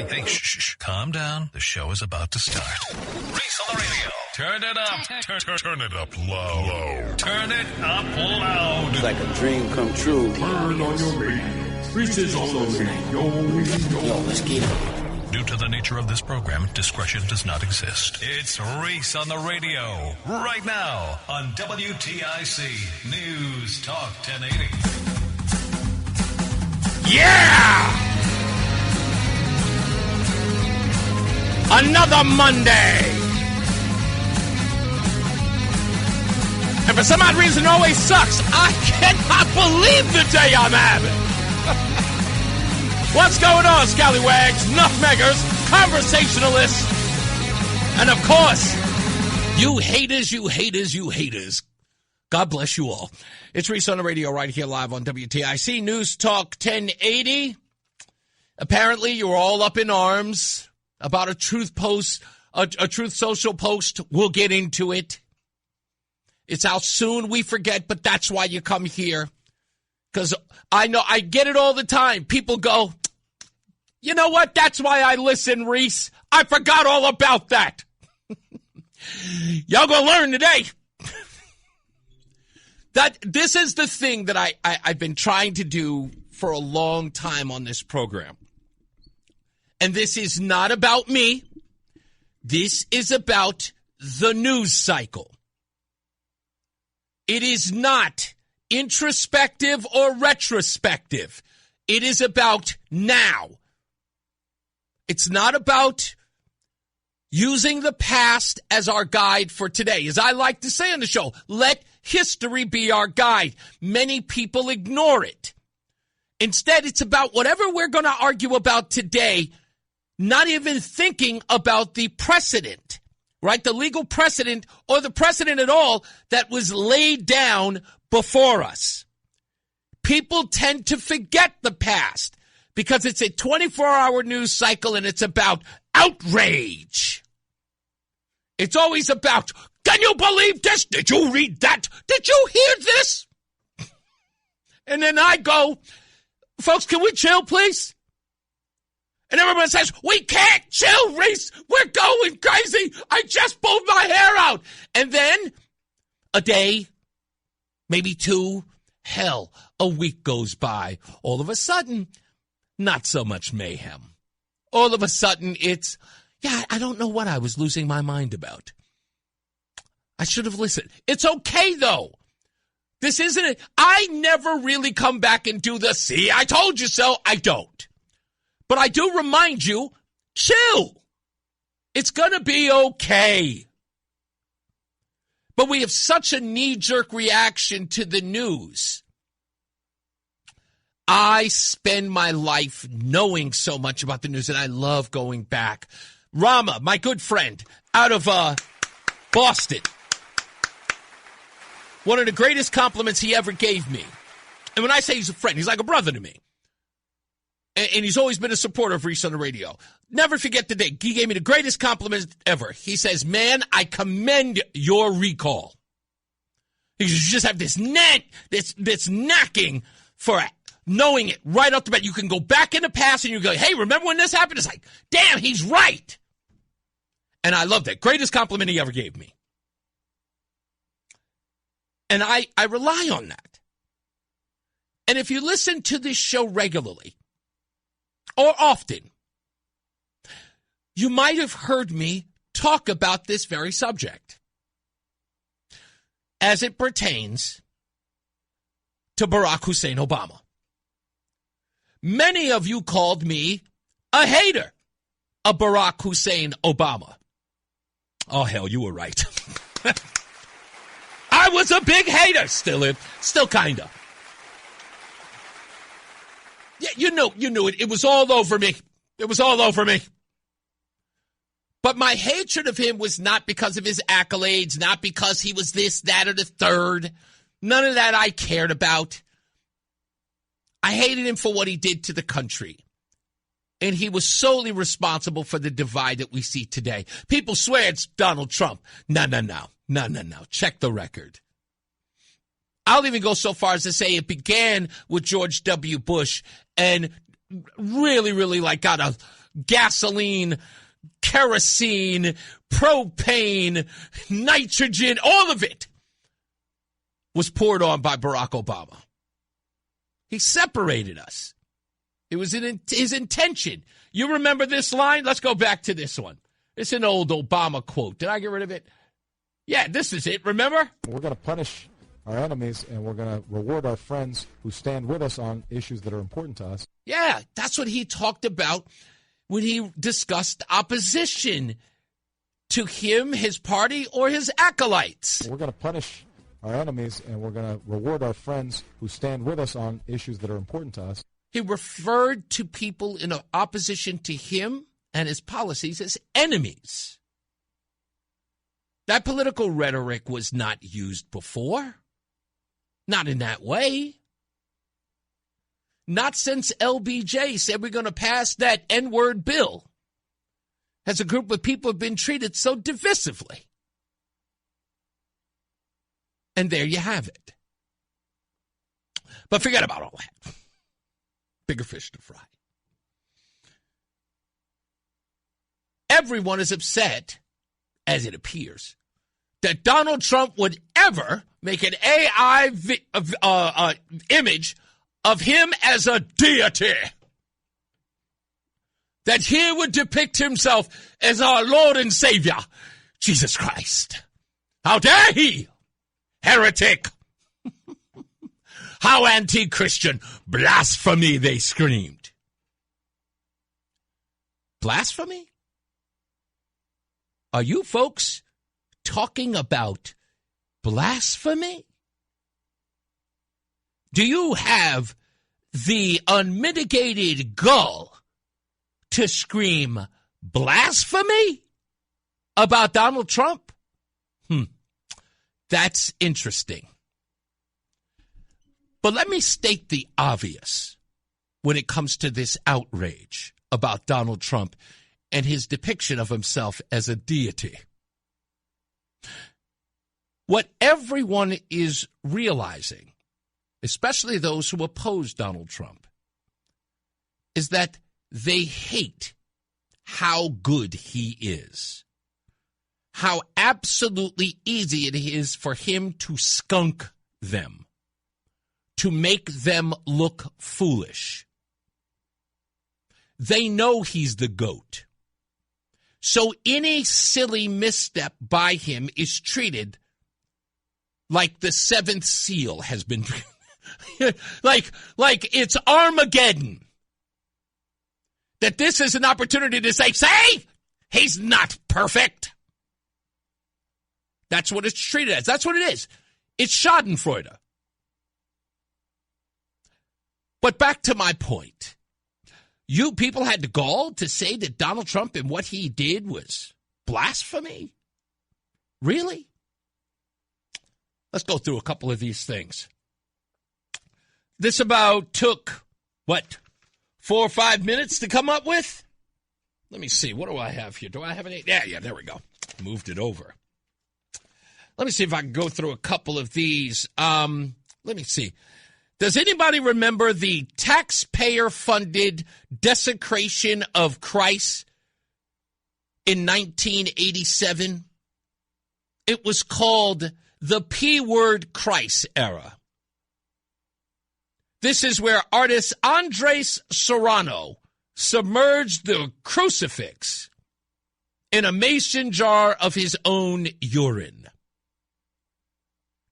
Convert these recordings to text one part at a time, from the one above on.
Hey, shh. Calm down. The show is about to start. Reese on the radio. Turn it up. Turn it up low. Turn it up loud. It's like a dream come true. Turn on your radio. Reese is on the radio. Yo, let's get it. Due to the nature of this program, discretion does not exist. It's Reese on the radio. Right now on WTIC News Talk 1080. Yeah! Another Monday. And for some odd reason, it always sucks. I cannot believe the day I'm having. What's going on, scallywags, nutmeggers, conversationalists, and of course, you haters. God bless you all. It's Reese on the radio right here live on WTIC News Talk 1080. Apparently, you're all up in arms about a truth post, a truth social post. We'll get into it. It's how soon we forget, but that's why you come here. Because I know, I get it all the time. People go, you know what? That's why I listen, Reese. I forgot all about that. Y'all gonna learn today. That this is the thing that I've been trying to do for a long time on this program. And this is not about me. This is about the news cycle. It is not introspective or retrospective. It is about now. It's not about using the past as our guide for today. As I like to say on the show, let history be our guide. Many people ignore it. Instead, it's about whatever we're going to argue about today, not even thinking about the precedent, right? The legal precedent or the precedent at all that was laid down before us. People tend to forget the past because it's a 24-hour news cycle and it's about outrage. It's always about, can you believe this? Did you read that? Did you hear this? And then I go, folks, can we chill, please? And everyone says, we can't chill, Reese. We're going crazy. I just pulled my hair out. And then a day, maybe two, hell, a week goes by. All of a sudden, not so much mayhem. All of a sudden, it's, I don't know what I was losing my mind about. I should have listened. It's okay, though. This isn't it. I never really come back and do the, see, I told you so. I don't. But I do remind you, chill. It's going to be okay. But we have such a knee-jerk reaction to the news. I spend my life knowing so much about the news, and I love going back. Rama, my good friend, out of Boston. One of the greatest compliments he ever gave me. And when I say he's a friend, he's like a brother to me. And he's always been a supporter of Reese on the radio. Never forget the day. He gave me the greatest compliment ever. He says, man, I commend your recall. He says, you just have this knacking for knowing it right off the bat. You can go back in the past and you go, hey, remember when this happened? It's like, damn, he's right. And I love that. Greatest compliment he ever gave me. And I rely on that. And if you listen to this show regularly, or often, you might have heard me talk about this very subject as it pertains to Barack Hussein Obama. Many of you called me a hater of Barack Hussein Obama. Oh, hell, you were right. I was a big hater. Still kind of. Yeah, you knew it. It was all over me. It was all over me. But my hatred of him was not because of his accolades, not because he was this, that, or the third. None of that I cared about. I hated him for what he did to the country. And he was solely responsible for the divide that we see today. People swear it's Donald Trump. No. Check the record. I'll even go so far as to say it began with George W. Bush and really, got gasoline, kerosene, propane, nitrogen, all of it was poured on by Barack Obama. He separated us. It was his intention. You remember this line? Let's go back to this one. It's an old Obama quote. Did I get rid of it? Yeah, this is it. Remember? We're going to punish our enemies, and we're going to reward our friends who stand with us on issues that are important to us. Yeah, that's what he talked about when he discussed opposition to him, his party, or his acolytes. We're going to punish our enemies, and we're going to reward our friends who stand with us on issues that are important to us. He referred to people in opposition to him and his policies as enemies. That political rhetoric was not used before. Not in that way. Not since LBJ said we're going to pass that N-word bill. As a group of people have been treated so divisively. And there you have it. But forget about all that. Bigger fish to fry. Everyone is upset, as it appears, that Donald Trump would ever make an AI image of him as a deity. That he would depict himself as our Lord and Savior, Jesus Christ. How dare he? Heretic. How anti-Christian. Blasphemy, they screamed. Blasphemy? Are you folks talking about blasphemy? Do you have the unmitigated gall to scream blasphemy about Donald Trump? That's interesting. But let me state the obvious when it comes to this outrage about Donald Trump and his depiction of himself as a deity. What everyone is realizing, especially those who oppose Donald Trump, is that they hate how good he is. How absolutely easy it is for him to skunk them, to make them look foolish. They know he's the GOAT. So any silly misstep by him is treated like the seventh seal has been, like it's Armageddon. That this is an opportunity to say, he's not perfect. That's what it's treated as. That's what it is. It's Schadenfreude. But back to my point. You people had the gall to say that Donald Trump and what he did was blasphemy? Really? Let's go through a couple of these things. This about took, 4 or 5 minutes to come up with? Let me see. What do I have here? Do I have any? Yeah, there we go. Moved it over. Let me see if I can go through a couple of these. Let me see. Does anybody remember the taxpayer-funded desecration of Christ in 1987? It was called the P-word Christ era. This is where artist Andres Serrano submerged the crucifix in a mason jar of his own urine.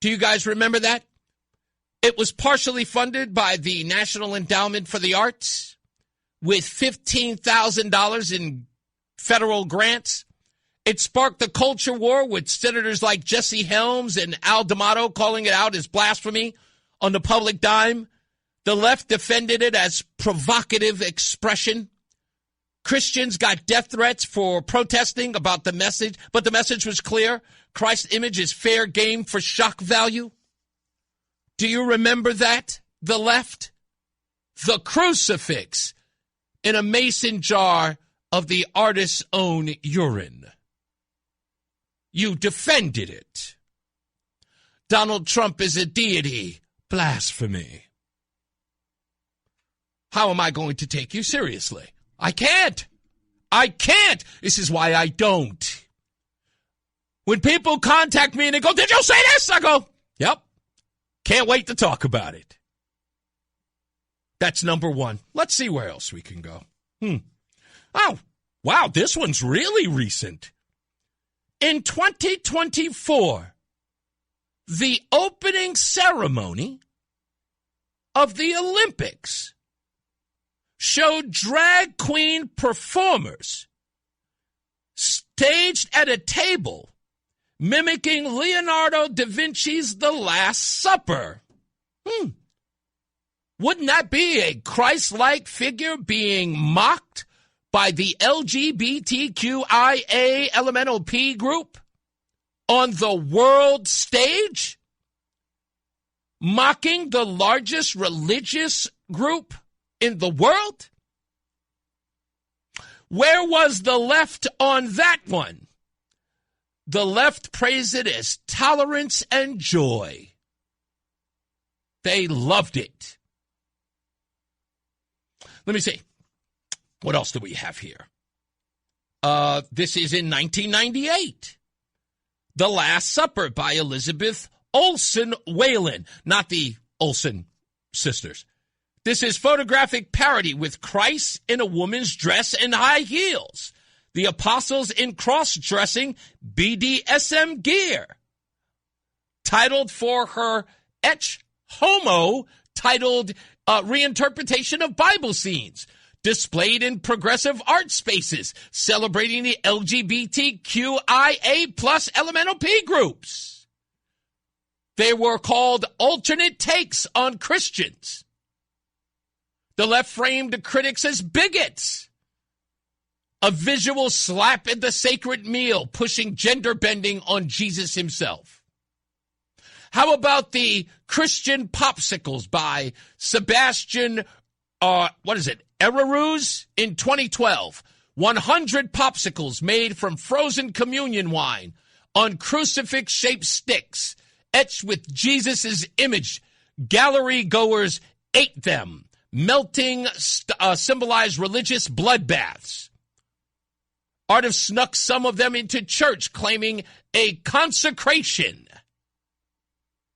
Do you guys remember that? It was partially funded by the National Endowment for the Arts with $15,000 in federal grants. It sparked the culture war with senators like Jesse Helms and Al D'Amato calling it out as blasphemy on the public dime. The left defended it as provocative expression. Christians got death threats for protesting about the message, but the message was clear. Christ's image is fair game for shock value. Do you remember that? The left? The crucifix in a mason jar of the artist's own urine. You defended it. Donald Trump is a deity. Blasphemy. How am I going to take you seriously? I can't. I can't. This is why I don't. When people contact me and they go, did you say this? I go, yep. Can't wait to talk about it. That's number one. Let's see where else we can go. Oh, wow, this one's really recent. In 2024, the opening ceremony of the Olympics showed drag queen performers staged at a table mimicking Leonardo da Vinci's The Last Supper. Wouldn't that be a Christ-like figure being mocked by the LGBTQIA elemental P group on the world stage? Mocking the largest religious group in the world? Where was the left on that one? The left praised it as tolerance and joy. They loved it. Let me see. What else do we have here? This is in 1998. The Last Supper by Elizabeth Olsen Whalen, not the Olsen sisters. This is photographic parody with Christ in a woman's dress and high heels. The apostles in cross-dressing BDSM gear. Titled for her etch homo, titled Reinterpretation of Bible Scenes. Displayed in progressive art spaces, celebrating the LGBTQIA plus elemental P groups. They were called alternate takes on Christians. The left framed the critics as bigots. A visual slap at the sacred meal, pushing gender bending on Jesus himself. How about the Christian popsicles by Sebastian, Eraruz in 2012? 100 popsicles made from frozen communion wine on crucifix-shaped sticks, etched with Jesus' image. Gallery goers ate them. Melting symbolized religious bloodbaths. Artists snuck some of them into church, claiming a consecration.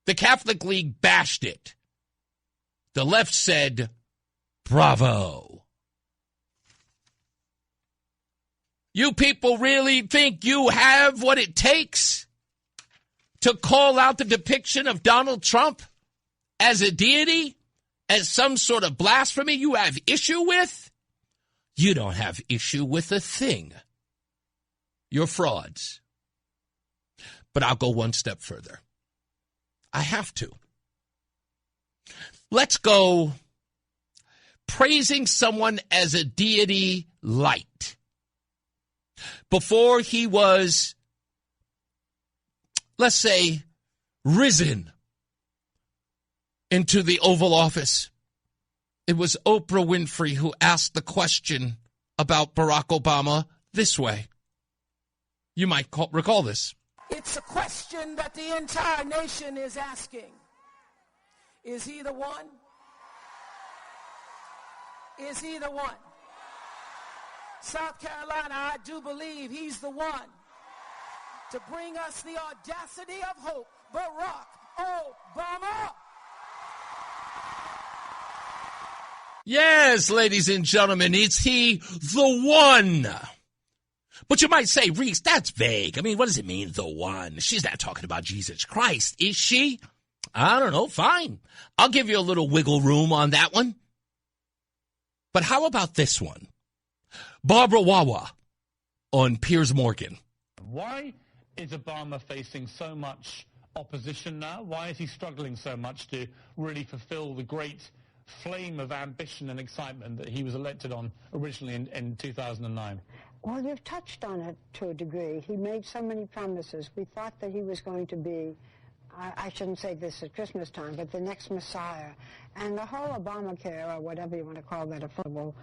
The Catholic League bashed it. The left said, bravo. You people really think you have what it takes to call out the depiction of Donald Trump as a deity, as some sort of blasphemy you have issue with? You don't have issue with a thing. You're frauds. But I'll go one step further. I have to. Let's go praising someone as a deity light. Before he was, let's say, risen into the Oval Office, it was Oprah Winfrey who asked the question about Barack Obama this way. You might recall this. It's a question that the entire nation is asking. Is he the one? Is he the one? South Carolina, I do believe he's the one to bring us the audacity of hope. Barack Obama. Yes, ladies and gentlemen, is he the one? But you might say, Reese, that's vague. I mean, what does it mean, the one? She's not talking about Jesus Christ, is she? I don't know. Fine. I'll give you a little wiggle room on that one. But how about this one? Barbara Wawa on Piers Morgan. Why is Obama facing so much opposition now? Why is he struggling so much to really fulfill the great flame of ambition and excitement that he was elected on originally in 2009? Well, you've touched on it to a degree. He made so many promises. We thought that he was going to be, I shouldn't say this at Christmas time, but the next Messiah. And the whole Obamacare, or whatever you want to call that, Affordable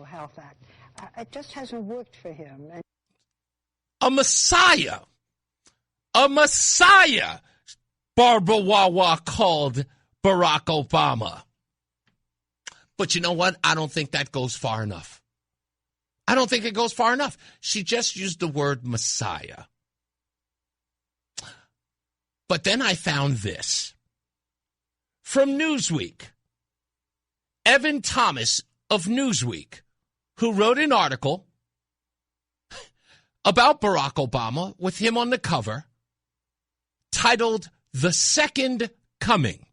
Health Act, it just hasn't worked for him. And a Messiah, Barbara Wawa called Barack Obama. But you know what? I don't think that goes far enough. I don't think it goes far enough. She just used the word Messiah. But then I found this. From Newsweek, Evan Thomas of Newsweek, who wrote an article about Barack Obama with him on the cover, titled The Second Coming.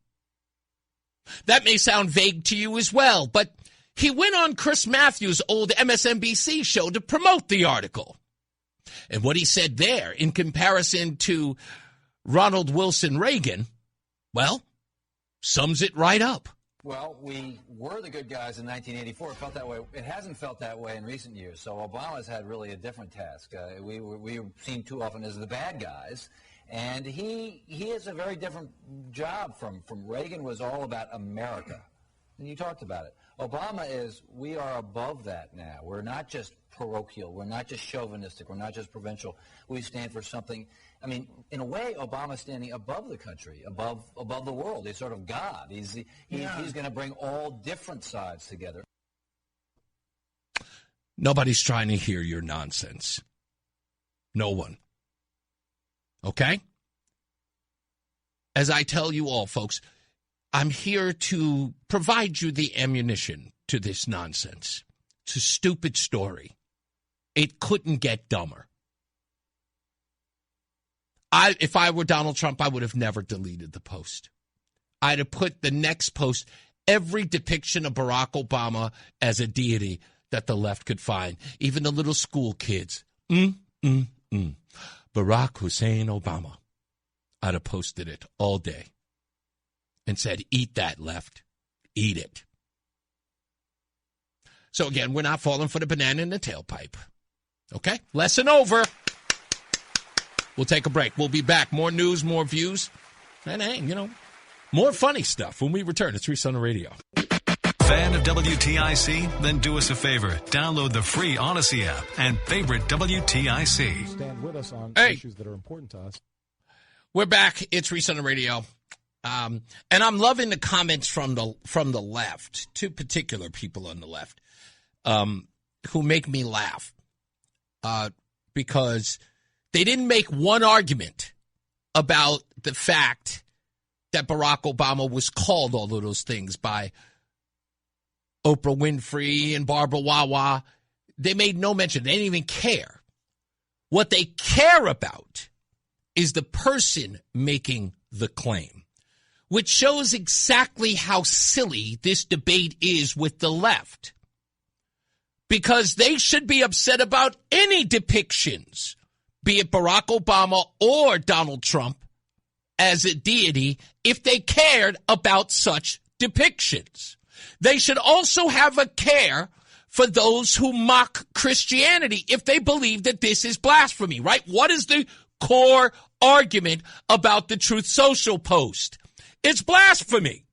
That may sound vague to you as well, but he went on Chris Matthews' old MSNBC show to promote the article. And what he said there in comparison to Ronald Wilson Reagan, well, sums it right up. Well, we were the good guys in 1984. It felt that way. It hasn't felt that way in recent years. So Obama's had really a different task. We were seen too often as the bad guys. And he has a very different job from Reagan. Was all about America. And you talked about it. Obama we are above that now. We're not just parochial. We're not just chauvinistic. We're not just provincial. We stand for something. I mean, in a way, Obama's standing above the country, above the world. He's sort of God. He's going to bring all different sides together. Nobody's trying to hear your nonsense. No one. Okay? As I tell you all, folks, I'm here to provide you the ammunition to this nonsense. It's a stupid story. It couldn't get dumber. If I were Donald Trump, I would have never deleted the post. I'd have put the next post, every depiction of Barack Obama as a deity that the left could find, even the little school kids. Barack Hussein Obama. I'd have posted it all day and said, eat that, left. Eat it. So again, we're not falling for the banana in the tailpipe. Okay? Lesson over. We'll take a break. We'll be back. More news, more views, and hey, more funny stuff when we return. It's Reese on the Radio. Fan of WTIC? Then do us a favor. Download the free Odyssey app and favorite WTIC. Stand with us on issues that are important to us. We're back. It's Reese on the Radio. And I'm loving the comments from the left, two particular people on the left, who make me laugh because they didn't make one argument about the fact that Barack Obama was called all of those things by Oprah Winfrey and Barbara Wawa. They made no mention. They didn't even care. What they care about is the person making the claim, which shows exactly how silly this debate is with the left. Because they should be upset about any depictions, be it Barack Obama or Donald Trump, as a deity, if they cared about such depictions. They should also have a care for those who mock Christianity if they believe that this is blasphemy, right? What is the core argument about the Truth Social post? It's blasphemy.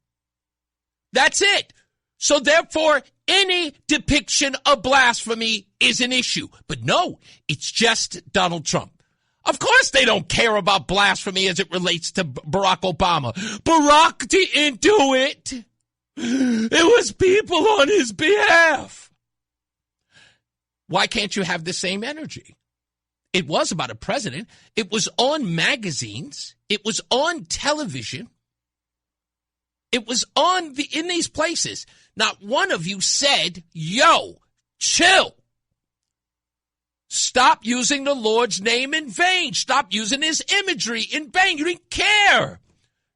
That's it. So therefore, any depiction of blasphemy is an issue. But no, it's just Donald Trump. Of course they don't care about blasphemy as it relates to Barack Obama. Barack didn't do it. It was people on his behalf. Why can't you have the same energy? It was about a president. It was on magazines. It was on television. It was in these places. Not one of you said, yo, chill. Stop using the Lord's name in vain. Stop using his imagery in vain. You didn't care.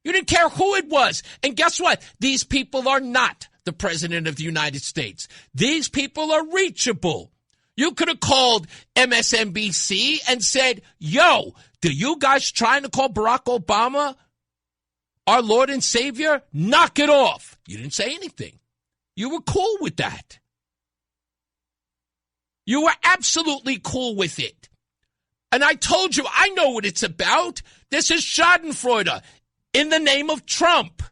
You didn't care who it was. And guess what? These people are not the president of the United States. These people are reachable. You could have called MSNBC and said, yo, do you guys trying to call Barack Obama our Lord and Savior? Knock it off. You didn't say anything. You were cool with that. You were absolutely cool with it. And I told you, I know what it's about. This is Schadenfreude in the name of Trump.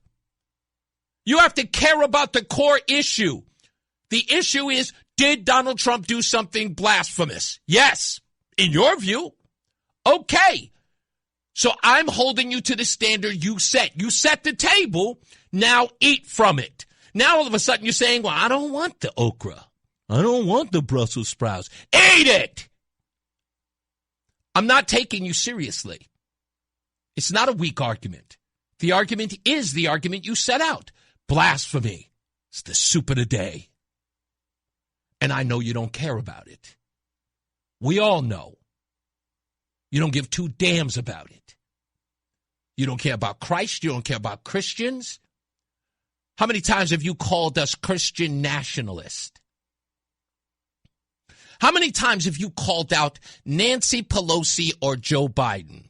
You have to care about the core issue. The issue is, did Donald Trump do something blasphemous? Yes. In your view. Okay. So I'm holding you to the standard you set. You set the table. Now eat from it. Now all of a sudden you're saying, well, I don't want the okra. I don't want the Brussels sprouts. Eat it! I'm not taking you seriously. It's not a weak argument. The argument is the argument you set out. Blasphemy. It's the soup of the day. And I know you don't care about it. We all know. You don't give two damns about it. You don't care about Christ. You don't care about Christians. How many times have you called us Christian nationalists? How many times have you called out Nancy Pelosi or Joe Biden?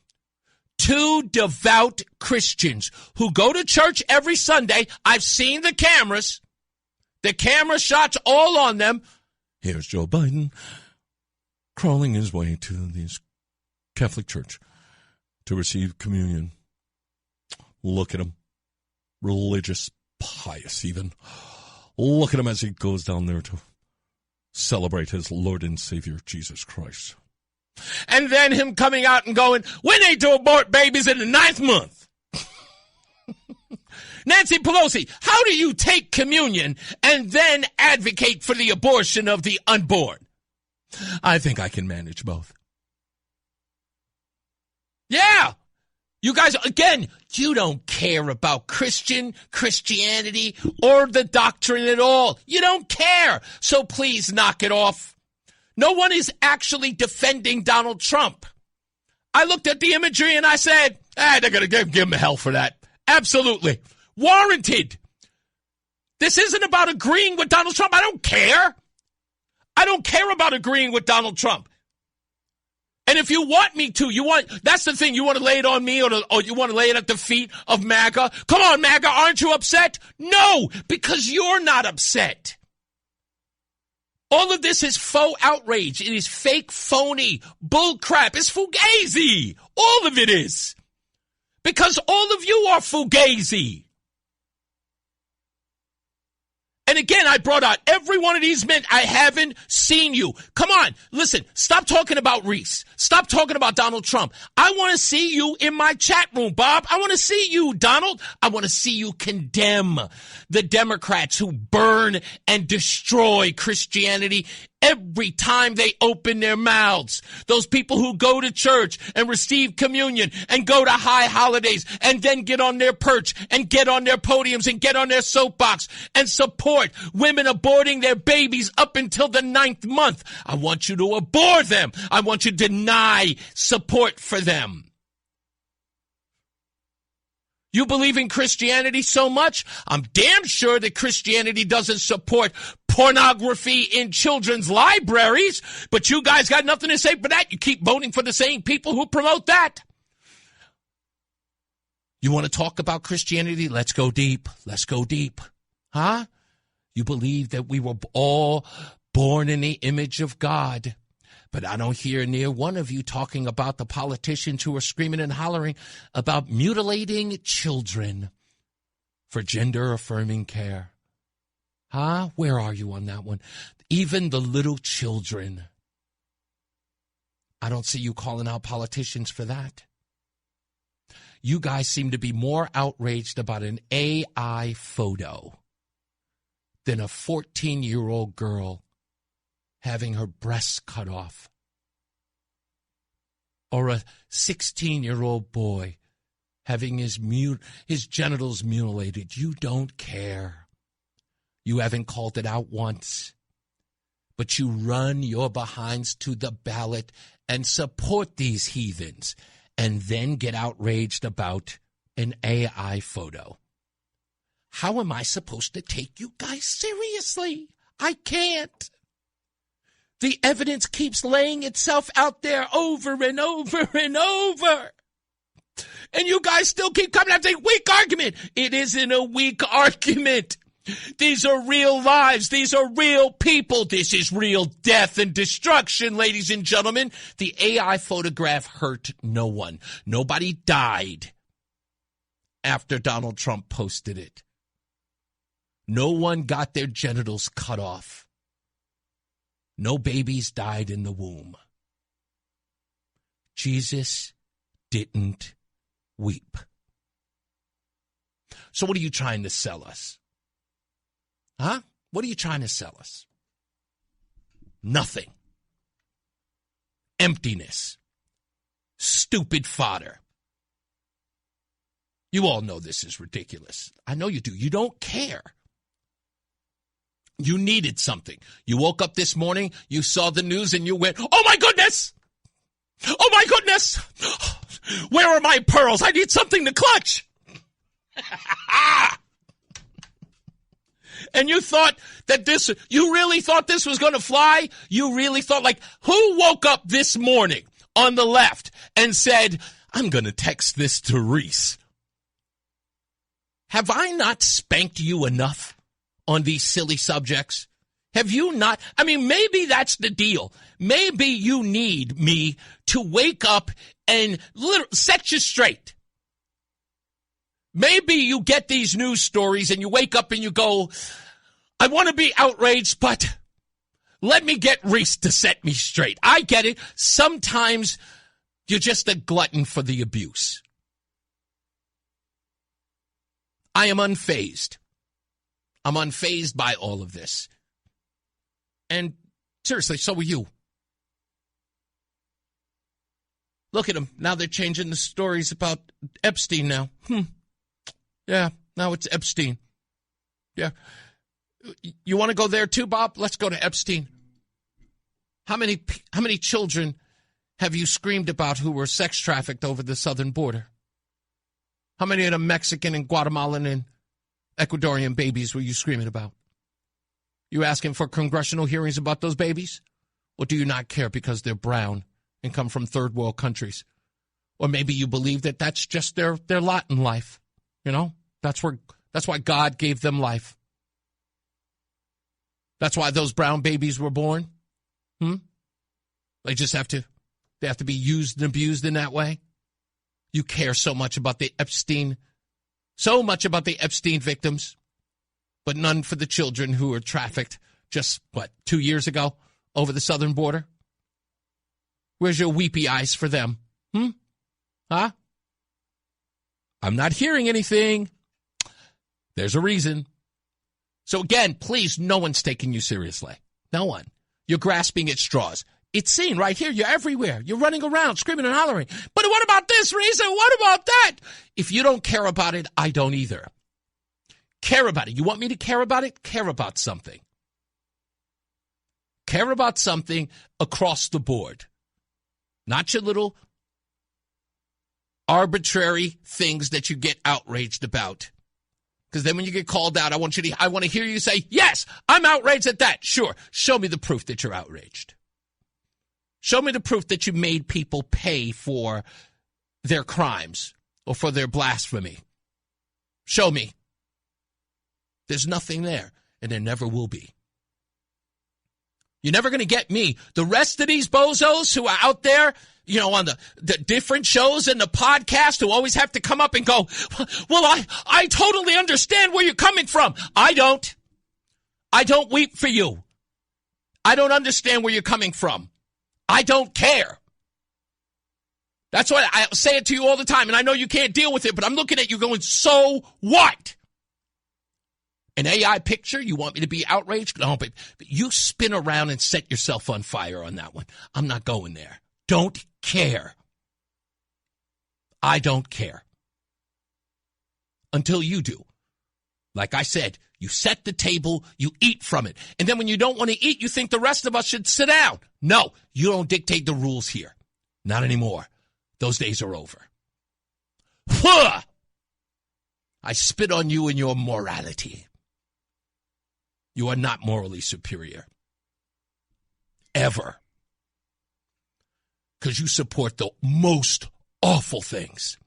Two devout Christians who go to church every Sunday. I've seen the cameras. The camera shots all on them. Here's Joe Biden crawling his way to this Catholic church to receive communion. Look at him. Religious, pious even. Look at him as he goes down there to celebrate his Lord and Savior, Jesus Christ. And then him coming out and going, we need to abort babies in the 9th month. Nancy Pelosi, how do you take communion and then advocate for the abortion of the unborn? I think I can manage both. Yeah. You guys, again, you don't care about Christianity, or the doctrine at all. You don't care. So please knock it off. No one is actually defending Donald Trump. I looked at the imagery and I said, they're going to give him hell for that. Absolutely. Warranted. This isn't about agreeing with Donald Trump. I don't care. I don't care about agreeing with Donald Trump. And if you want me to, that's the thing, you want to lay it on me or you want to lay it at the feet of MAGA? Come on, MAGA, aren't you upset? No, because you're not upset. All of this is faux outrage. It is fake, phony, bullcrap. It's fugazi. All of it is. Because all of you are fugazi. And again, I brought out every one of these men. I haven't seen you. Come on, listen, stop talking about Reese. Stop talking about Donald Trump. I want to see you in my chat room, Bob. I want to see you, Donald. I want to see you condemn the Democrats who burn and destroy Christianity every time they open their mouths. Those people who go to church and receive communion and go to high holidays and then get on their perch and get on their podiums and get on their soapbox and support women aborting their babies up until the 9th month. I want you to abhor them. I want you to deny support for them. You believe in Christianity so much? I'm damn sure that Christianity doesn't support pornography in children's libraries, but you guys got nothing to say for that. You keep voting for the same people who promote that. You want to talk about Christianity? Let's go deep. Let's go deep. Huh? You believe that we were all born in the image of God. But I don't hear near one of you talking about the politicians who are screaming and hollering about mutilating children for gender-affirming care. Huh? Where are you on that one? Even the little children. I don't see you calling out politicians for that. You guys seem to be more outraged about an AI photo than a 14-year-old girl having her breasts cut off, or a 16-year-old boy having his genitals mutilated. You don't care. You haven't called it out once, but you run your behinds to the ballot and support these heathens and then get outraged about an AI photo. How am I supposed to take you guys seriously? I can't. The evidence keeps laying itself out there over and over and over. And you guys still keep coming out saying, weak argument. It isn't a weak argument. These are real lives. These are real people. This is real death and destruction, ladies and gentlemen. The AI photograph hurt no one. Nobody died after Donald Trump posted it. No one got their genitals cut off. No babies died in the womb. Jesus didn't weep. So what are you trying to sell us? Huh? What are you trying to sell us? Nothing. Emptiness. Stupid fodder. You all know this is ridiculous. I know you do. You don't care. You needed something. You woke up this morning, you saw the news, and you went, oh, my goodness! Oh, my goodness! Where are my pearls? I need something to clutch. And you thought that you really thought this was going to fly? You really thought, like, who woke up this morning on the left and said, I'm going to text this to Reese? Have I not spanked you enough on these silly subjects? Have you not? I mean, maybe that's the deal. Maybe you need me to wake up and set you straight. Maybe you get these news stories and you wake up and you go, I want to be outraged, but let me get Reese to set me straight. I get it. Sometimes you're just a glutton for the abuse. I am unfazed. I'm unfazed by all of this. And seriously, so are you. Look at them. Now they're changing the stories about Epstein now. Yeah, now it's Epstein. Yeah. You want to go there too, Bob? Let's go to Epstein. How many children have you screamed about who were sex trafficked over the southern border? How many of the Mexican and Guatemalan and Ecuadorian babies were you screaming about? You asking for congressional hearings about those babies? Or do you not care because they're brown and come from third world countries? Or maybe you believe that that's just their lot in life. You know, that's why God gave them life. That's why those brown babies were born. They have to be used and abused in that way. You care so much about the Epstein victims, but none for the children who were trafficked just, 2 years ago over the southern border? Where's your weepy eyes for them? Huh? I'm not hearing anything. There's a reason. So again, please, no one's taking you seriously. No one. You're grasping at straws. It's seen right here. You're everywhere. You're running around, screaming and hollering. But what about this, Reese? What about that? If you don't care about it, I don't either. Care about it. You want me to care about it? Care about something. Care about something across the board. Not your little arbitrary things that you get outraged about. Because then when you get called out, I want to hear you say, yes, I'm outraged at that. Sure. Show me the proof that you're outraged. Show me the proof that you made people pay for their crimes or for their blasphemy. Show me. There's nothing there, and there never will be. You're never going to get me. The rest of these bozos who are out there, on the different shows and the podcast who always have to come up and go, well, I totally understand where you're coming from. I don't. I don't weep for you. I don't understand where you're coming from. I don't care. That's why I say it to you all the time, and I know you can't deal with it, but I'm looking at you going, so what? An AI picture, you want me to be outraged? No, but you spin around and set yourself on fire on that one. I'm not going there. Don't care. I don't care. Until you do. Like I said, you set the table, you eat from it. And then when you don't want to eat, you think the rest of us should sit down. No, you don't dictate the rules here. Not anymore. Those days are over. I spit on you and your morality. You are not morally superior. Ever. Because you support the most awful things.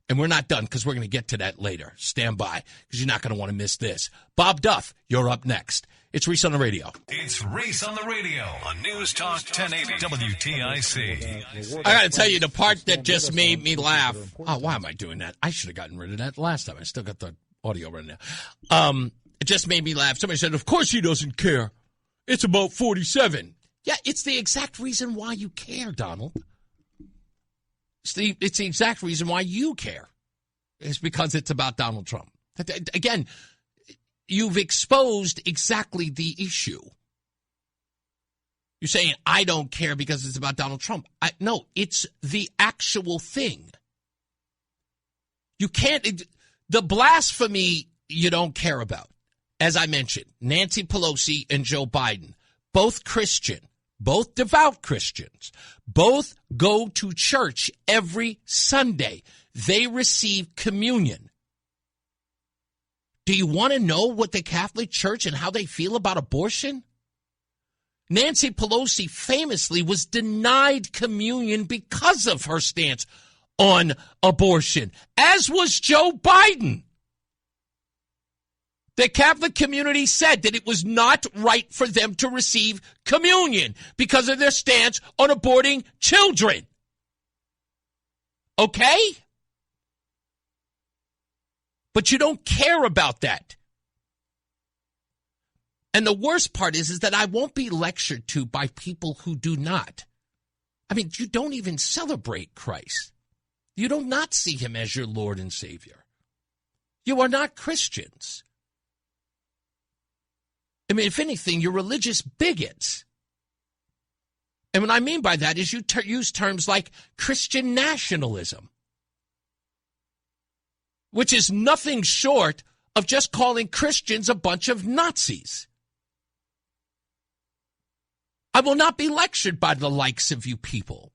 And we're not done because we're going to get to that later. Stand by because you're not going to want to miss this. Bob Duff, you're up next. It's Reese on the Radio. It's Reese on the Radio on NewsTalk 1080 WTIC. I got to tell you, the part that just made me laugh. Oh, why am I doing that? I should have gotten rid of that last time. I still got the audio right now. It just made me laugh. Somebody said, of course he doesn't care. It's about 47. Yeah, it's the exact reason why you care, Donald. It's the exact reason why you care. It's because it's about Donald Trump. Again, you've exposed exactly the issue. You're saying, I don't care because it's about Donald Trump. No, it's the actual thing. You can't, the blasphemy you don't care about. As I mentioned, Nancy Pelosi and Joe Biden, both Christian, both devout Christians, both go to church every Sunday. They receive communion. Do you want to know what the Catholic Church and how they feel about abortion? Nancy Pelosi famously was denied communion because of her stance on abortion, as was Joe Biden. The Catholic community said that it was not right for them to receive communion because of their stance on aborting children. Okay? But you don't care about that. And the worst part is that I won't be lectured to by people who do not. I mean, you don't even celebrate Christ. You do not see him as your Lord and Savior. You are not Christians. I mean, if anything, you're religious bigots. And what I mean by that is you use terms like Christian nationalism, which is nothing short of just calling Christians a bunch of Nazis. I will not be lectured by the likes of you people.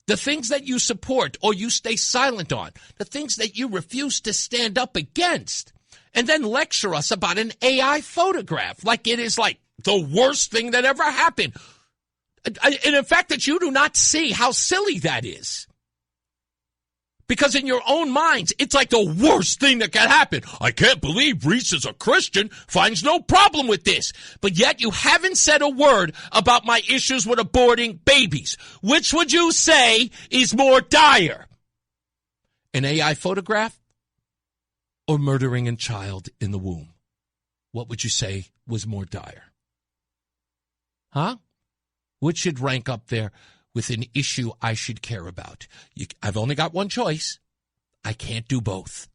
The things that you support or you stay silent on, the things that you refuse to stand up against, and then lecture us about an AI photograph like it is like the worst thing that ever happened. And in fact, that you do not see how silly that is. Because in your own minds, it's like the worst thing that can happen. I can't believe Reese is a Christian, finds no problem with this. But yet you haven't said a word about my issues with aborting babies. Which would you say is more dire? An AI photograph or murdering a child in the womb? What would you say was more dire? Huh? Which should rank up there with an issue I should care about? I've only got one choice. I can't do both.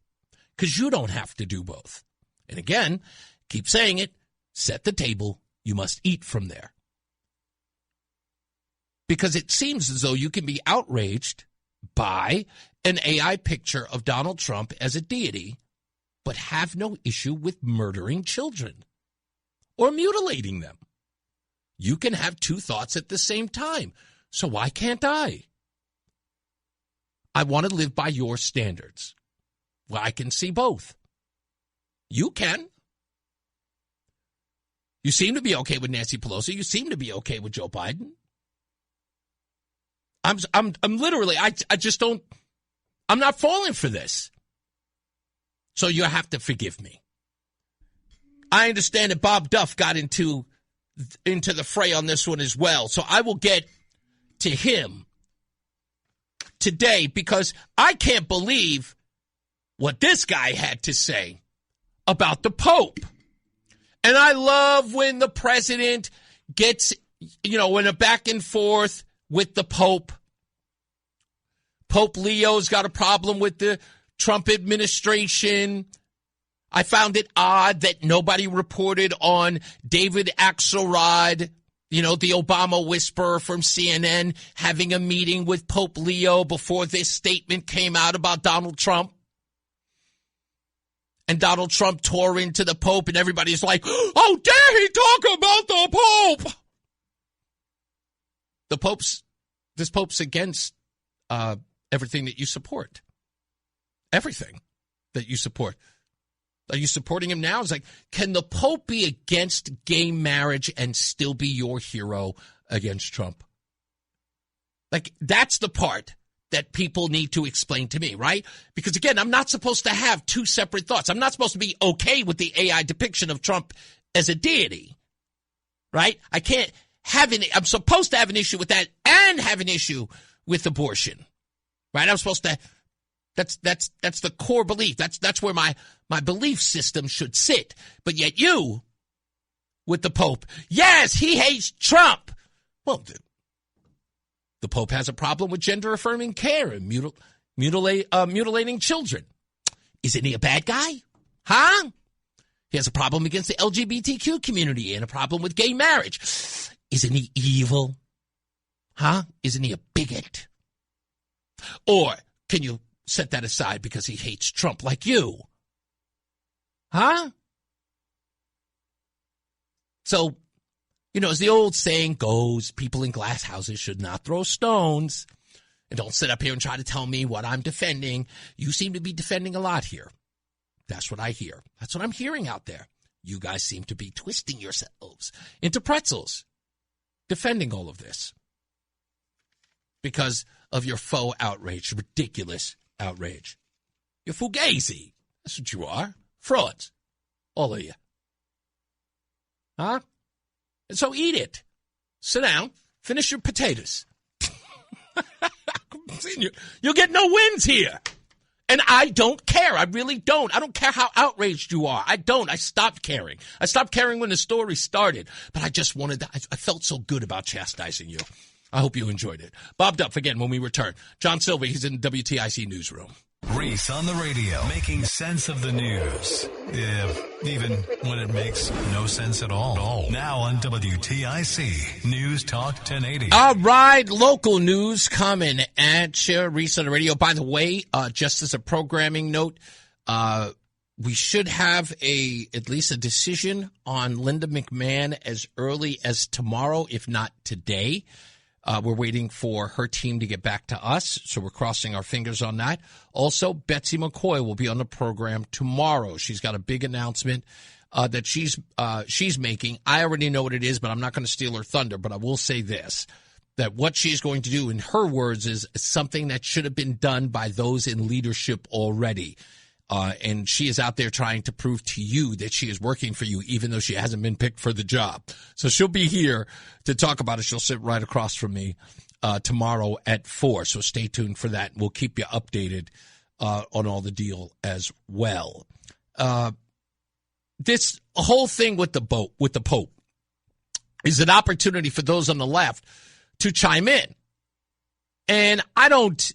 Because you don't have to do both. And again, keep saying it, set the table, you must eat from there. Because it seems as though you can be outraged by an AI picture of Donald Trump as a deity, but have no issue with murdering children or mutilating them. You can have two thoughts at the same time. So why can't I? I want to live by your standards. Well, I can see both. You can. You seem to be okay with Nancy Pelosi. You seem to be okay with Joe Biden. I'm literally, I just don't, I'm not falling for this. So you have to forgive me. I understand that Bob Duff got into the fray on this one as well. So I will get to him today because I can't believe what this guy had to say about the Pope. And I love when the president gets, in a back and forth with the Pope. Pope Leo's got a problem with the Trump administration. I found it odd that nobody reported on David Axelrod, the Obama whisperer from CNN, having a meeting with Pope Leo before this statement came out about Donald Trump. And Donald Trump tore into the Pope, and everybody's like, "How dare he talk about the Pope?" This Pope's against everything that you support. Everything that you support. Are you supporting him now? It's like, can the Pope be against gay marriage and still be your hero against Trump? Like, that's the part that people need to explain to me, right? Because, again, I'm not supposed to have two separate thoughts. I'm not supposed to be okay with the AI depiction of Trump as a deity, right? I can't have I'm supposed to have an issue with that and have an issue with abortion, right? I'm supposed to. That's the core belief. That's where my belief system should sit. But yet you, with the Pope, yes, he hates Trump. Well, the Pope has a problem with gender-affirming care and mutilating children. Isn't he a bad guy? Huh? He has a problem against the LGBTQ community and a problem with gay marriage. Isn't he evil? Huh? Isn't he a bigot? Or can you set that aside because he hates Trump like you? Huh? So, as the old saying goes, people in glass houses should not throw stones. And don't sit up here and try to tell me what I'm defending. You seem to be defending a lot here. That's what I hear. That's what I'm hearing out there. You guys seem to be twisting yourselves into pretzels, defending all of this because of your faux outrage, ridiculous outrage. You're fugazi. That's what you are. Frauds. All of you. Huh? And so eat it. Sit down. Finish your potatoes. You'll get no wins here. And I don't care. I really don't. I don't care how outraged you are. I don't. I stopped caring. I stopped caring when the story started. But I just wanted to, I felt so good about chastising you. I hope you enjoyed it. Bob Duff again when we return. John Silver, he's in the WTIC newsroom. Reese on the radio, making sense of the news. Yeah, even when it makes no sense at all. Now on WTIC, News Talk 1080. All right, local news coming at you. Reese on the radio. By the way, just as a programming note, we should have at least a decision on Linda McMahon as early as tomorrow, if not today. We're waiting for her team to get back to us, so we're crossing our fingers on that. Also, Betsy McCoy will be on the program tomorrow. She's got a big announcement that she's making. I already know what it is, but I'm not going to steal her thunder. But I will say this, that what she's going to do, in her words, is something that should have been done by those in leadership already. And she is out there trying to prove to you that she is working for you, even though she hasn't been picked for the job. So she'll be here to talk about it. She'll sit right across from me tomorrow at 4. So stay tuned for that. We'll keep you updated on all the deal as well. This whole thing with the Pope is an opportunity for those on the left to chime in. And I don't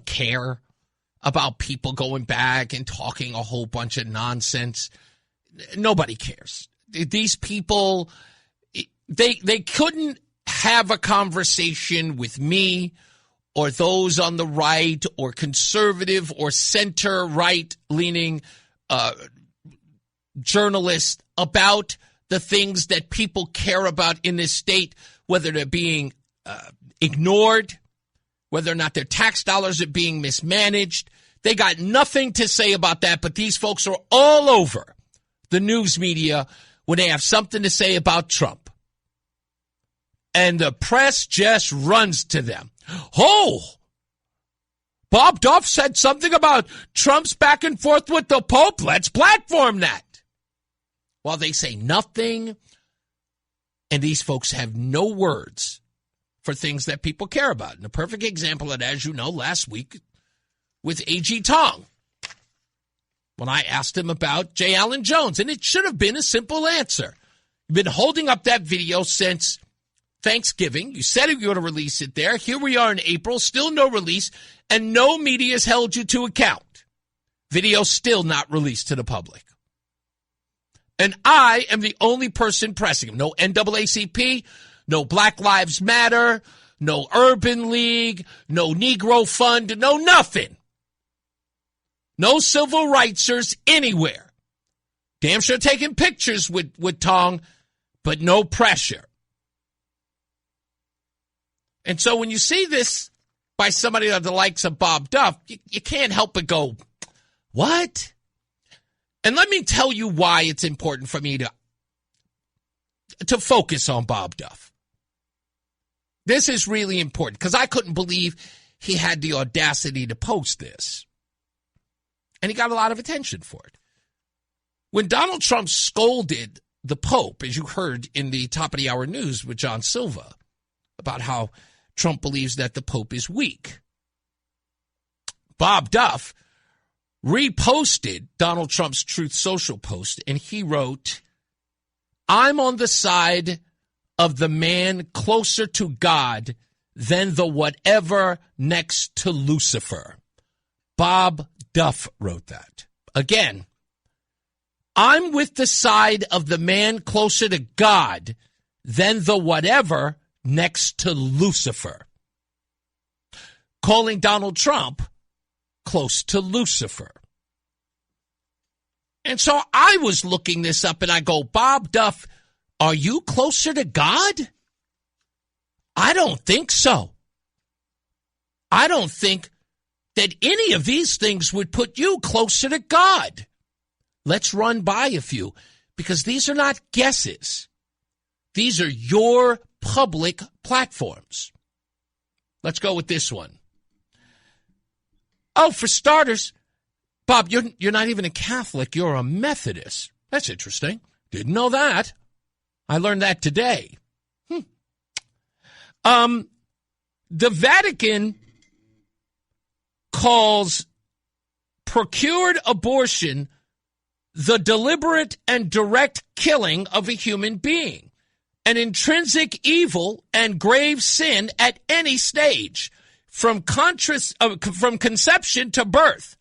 care about people going back and talking a whole bunch of nonsense. Nobody cares. These people, they couldn't have a conversation with me or those on the right or conservative or center-right leaning journalists about the things that people care about in this state, whether they're being ignored, whether or not their tax dollars are being mismanaged. They got nothing to say about that, but these folks are all over the news media when they have something to say about Trump. And the press just runs to them. Oh, Bob Duff said something about Trump's back and forth with the Pope. Let's platform that. Well, they say nothing, and these folks have no words for things that people care about. And a perfect example of that, as you know, last week with A.G. Tong, when I asked him about J. Allen Jones, and it should have been a simple answer. You've been holding up that video since Thanksgiving. You said you were going to release it there. Here we are in April, still no release, and no media has held you to account. Video still not released to the public. And I am the only person pressing him. No NAACP, no Black Lives Matter, no Urban League, no Negro Fund, no nothing. No civil rightsers anywhere. Damn sure taking pictures with Tong, but no pressure. And so when you see this by somebody of the likes of Bob Duff, you can't help but go, what? And let me tell you why it's important for me to focus on Bob Duff. This is really important because I couldn't believe he had the audacity to post this. And he got a lot of attention for it. When Donald Trump scolded the Pope, as you heard in the top of the hour news with John Silva, about how Trump believes that the Pope is weak, Bob Duff reposted Donald Trump's Truth Social post, and he wrote, "I'm on the side of the man closer to God than the whatever next to Lucifer." Bob Duff wrote that. Again, I'm with the side of the man closer to God then the whatever next to Lucifer. Calling Donald Trump close to Lucifer. And so I was looking this up and I go, Bob Duff, are you closer to God? I don't think so. I don't think that any of these things would put you closer to God. Let's run by a few, because these are not guesses. These are your public platforms. Let's go with this one. Oh, for starters, Bob, you're not even a Catholic. You're a Methodist. That's interesting. Didn't know that. I learned that today. The Vatican calls procured abortion the deliberate and direct killing of a human being, an intrinsic evil and grave sin at any stage, from conception to birth.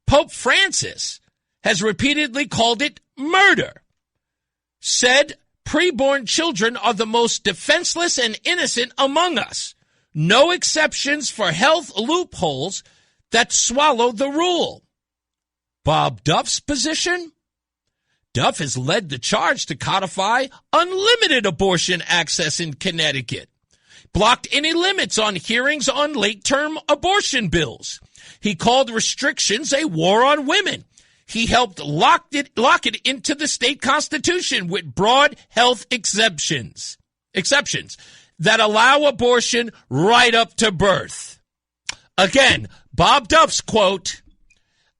Pope Francis has repeatedly called it murder, said preborn children are the most defenseless and innocent among us. No exceptions for health loopholes that swallow the rule. Bob Duff's position? Duff has led the charge to codify unlimited abortion access in Connecticut, blocked any limits on hearings on late-term abortion bills. He called restrictions a war on women. He helped lock it into the state constitution with broad health exceptions that allow abortion right up to birth. Again, Bob Duff's quote,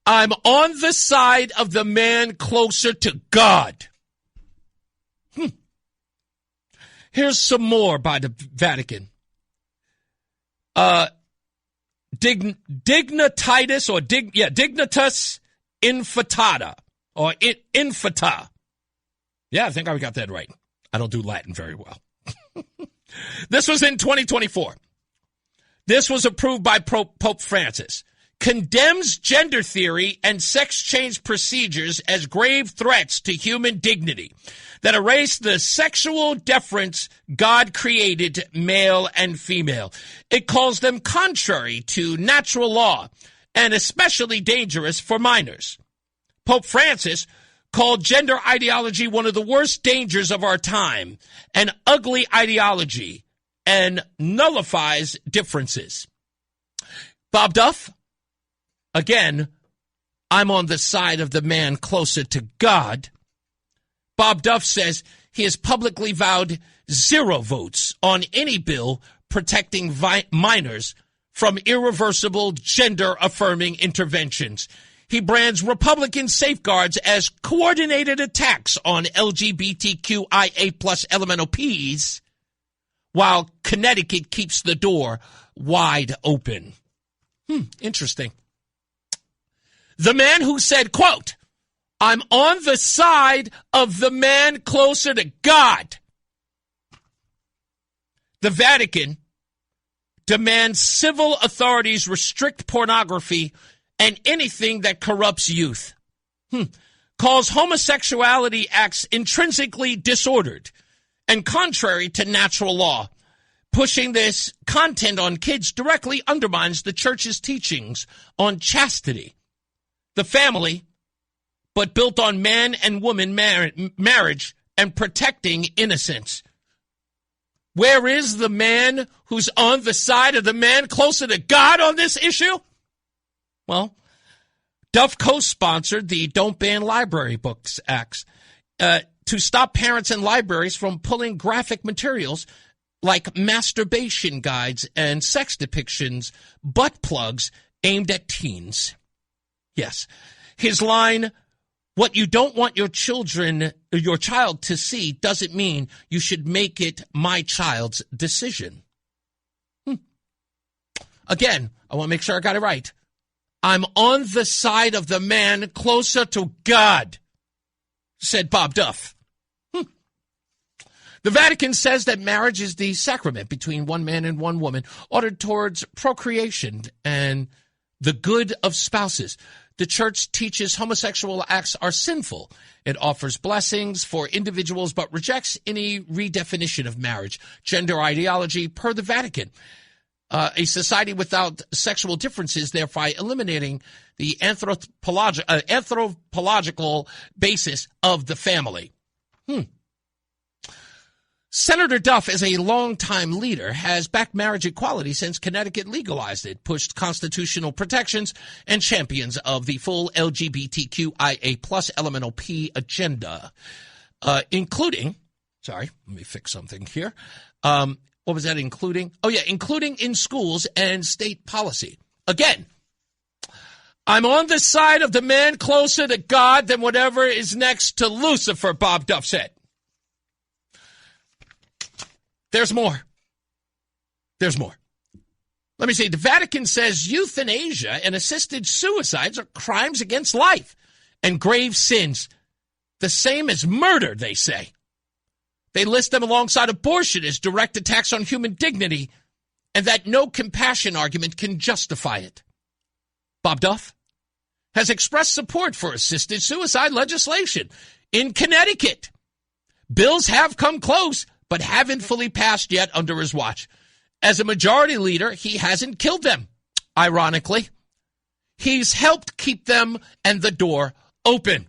I'm on the side of the man closer to God. Here's some more by the Vatican. Dignitas infantata, or infanta. Yeah, I think I got that right. I don't do Latin very well. This was in 2024. This was approved by Pope Francis. Condemns gender theory and sex change procedures as grave threats to human dignity that erase the sexual difference God created male and female. It calls them contrary to natural law and especially dangerous for minors. Pope Francis called gender ideology one of the worst dangers of our time, an ugly ideology, and nullifies differences. Bob Duff? Again, I'm on the side of the man closer to God. Bob Duff says he has publicly vowed 0 votes on any bill protecting minors from irreversible gender-affirming interventions. He brands Republican safeguards as coordinated attacks on LGBTQIA plus elemental Ps, while Connecticut keeps the door wide open. Interesting. The man who said, quote, I'm on the side of the man closer to God. The Vatican demands civil authorities restrict pornography and anything that corrupts youth. Calls homosexuality acts intrinsically disordered and contrary to natural law. Pushing this content on kids directly undermines the church's teachings on chastity, the family, but built on man and woman marriage and protecting innocence. Where is the man who's on the side of the man closer to God on this issue? Well, Duff co-sponsored the Don't Ban Library Books Acts to stop parents and libraries from pulling graphic materials like masturbation guides and sex depictions, butt plugs aimed at teens. Yes, his line, what you don't want your child to see doesn't mean you should make it my child's decision. Again, I want to make sure I got it right. I'm on the side of the man closer to God, said Bob Duff. The Vatican says that marriage is the sacrament between one man and one woman, ordered towards procreation and the good of spouses. The church teaches homosexual acts are sinful. It offers blessings for individuals but rejects any redefinition of marriage, gender ideology per the Vatican. A society without sexual differences, thereby eliminating the anthropological basis of the family. Senator Duff, as a longtime leader, has backed marriage equality since Connecticut legalized it, pushed constitutional protections, and champions of the full LGBTQIA plus elemental P agenda, including, sorry, let me fix something here. What was that including? Oh, yeah, including in schools and state policy. Again, I'm on the side of the man closer to God than whatever is next to Lucifer, Bob Duff said. There's more. There's more. Let me see. The Vatican says euthanasia and assisted suicides are crimes against life and grave sins, the same as murder, they say. They list them alongside abortion as direct attacks on human dignity, and that no compassion argument can justify it. Bob Duff has expressed support for assisted suicide legislation in Connecticut. Bills have come close, but haven't fully passed yet under his watch. As a majority leader, he hasn't killed them, ironically. He's helped keep them and the door open.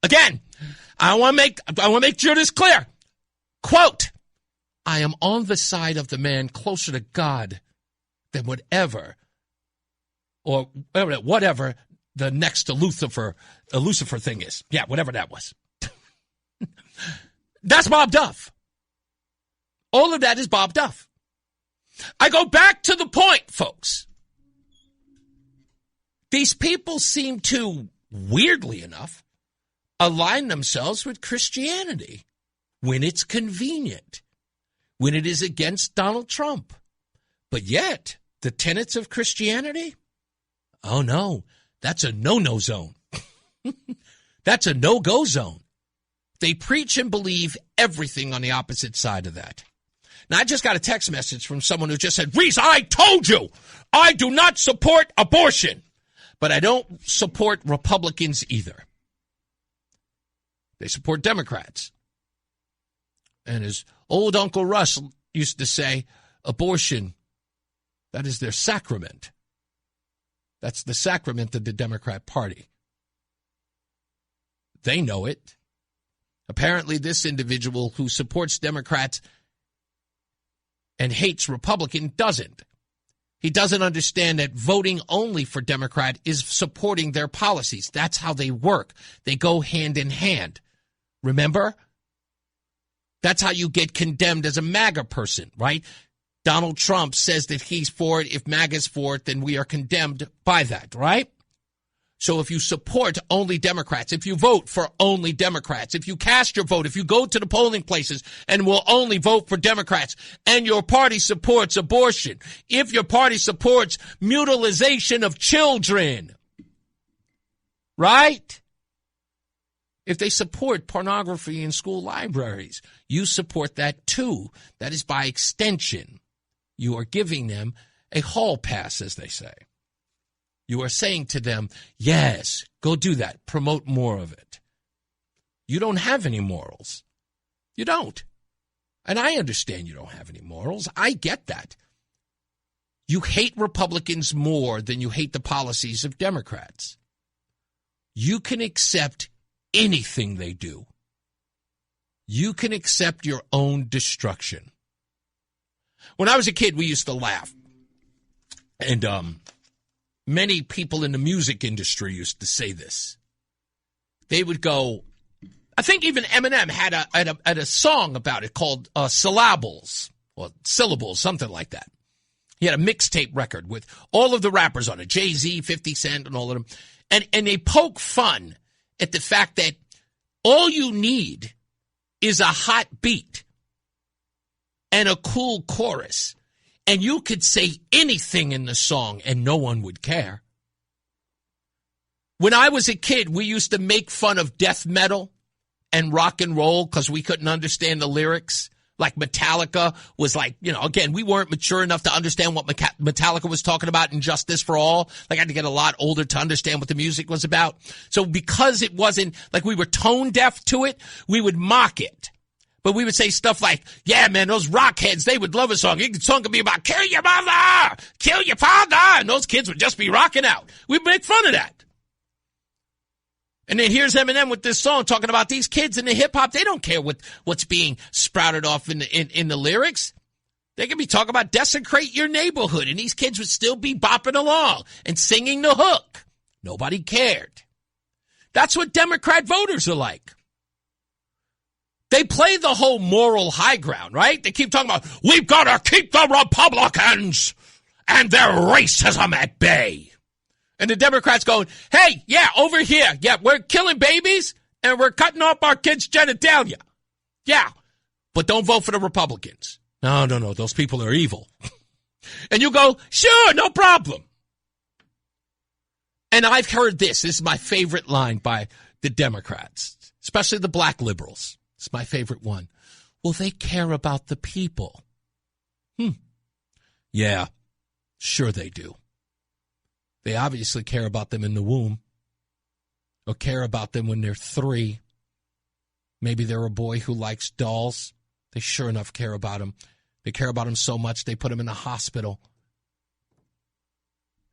Again, I want to make sure this clear. Quote, I am on the side of the man closer to God than whatever the next to Lucifer thing is. Yeah, whatever that was. That's Bob Duff. All of that is Bob Duff. I go back to the point, folks. These people seem to, weirdly enough, align themselves with Christianity when it's convenient, when it is against Donald Trump. But yet, the tenets of Christianity? Oh, no, that's a no-no zone. That's a no-go zone. They preach and believe everything on the opposite side of that. Now, I just got a text message from someone who just said, Reese, I told you, I do not support abortion, but I don't support Republicans either. They support Democrats. And as old Uncle Russ used to say, abortion, that is their sacrament. That's the sacrament of the Democrat Party. They know it. Apparently, this individual who supports Democrats and hates Republican doesn't. He doesn't understand that voting only for Democrat is supporting their policies. That's how they work. They go hand in hand. Remember? That's how you get condemned as a MAGA person, right? Donald Trump says that he's for it. If MAGA's for it, then we are condemned by that, right? So if you support only Democrats, if you vote for only Democrats, if you cast your vote, if you go to the polling places and will only vote for Democrats, and your party supports abortion, if your party supports mutilization of children, right? If they support pornography in school libraries, you support that too. That is by extension. You are giving them a hall pass, as they say. You are saying to them, yes, go do that. Promote more of it. You don't have any morals. You don't. And I understand you don't have any morals. I get that. You hate Republicans more than you hate the policies of Democrats. You can accept anything they do. You can accept your own destruction. When I was a kid, we used to laugh. And many people in the music industry used to say this. They would go, I think even Eminem had a song about it called Syllables, or Syllables, something like that. He had a mixtape record with all of the rappers on it, Jay-Z, 50 Cent, and all of them. And they poke fun at the fact that all you need is a hot beat and a cool chorus. And you could say anything in the song and no one would care. When I was a kid, we used to make fun of death metal and rock and roll because we couldn't understand the lyrics. Like Metallica was like, again, we weren't mature enough to understand what Metallica was talking about in Justice for All. Like, I had to get a lot older to understand what the music was about. So because it wasn't, like, we were tone deaf to it, we would mock it. But we would say stuff like, yeah, man, those rock heads, they would love a song. The song could be about kill your mother, kill your father, and those kids would just be rocking out. We'd make fun of that. And then here's Eminem with this song talking about these kids in the hip-hop. They don't care what's being sprouted off in the lyrics. They could be talking about desecrate your neighborhood, and these kids would still be bopping along and singing the hook. Nobody cared. That's what Democrat voters are like. They play the whole moral high ground, right? They keep talking about, we've got to keep the Republicans and their racism at bay. And the Democrats going, hey, yeah, over here. Yeah, we're killing babies and we're cutting off our kids' genitalia. Yeah, but don't vote for the Republicans. No, those people are evil. And you go, sure, no problem. And I've heard this. This is my favorite line by the Democrats, especially the black liberals. It's my favorite one. Well, they care about the people. Yeah, sure they do. They obviously care about them in the womb or care about them when they're 3. Maybe they're a boy who likes dolls. They sure enough care about him. They care about him so much they put him in a hospital.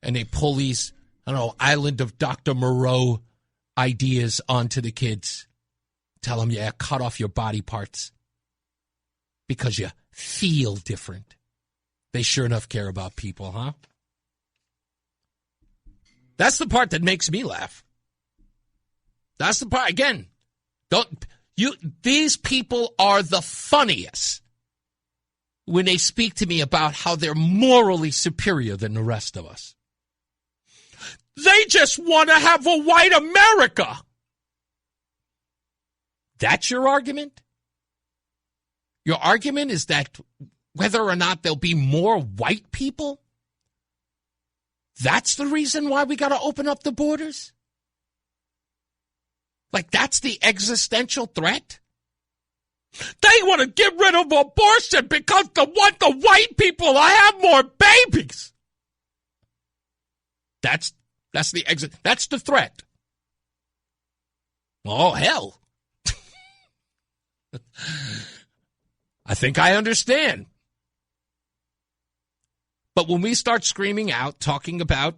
And they pull these, Island of Dr. Moreau ideas onto the kids. Tell them, yeah, cut off your body parts because you feel different. They sure enough care about people, huh? That's the part that makes me laugh. That's the part, again, these people are the funniest when they speak to me about how they're morally superior than the rest of us. They just want to have a white America. That's your argument? Your argument is that whether or not there'll be more white people, that's the reason why we got to open up the borders? Like, that's the existential threat? They want to get rid of abortion because they want the white people to have more babies. That's the threat. Oh, hell. I think I understand. But when we start screaming out, talking about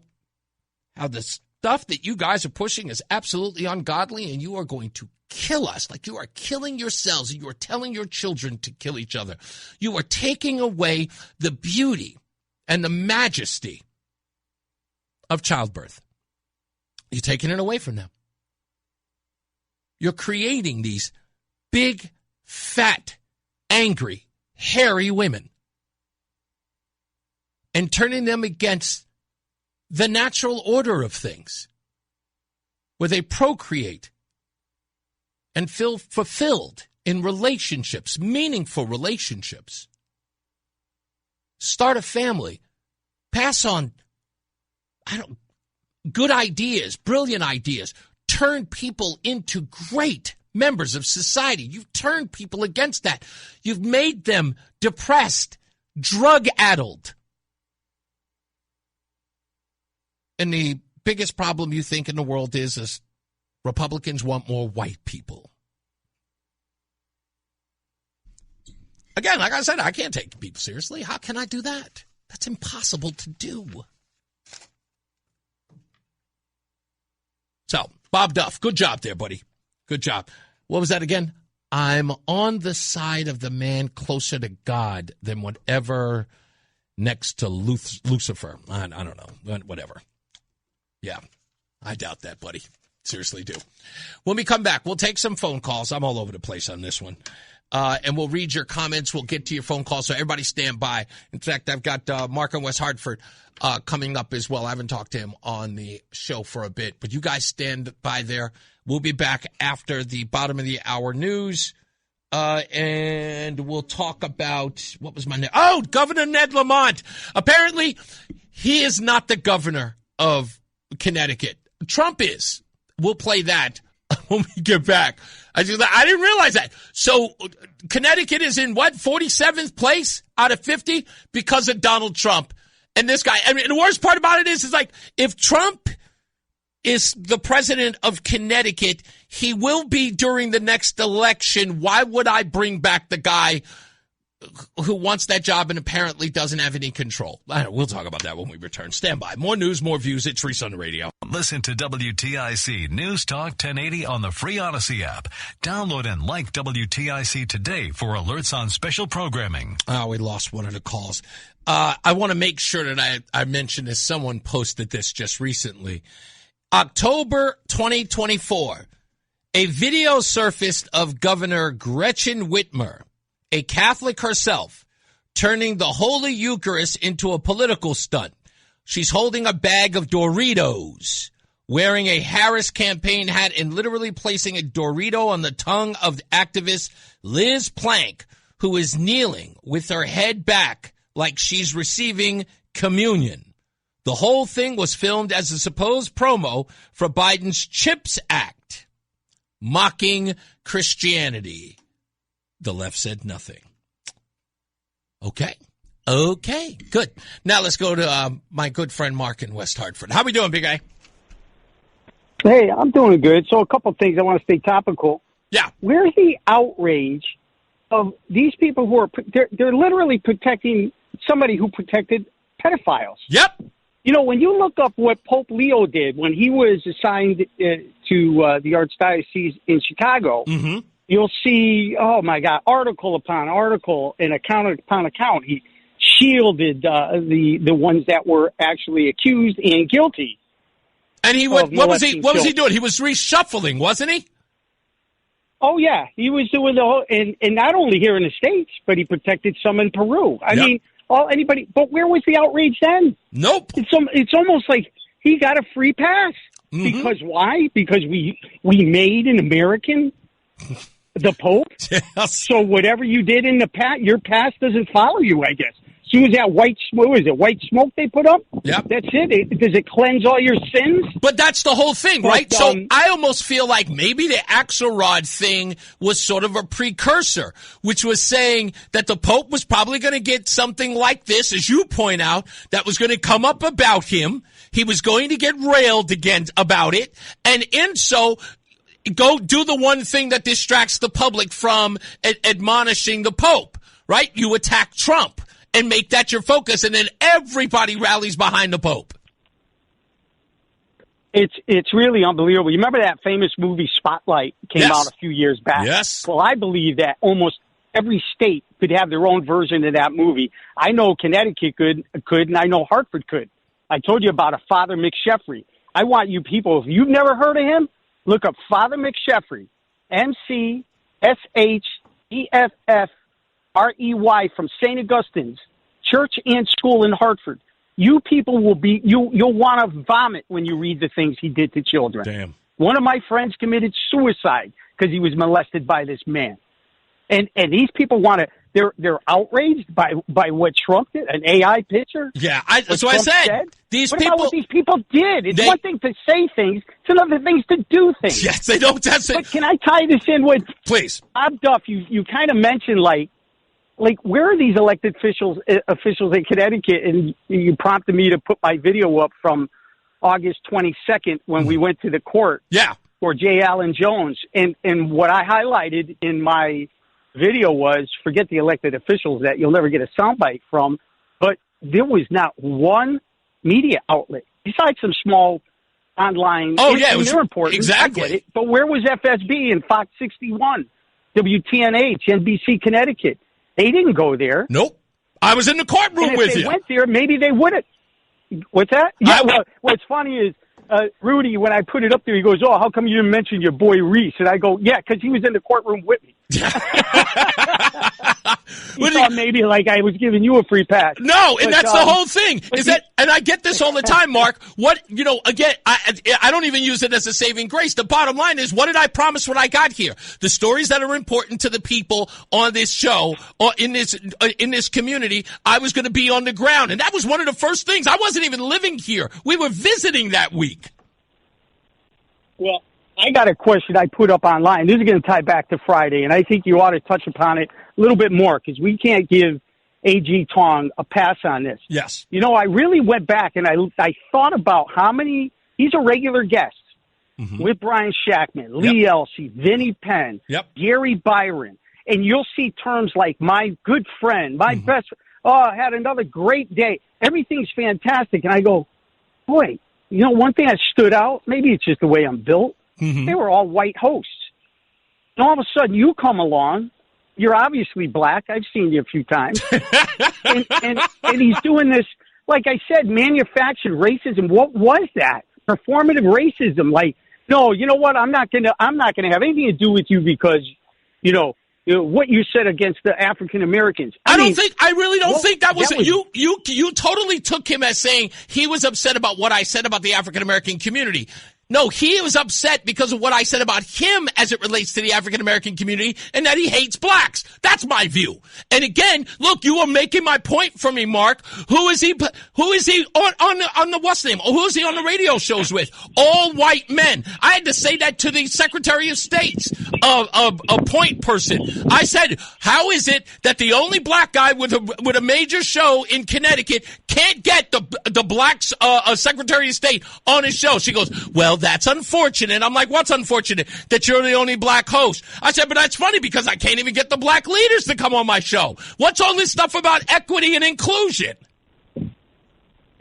how the stuff that you guys are pushing is absolutely ungodly and you are going to kill us, like you are killing yourselves and you are telling your children to kill each other, you are taking away the beauty and the majesty of childbirth. You're taking it away from them. You're creating these big, fat, angry, hairy women and turning them against the natural order of things, where they procreate and feel fulfilled in relationships, meaningful relationships. Start a family. Pass on good ideas, brilliant ideas. Turn people into great members of society. You've turned people against that. You've made them depressed, drug-addled. And the biggest problem you think in the world is Republicans want more white people. Again, like I said, I can't take people seriously. How can I do that? That's impossible to do. So, Bob Duff, good job there, buddy. Good job. What was that again? I'm on the side of the man closer to God than whatever next to Lucifer. I don't know. Whatever. Yeah, I doubt that, buddy. Seriously do. When we come back, we'll take some phone calls. I'm all over the place on this one. And we'll read your comments. We'll get to your phone calls, so everybody stand by. In fact, I've got Mark in West Hartford coming up as well. I haven't talked to him on the show for a bit, but you guys stand by there. We'll be back after the bottom of the hour news, and we'll talk about, what was my name? Oh, Governor Ned Lamont. Apparently, he is not the governor of Connecticut. Trump is. We'll play that when we get back. I didn't realize that. So Connecticut is in what, 47th place out of 50 because of Donald Trump. And this guy, I mean, the worst part about it is like, if Trump is the president of Connecticut, he will be during the next election. Why would I bring back the guy who wants that job and apparently doesn't have any control? We'll talk about that when we return. Stand by. More news, more views. It's Reese on the radio. Listen to WTIC News Talk 1080 on the free Odyssey app. Download and like WTIC today for alerts on special programming. Oh, we lost one of the calls. I want to make sure that I mention this. Someone posted this just recently. October 2024, a video surfaced of Governor Gretchen Whitmer, a Catholic herself, turning the Holy Eucharist into a political stunt. She's holding a bag of Doritos, wearing a Harris campaign hat, and literally placing a Dorito on the tongue of activist Liz Plank, who is kneeling with her head back like she's receiving communion. The whole thing was filmed as a supposed promo for Biden's CHIPS Act, mocking Christianity. The left said nothing. Okay, good. Now let's go to my good friend Mark in West Hartford. How we doing, big guy? Hey, I'm doing good. So a couple of things. I want to stay topical. Yeah. Where's the outrage of these people who are, they're literally protecting somebody who protected pedophiles. Yep. You know, when you look up what Pope Leo did when he was assigned to the Archdiocese in Chicago, you'll see, oh my God, article upon article and account upon account. He shielded the ones that were actually accused and guilty. And he what was he doing? He was reshuffling, wasn't he? Oh yeah, he was doing the whole, and not only here in the States, but he protected some in Peru. I mean, anybody. But where was the outrage then? Nope. It's almost like he got a free pass. Because why? Because we made an American the Pope. Yes. So whatever you did in the past, your past doesn't follow you, I guess. As soon as that white smoke they put up? Yep. That's it. Does it cleanse all your sins? But that's the whole thing, right? So I almost feel like maybe the Axelrod thing was sort of a precursor, which was saying that the Pope was probably going to get something like this, as you point out, that was going to come up about him. He was going to get railed against about it. And so go do the one thing that distracts the public from admonishing the Pope, right? You attack Trump and make that your focus, and then everybody rallies behind the Pope. It's really unbelievable. You remember that famous movie Spotlight came out a few years back? Yes. Well, I believe that almost every state could have their own version of that movie. I know Connecticut could, and I know Hartford could. I told you about a Father McSheffrey. I want you people, if you've never heard of him, look up Father McSheffrey, McSheffrey from St. Augustine's Church and School in Hartford. You people will be, you'll want to vomit when you read the things he did to children. Damn. One of my friends committed suicide because he was molested by this man. And these people want to, they're outraged by what Trump did, an AI picture. Yeah, that's what I said. What about what these people did? It's one thing to say things, it's another thing to do things. Yes, they don't. That's it. But can I tie this in with, please, Bob Duff? You kind of mentioned like where are these elected officials in Connecticut? And you prompted me to put my video up from August 22nd when we went to the court. Yeah, for J. Allen Jones, and what I highlighted in my video was, forget the elected officials that you'll never get a soundbite from, but there was not one media outlet besides some small online. Oh, yeah, it was important. Exactly. I get it. But where was FSB and Fox 61, WTNH, NBC Connecticut? They didn't go there. Nope. I was in the courtroom with you. If they went there, maybe they would have. What's that? Yeah. What's funny is Rudy, when I put it up there, he goes, "Oh, how come you didn't mention your boy Reese?" And I go, "Yeah, because he was in the courtroom with me." He thought maybe like I was giving you a free pass. No, and that's the whole thing. Is that, and I get this all the time, Mark. Again, I don't even use it as a saving grace. The bottom line is, what did I promise when I got here? The stories that are important to the people on this show or in this community, I was going to be on the ground, and that was one of the first things. I wasn't even living here. We were visiting that week. Well, I got a question I put up online. This is going to tie back to Friday, and I think you ought to touch upon it a little bit more because we can't give A.G. Tong a pass on this. Yes. You know, I really went back and I thought about how many – he's a regular guest with Brian Shackman, Lee Elsey, Vinnie Penn, Gary Byron. And you'll see terms like my good friend, my best – I had another great day. Everything's fantastic. And I go, boy, you know, one thing that stood out, maybe it's just the way I'm built, they were all white hosts. And all of a sudden you come along. You're obviously black. I've seen you a few times. and he's doing this, like I said, manufactured racism. What was that? Performative racism. Like, no, you know what? I'm not gonna have anything to do with you because, you know what you said against the African Americans. I really don't think that was you totally took him as saying he was upset about what I said about the African American community. No, he was upset because of what I said about him as it relates to the African-American community and that he hates blacks. That's my view. And again, look, you are making my point for me, Mark. Who is he on the what's name? Who is he on the radio shows with? All white men. I had to say that to the Secretary of State's a point person. I said, how is it that the only black guy with a major show in Connecticut can't get the black Secretary of State on his show? She goes, well, that's unfortunate. I'm like, what's unfortunate? That you're the only black host. I said, but that's funny because I can't even get the black leaders to come on my show. What's all this stuff about equity and inclusion?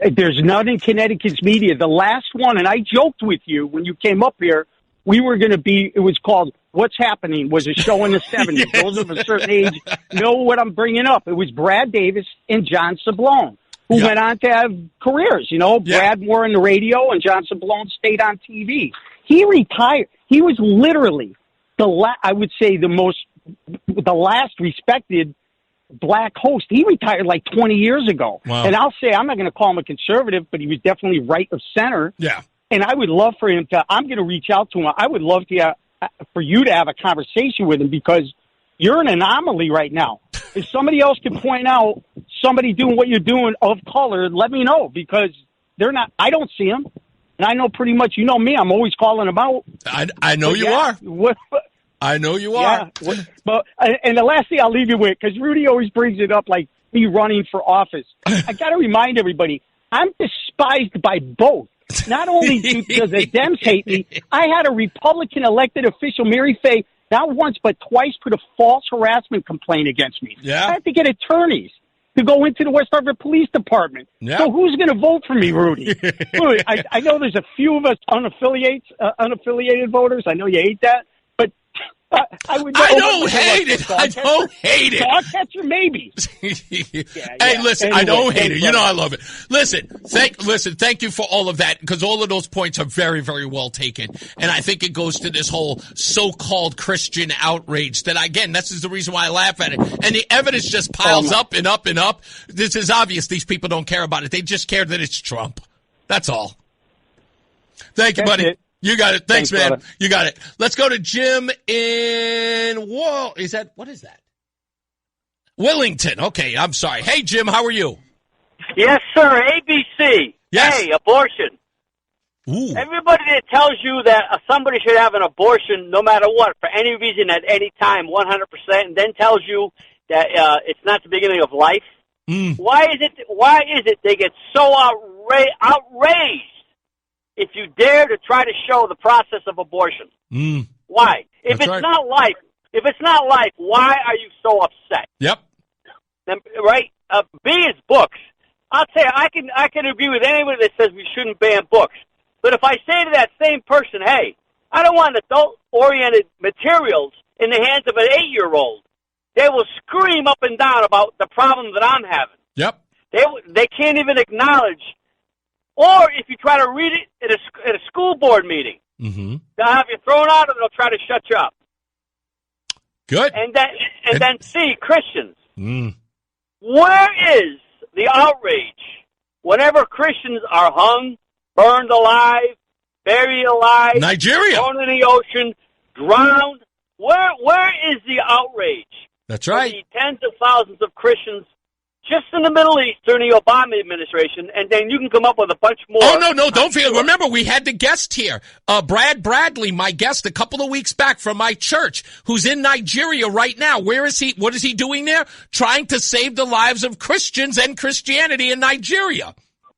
There's none in Connecticut's media. The last one, and I joked with you when you came up here, we were going to be, it was called What's Happening, was a show in the 70s. Yes. Those of a certain age know what I'm bringing up. It was Brad Davis and John Sablon, who went on to have careers, you know, Brad more on the radio and John Sablon stayed on TV. He retired. He was literally I would say the last respected black host. He retired like 20 years ago. Wow. And I'll say, I'm not going to call him a conservative, but he was definitely right of center. Yeah. And I would love for him I'm going to reach out to him. I would love to for you to have a conversation with him because you're an anomaly right now. If somebody else can point out somebody doing what you're doing of color, let me know because they're not. I don't see them, and I know pretty much. You know me. I'm always calling them out. I know you are. I know you are. But and the last thing I'll leave you with, because Rudy always brings it up, like me running for office. I got to remind everybody, I'm despised by both. Not only does the Dems hate me, I had a Republican elected official, Mary Fay, not once but twice put a false harassment complaint against me. Yeah. I had to get attorneys to go into the West Hartford Police Department. Yeah. So who's going to vote for me, Rudy? I know there's a few of us unaffiliated votors. I know you hate that. But I don't hate it. I don't hate it. I'll catch your maybes. Hey, listen, anyway, I don't hate it. You know I love it. Listen, thank you for all of that, because all of those points are very, very well taken. And I think it goes to this whole so-called Christian outrage that, again, this is the reason why I laugh at it. And the evidence just piles up and up and up. This is obvious. These people don't care about it. They just care that it's Trump. That's all. Thank you, buddy. You got it. Thanks, man. Brother. You got it. Let's go to Jim in what is that? Willington. Okay, I'm sorry. Hey, Jim, how are you? Yes, sir. ABC. Yes. Hey, abortion. Ooh. Everybody that tells you that somebody should have an abortion no matter what, for any reason, at any time, 100%, and then tells you that it's not the beginning of life. Why is it they get so outraged if you dare to try to show the process of abortion? Why? If it's not life, why are you so upset? Yep. Right? B is books. I'll say I can agree with anybody that says we shouldn't ban books. But if I say to that same person, hey, I don't want adult-oriented materials in the hands of an 8-year-old, they will scream up and down about the problem that I'm having. Yep. They can't even acknowledge. Or if you try to read it at a school board meeting, they'll have you thrown out, or they'll try to shut you up. Good. And then C, Christians. Where is the outrage whenever Christians are hung, burned alive, buried alive, Nigeria, thrown in the ocean, drowned? Where is the outrage? That's right. The tens of thousands of Christians just in the Middle East during the Obama administration, and then you can come up with a bunch more. Oh, no, don't forget. Remember, we had the guest here, Brad Bradley, my guest a couple of weeks back from my church, who's in Nigeria right now. Where is he? What is he doing there? Trying to save the lives of Christians and Christianity in Nigeria.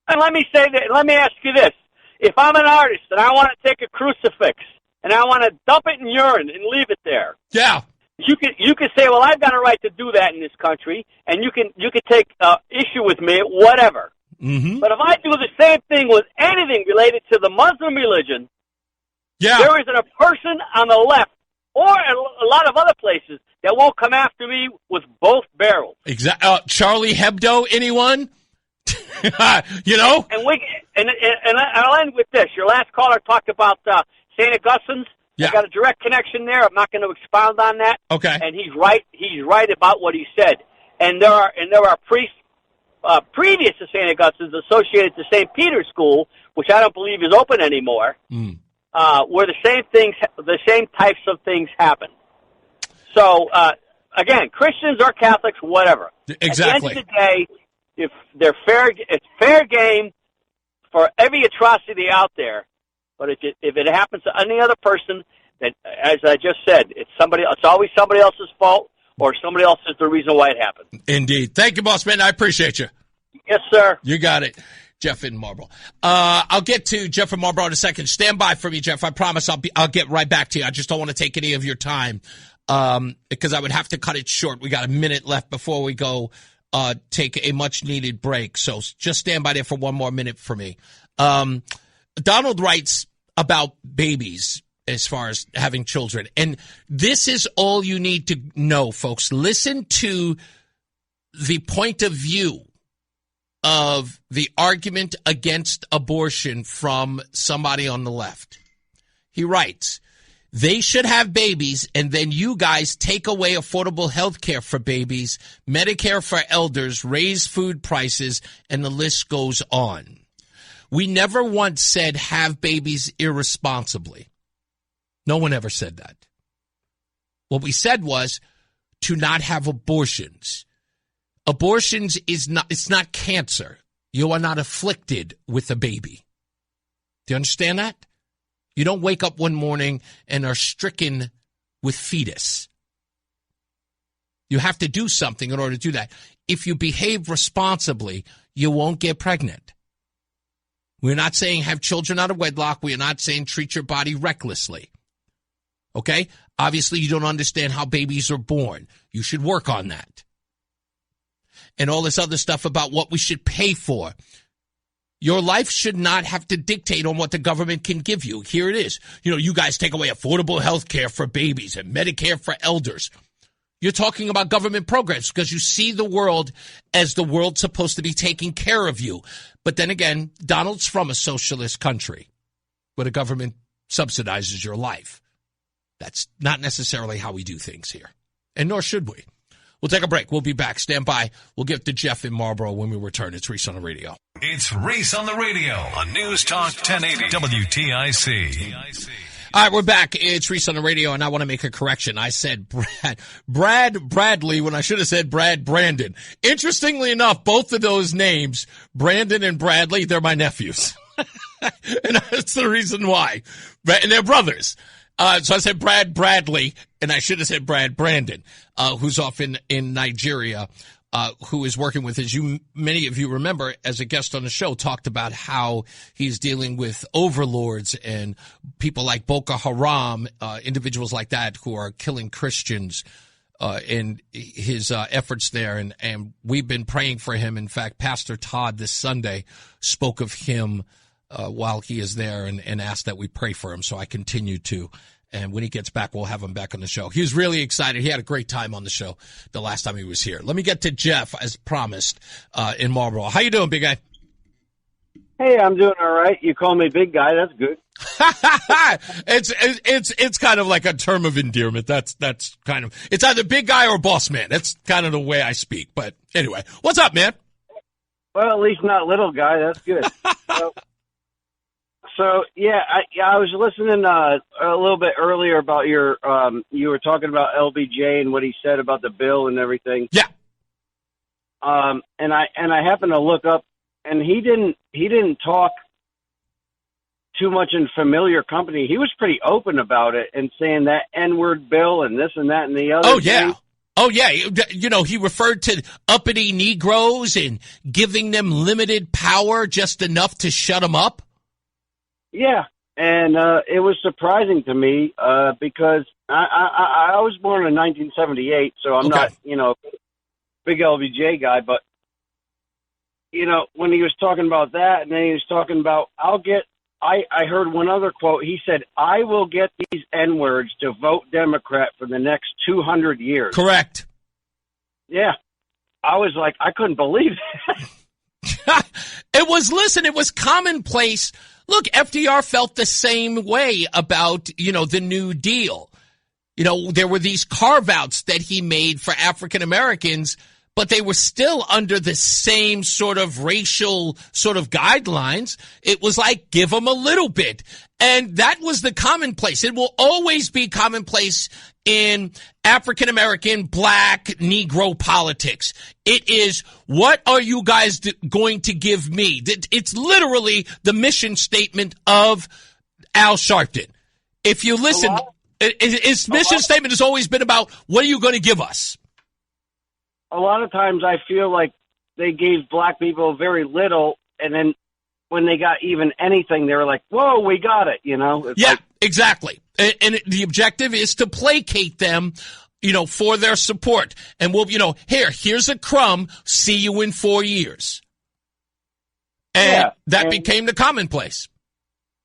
And let me ask you this. If I'm an artist and I want to take a crucifix and I want to dump it in urine and leave it there. Yeah. You could say, well, I've got a right to do that in this country, and you can take issue with me, whatever. Mm-hmm. But if I do the same thing with anything related to the Muslim religion, there isn't a person on the left or a lot of other places that won't come after me with both barrels. Exactly. Charlie Hebdo, anyone? You know? And I'll end with this. Your last caller talked about St. Augustine's. Yeah. I got a direct connection there. I'm not going to expound on that. Okay. And he's right. He's right about what he said. And there are priests previous to St. Augustine's associated to St. Peter's School, which I don't believe is open anymore, where the same types of things happen. So again, Christians or Catholics, whatever. Exactly. At the end of the day, if they're it's fair game for every atrocity out there. But if it happens to any other person, then, as I just said, it's always somebody else's fault, or somebody else is the reason why it happened. Indeed. Thank you, boss man. I appreciate you. Yes, sir. You got it. Jeff in Marlboro. I'll get to Jeff in Marlboro in a second. Stand by for me, Jeff. I promise I'll get right back to you. I just don't want to take any of your time because I would have to cut it short. We got a minute left before we go take a much-needed break. So just stand by there for one more minute for me. Donald writes about babies as far as having children. And this is all you need to know, folks. Listen to the point of view of the argument against abortion from somebody on the left. He writes, they should have babies, and then you guys take away affordable health care for babies, Medicare for elders, raise food prices, and the list goes on. We never once said have babies irresponsibly. No one ever said that. What we said was to not have abortions. Abortions it's not cancer. You are not afflicted with a baby. Do you understand that? You don't wake up one morning and are stricken with fetus. You have to do something in order to do that. If you behave responsibly, you won't get pregnant. We're not saying have children out of wedlock. We are not saying treat your body recklessly. Okay? Obviously, you don't understand how babies are born. You should work on that. And all this other stuff about what we should pay for. Your life should not have to dictate on what the government can give you. Here it is. You guys take away affordable health care for babies and Medicare for elders. You're talking about government programs because you see the world as the world supposed to be taking care of you. But then again, Donald's from a socialist country where the government subsidizes your life. That's not necessarily how we do things here, and nor should we. We'll take a break. We'll be back. Stand by. We'll get to Jeff in Marlboro when we return. It's Reese on the radio. It's Reese on the radio on News Talk 1080 WTIC. All right, we're back. It's Reese on the radio, and I want to make a correction. I said Brad Bradley when I should have said Brad Brandon. Interestingly enough, both of those names, Brandon and Bradley, they're my nephews. And that's the reason why. And they're brothers. So I said Brad Bradley, and I should have said Brad Brandon, who's off in Nigeria, who is working with, as many of you remember, as a guest on the show, talked about how he's dealing with overlords and people like Boko Haram, individuals like that who are killing Christians, and his efforts there. And we've been praying for him. In fact, Pastor Todd this Sunday spoke of him while he is there and asked that we pray for him. So I continue to. And when he gets back, we'll have him back on the show. He was really excited. He had a great time on the show the last time he was here. Let me get to Jeff, as promised, in Marlboro. How you doing, big guy? Hey, I'm doing all right. You call me big guy. That's good. It's kind of like a term of endearment. That's kind of, it's either big guy or boss man. That's kind of the way I speak. But anyway, what's up, man? Well, at least not little guy. That's good. So yeah, I was listening a little bit earlier about your you were talking about LBJ and what he said about the bill and everything. Yeah. and I happened to look up, and he didn't talk too much in familiar company. He was pretty open about it and saying that N-word bill and this and that and the other. Oh, yeah. Thing. Oh, yeah. You know, he referred to uppity Negroes and giving them limited power, just enough to shut them up. Yeah. And it was surprising to me because I was born in 1978, so I'm not, big LBJ guy. But, when he was talking about that, and then he was talking about, I heard one other quote. He said, I will get these N-words to vote Democrat for the next 200 years. Correct. Yeah. I was like, I couldn't believe that. It was commonplace. Look, FDR felt the same way about, the New Deal. There were these carve-outs that he made for African Americans, but they were still under the same sort of racial sort of guidelines. It was like, give them a little bit. And that was the commonplace. It will always be commonplace in African American, black, Negro politics. It is, what are you guys going to give me? It's literally the mission statement of Al Sharpton. If you listen, his mission statement has always been about, what are you going to give us? A lot of times I feel like they gave black people very little, and then when they got even anything, they were like, whoa, we got it, It's exactly. And the objective is to placate them, for their support. And we'll, here's a crumb, see you in 4 years. And that became the commonplace.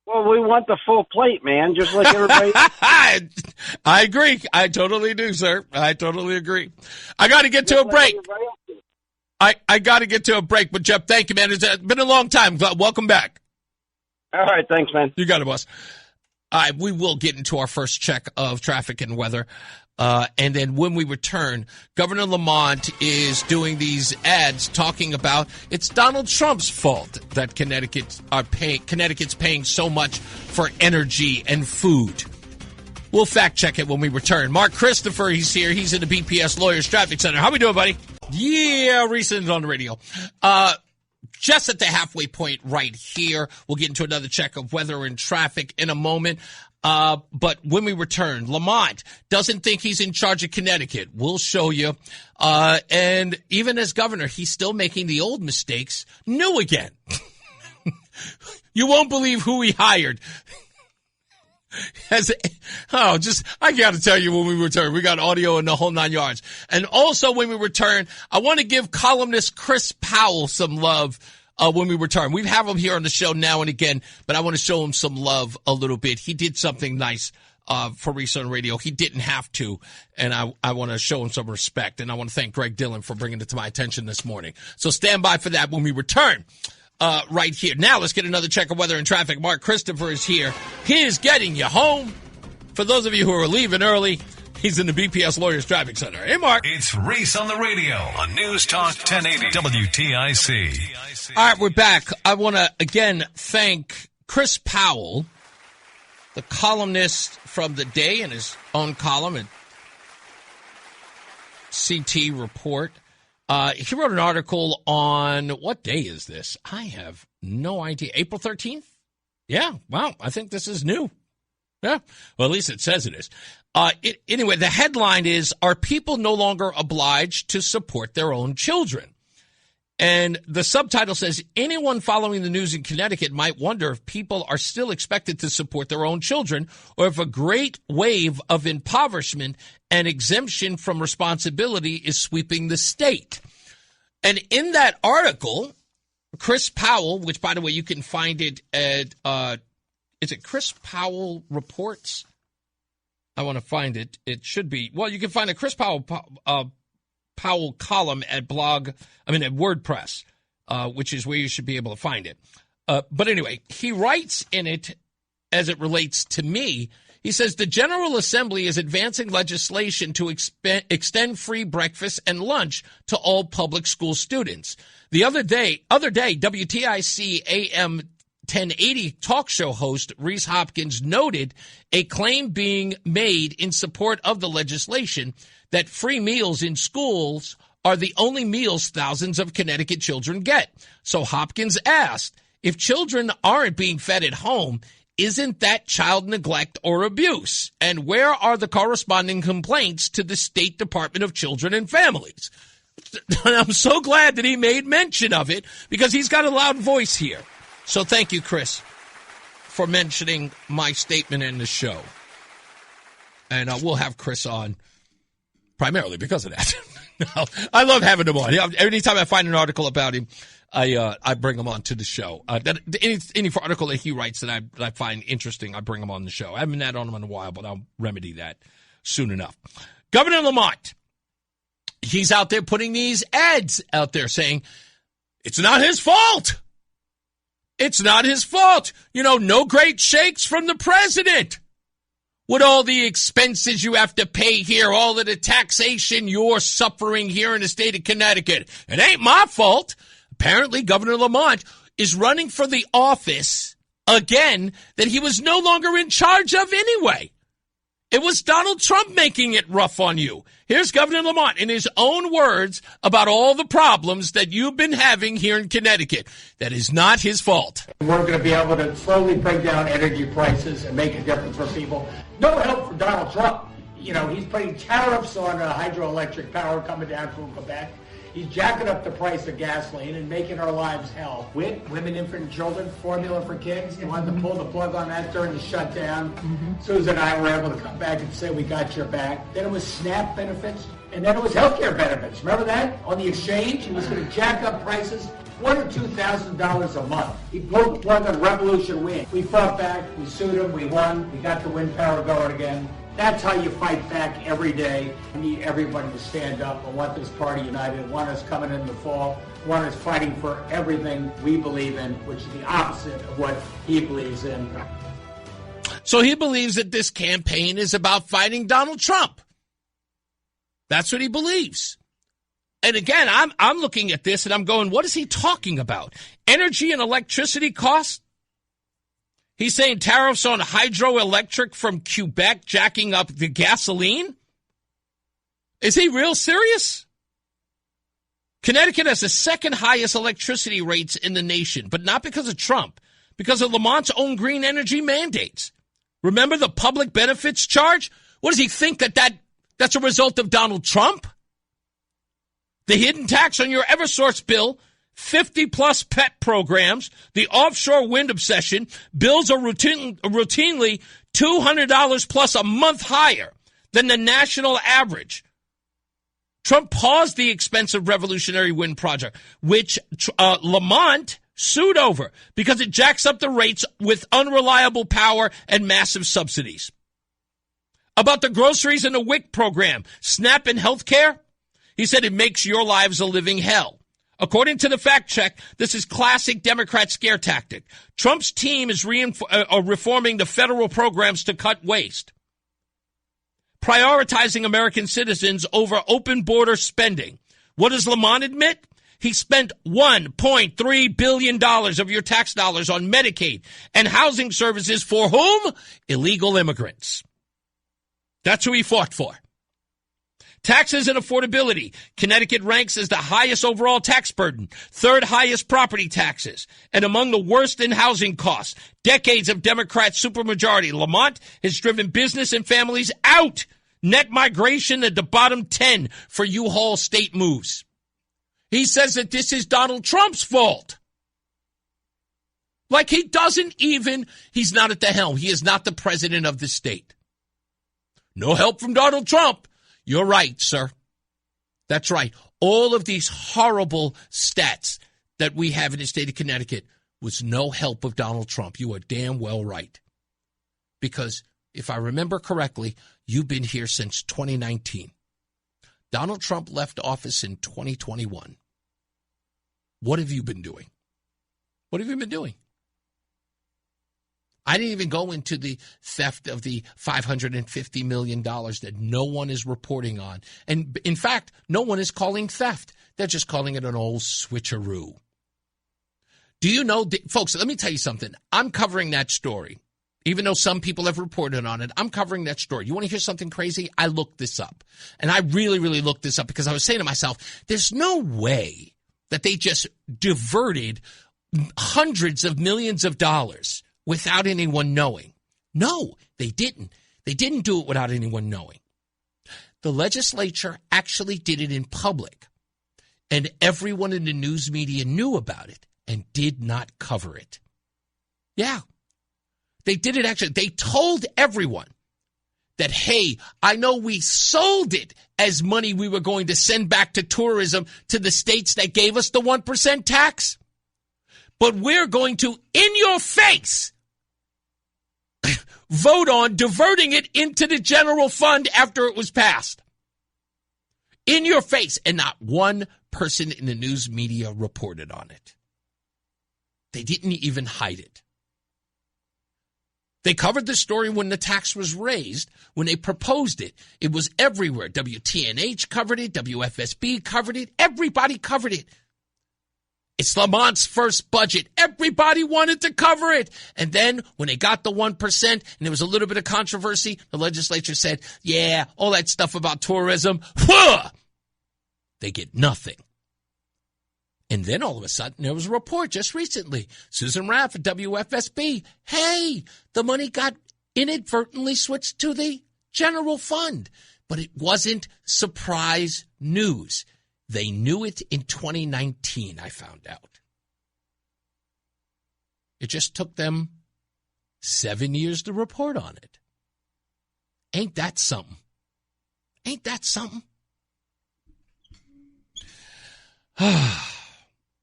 Well, we want the full plate, man, just like everybody. I agree. I totally do, sir. I totally agree. I got to get to a break. I got to get to a break. But, Jeff, thank you, man. It's been a long time. Welcome back. All right. Thanks, man. You got it, boss. We will get into our first check of traffic and weather. And then when we return, Governor Lamont is doing these ads talking about it's Donald Trump's fault that Connecticut's paying so much for energy and food. We'll fact check it when we return. Mark Christopher, he's here. He's in the BPS Lawyers Traffic Center. How we doing, buddy? Yeah, Reese is on the radio. Just at the halfway point right here. We'll get into another check of weather and traffic in a moment. But when we return, Lamont doesn't think he's in charge of Connecticut. We'll show you. And even as governor, he's still making the old mistakes new again. You won't believe who he hired. I got to tell you when we return. We got audio and the whole 9 yards. And also when we return, I want to give columnist Chris Powell some love. When we return, we have him here on the show now and again, but I want to show him some love a little bit. He did something nice for Reese on Radio. He didn't have to, and I want to show him some respect. And I want to thank Greg Dillon for bringing it to my attention this morning. So stand by for that when we return right here. Now let's get another check of weather and traffic. Mark Christopher is here. He is getting you home. For those of you who are leaving early, he's in the BPS Lawyers Traffic Center. Hey, Mark. It's Reese on the radio on News Talk 1080 WTIC. All right, we're back. I want to, again, thank Chris Powell, the columnist from The Day in his own column at CT Report. He wrote an article on, what day is this? I have no idea. April 13th? Yeah, wow, I think this is new. Yeah, well, at least it says it is. Anyway, the headline is, are people no longer obliged to support their own children? And the subtitle says, anyone following the news in Connecticut might wonder if people are still expected to support their own children or if a great wave of impoverishment and exemption from responsibility is sweeping the state. And in that article, Chris Powell, which, by the way, you can find it at, is it Chris Powell Reports? I want to find it. It should be. Well, you can find a Chris Powell column at WordPress, which is where you should be able to find it. But anyway, he writes in it, as it relates to me, he says, the General Assembly is advancing legislation to extend free breakfast and lunch to all public school students. The other day, WTIC AM 1080 talk show host Reese Hopkins noted a claim being made in support of the legislation that free meals in schools are the only meals thousands of Connecticut children get. So Hopkins asked, if children aren't being fed at home, isn't that child neglect or abuse? And where are the corresponding complaints to the State Department of Children and Families? And I'm so glad that he made mention of it because he's got a loud voice here. So thank you, Chris, for mentioning my statement in the show. And we'll have Chris on primarily because of that. I love having him on. Anytime I find an article about him, I bring him on to the show. Any article that he writes that I find interesting, I bring him on the show. I haven't had on him in a while, but I'll remedy that soon enough. Governor Lamont, he's out there putting these ads out there saying, it's not his fault. It's not his fault. No great shakes from the president. With all the expenses you have to pay here, all of the taxation you're suffering here in the state of Connecticut. It ain't my fault. Apparently, Governor Lamont is running for the office again that he was no longer in charge of anyway. It was Donald Trump making it rough on you. Here's Governor Lamont in his own words about all the problems that you've been having here in Connecticut. That is not his fault. We're going to be able to slowly bring down energy prices and make a difference for people. No help for Donald Trump. He's putting tariffs on hydroelectric power coming down from Quebec. He's jacking up the price of gasoline and making our lives hell. WIC, Women, Infant, and Children, Formula for Kids, they wanted to pull the plug on that during the shutdown. Susan and I were able to come back and say we got your back. Then it was SNAP benefits, and then it was health care benefits. Remember that? On the exchange, he was going to jack up prices $1,000 or $2,000 a month. He pulled the plug on Revolution Wind. We fought back, we sued him, we won, we got the wind power going again. That's how you fight back every day. We need everybody to stand up and want this party united. One is coming in the fall. One is fighting for everything we believe in, which is the opposite of what he believes in. So he believes that this campaign is about fighting Donald Trump. That's what he believes. And again, I'm looking at this and I'm going, what is he talking about? Energy and electricity costs? He's saying tariffs on hydroelectric from Quebec jacking up the gasoline? Is he real serious? Connecticut has the second highest electricity rates in the nation, but not because of Trump, because of Lamont's own green energy mandates. Remember the public benefits charge? What does he think that's a result of Donald Trump? The hidden tax on your Eversource bill, 50-plus pet programs, the offshore wind obsession, bills are routinely $200 plus a month higher than the national average. Trump paused the expensive Revolutionary Wind project, which Lamont sued over because it jacks up the rates with unreliable power and massive subsidies. About the groceries and the WIC program, SNAP and health care, he said it makes your lives a living hell. According to the fact check, this is classic Democrat scare tactic. Trump's team is reforming the federal programs to cut waste, prioritizing American citizens over open border spending. What does Lamont admit? He spent $1.3 billion of your tax dollars on Medicaid and housing services for whom? Illegal immigrants. That's who he fought for. Taxes and affordability. Connecticut ranks as the highest overall tax burden, third highest property taxes, and among the worst in housing costs. Decades of Democrat supermajority. Lamont has driven business and families out. Net migration at the bottom 10 for U-Haul state moves. He says that this is Donald Trump's fault. Like he's not at the helm. He is not the president of the state. No help from Donald Trump. You're right, sir. That's right. All of these horrible stats that we have in the state of Connecticut was no help of Donald Trump. You are damn well right. Because if I remember correctly, you've been here since 2019. Donald Trump left office in 2021. What have you been doing? What have you been doing? I didn't even go into the theft of the $550 million that no one is reporting on. And in fact, no one is calling theft. They're just calling it an old switcheroo. Do you know, folks, let me tell you something. I'm covering that story Even though some people have reported on it, I'm covering that story. You want to hear something crazy? I looked this up. And I really, really looked this up because I was saying to myself, there's no way that they just diverted hundreds of millions of dollars without anyone knowing. No, they didn't. They didn't do it without anyone knowing. The legislature actually did it in public, and everyone in the news media knew about it and did not cover it. Yeah. They did it actually. They told everyone that, hey, I know we sold it as money we were going to send back to tourism to the states that gave us the 1% tax, but we're going to, in your face, vote on diverting it into the general fund after it was passed. In your face. And not one person in the news media reported on it. They didn't even hide it. They covered the story when the tax was raised, when they proposed it. It was everywhere. WTNH covered it. WFSB covered it. Everybody covered it. It's Lamont's first budget. Everybody wanted to cover it. And then when they got the 1% and there was a little bit of controversy, the legislature said, yeah, all that stuff about tourism, they get nothing. And then all of a sudden, there was a report just recently. Susan Raff at WFSB. Hey, the money got inadvertently switched to the general fund. But it wasn't surprise news. They knew it in 2019, I found out. It just took them 7 years to report on it. Ain't that something? Ain't that something?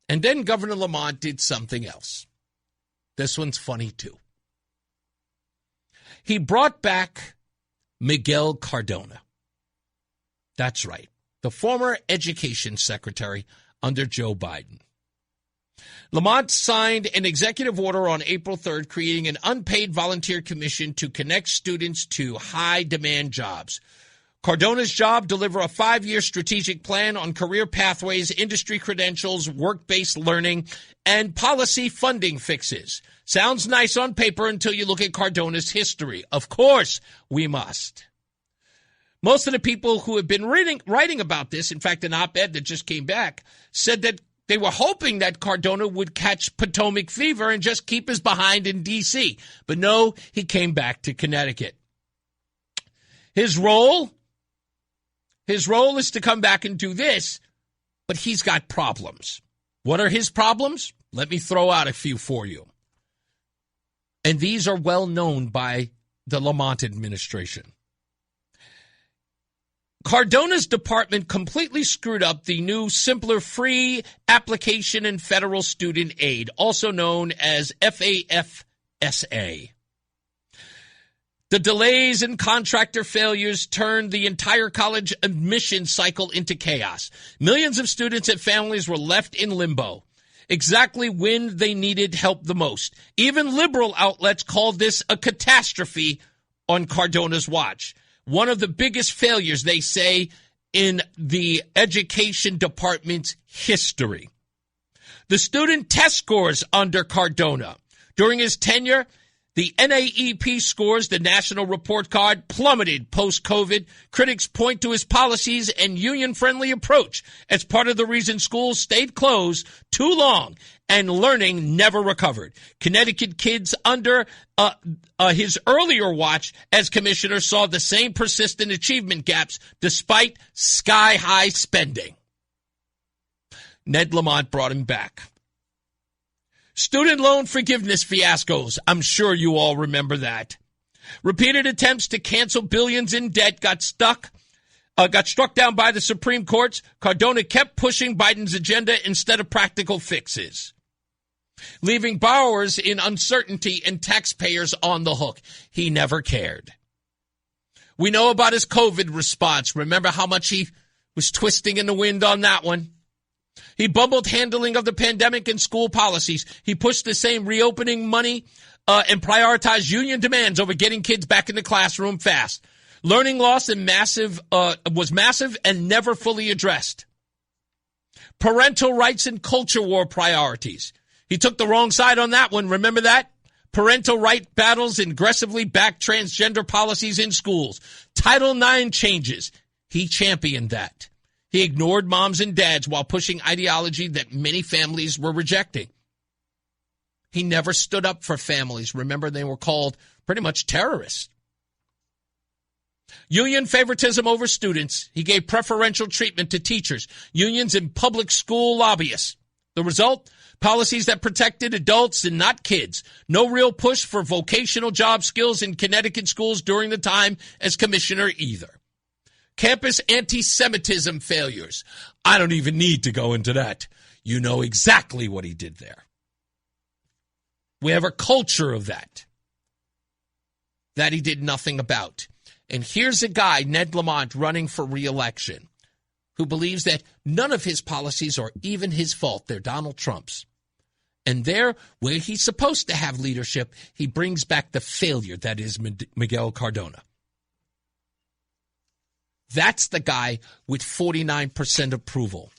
And then Governor Lamont did something else. This one's funny, too. He brought back Miguel Cardona. That's right. The former education secretary under Joe Biden. Lamont signed an executive order on April 3rd creating an unpaid volunteer commission to connect students to high-demand jobs. Cardona's job, deliver a 5-year strategic plan on career pathways, industry credentials, work-based learning, and policy funding fixes. Sounds nice on paper until you look at Cardona's history. Of course, we must. Most of the people who have been writing about this, in fact, an op-ed that just came back, said that they were hoping that Cardona would catch Potomac fever and just keep his behind in D.C. But no, he came back to Connecticut. His role is to come back and do this, but he's got problems. What are his problems? Let me throw out a few for you. And these are well known by the Lamont administration. Cardona's department completely screwed up the new Simpler Free Application and Federal Student Aid, also known as FAFSA. The delays and contractor failures turned the entire college admission cycle into chaos. Millions of students and families were left in limbo, exactly when they needed help the most. Even liberal outlets called this a catastrophe on Cardona's watch. One of the biggest failures, they say, in the education department's history. The student test scores under Cardona. During his tenure, the NAEP scores, the national report card, plummeted post-COVID. Critics point to his policies and union-friendly approach as part of the reason schools stayed closed too long and learning never recovered. Connecticut kids under his earlier watch as commissioner saw the same persistent achievement gaps despite sky-high spending. Ned Lamont brought him back. Student loan forgiveness fiascos. I'm sure you all remember that. Repeated attempts to cancel billions in debt got struck down by the Supreme Courts. Cardona kept pushing Biden's agenda instead of practical fixes, leaving borrowers in uncertainty and taxpayers on the hook. He never cared. We know about his COVID response. Remember how much he was twisting in the wind on that one? He bumbled handling of the pandemic and school policies. He pushed the same reopening money and prioritized union demands over getting kids back in the classroom fast. Learning loss was massive and never fully addressed. Parental rights and culture war priorities. He took the wrong side on that one. Remember that? Parental right battles and aggressively backed transgender policies in schools. Title IX changes. He championed that. He ignored moms and dads while pushing ideology that many families were rejecting. He never stood up for families. Remember, they were called pretty much terrorists. Union favoritism over students. He gave preferential treatment to teachers, unions, and public school lobbyists. The result? Policies that protected adults and not kids. No real push for vocational job skills in Connecticut schools during the time as commissioner either. Campus anti-Semitism failures. I don't even need to go into that. You know exactly what he did there. We have a culture of that he did nothing about. And here's a guy, Ned Lamont, running for re-election, who believes that none of his policies are even his fault. They're Donald Trump's. And there, where he's supposed to have leadership, he brings back the failure that is Miguel Cardona. That's the guy with 49% approval.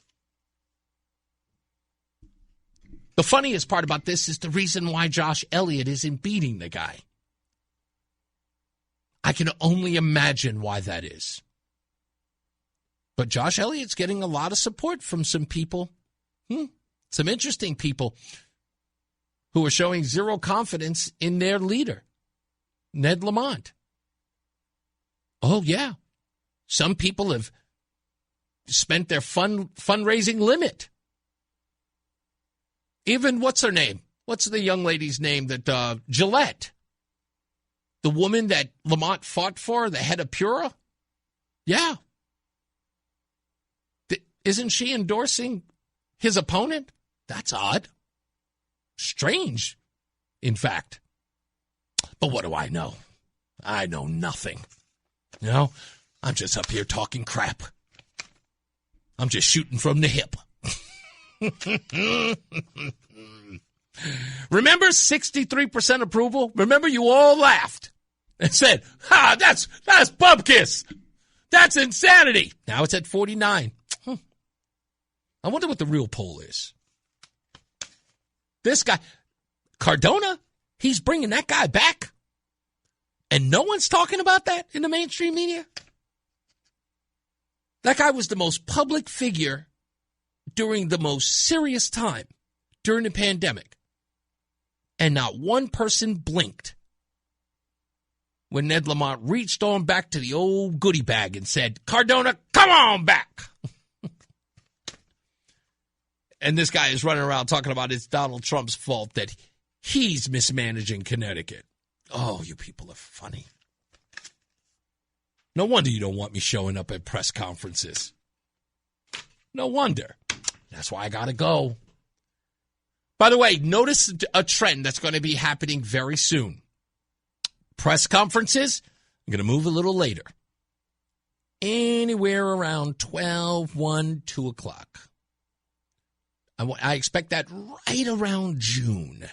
The funniest part about this is the reason why Josh Elliott isn't beating the guy. I can only imagine why that is. But Josh Elliott's getting a lot of support from some people, some interesting people who are showing zero confidence in their leader, Ned Lamont. Oh, yeah. Some people have spent their fundraising limit. Even, what's her name? What's the young lady's name that, Gillette? The woman that Lamont fought for, the head of Pura? Yeah. Isn't she endorsing his opponent? That's odd. Strange, in fact. But what do I know? I know nothing. You know, I'm just up here talking crap. I'm just shooting from the hip. Remember 63% approval? Remember you all laughed and said, that's bupkis. That's insanity. Now it's at 49. I wonder what the real poll is. This guy, Cardona, he's bringing that guy back. And no one's talking about that in the mainstream media. That guy was the most public figure during the most serious time, during the pandemic. And not one person blinked when Ned Lamont reached on back to the old goodie bag and said, Cardona, come on back. And this guy is running around talking about it's Donald Trump's fault that he's mismanaging Connecticut. Oh, you people are funny. No wonder you don't want me showing up at press conferences. No wonder. That's why I got to go. By the way, notice a trend that's going to be happening very soon. Press conferences, I'm going to move a little later. Anywhere around 12, 1, 2 o'clock. I expect that right around June.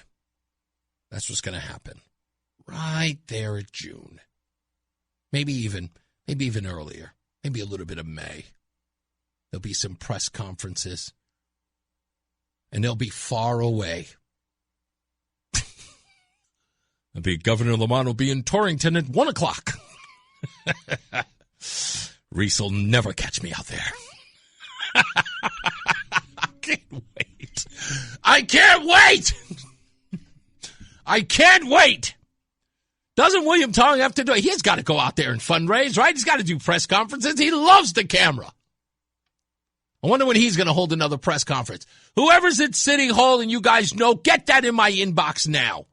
That's what's going to happen. Right there at June. Maybe even earlier. Maybe a little bit of May. There'll be some press conferences. And they'll be far away. Governor Lamont will be in Torrington at 1 o'clock. Reese will never catch me out there. I can't wait. I can't wait. Doesn't William Tong have to do it? He's got to go out there and fundraise, right? He's got to do press conferences. He loves the camera. I wonder when he's going to hold another press conference. Whoever's at City Hall and you guys know, get that in my inbox now.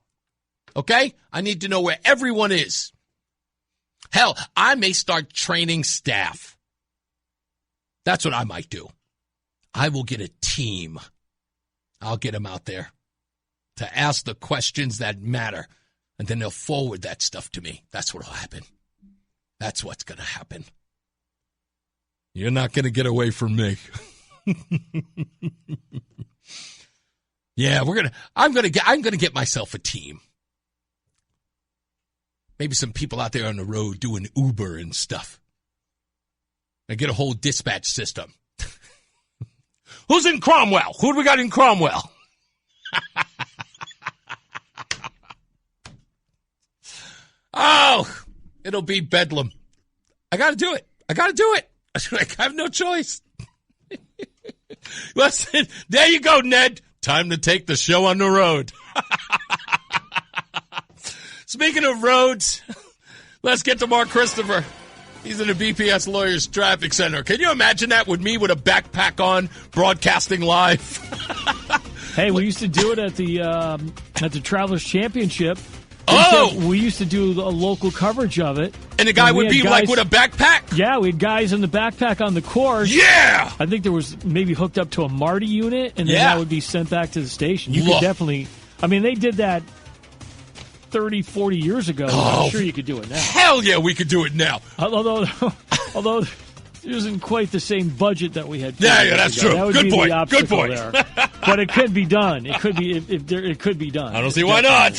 Okay? I need to know where everyone is. Hell, I may start training staff. That's what I might do. I will get a team. I'll get them out there to ask the questions that matter. And then they'll forward that stuff to me. That's what'll happen. That's what's going to happen. You're not going to get away from me. Yeah, I'm going to get myself a team. Maybe some people out there on the road doing Uber and stuff. I get a whole dispatch system. Who's in Cromwell? Who do we got in Cromwell? Oh, it'll be bedlam. I got to do it. I have no choice. Listen, there you go, Ned. Time to take the show on the road. Speaking of roads, let's get to Mark Christopher. He's in the BPS Lawyers Traffic Center. Can you imagine that with me with a backpack on, broadcasting live? Hey, we used to do it at the Travelers Championship. We used to do a local coverage of it. And the guy would be like with a backpack? Yeah, we had guys in the backpack on the course. Yeah! I think there was maybe hooked up to a Marty unit, and then that would be sent back to the station. You could definitely, I mean, they did that 30, 40 years ago. I'm sure you could do it now. Hell yeah, we could do it now. Although it isn't quite the same budget that we had. Yeah, that's true. That would Good be point. The obstacle Good point. there. But it could be done. It could be. It could be done. I don't see why not.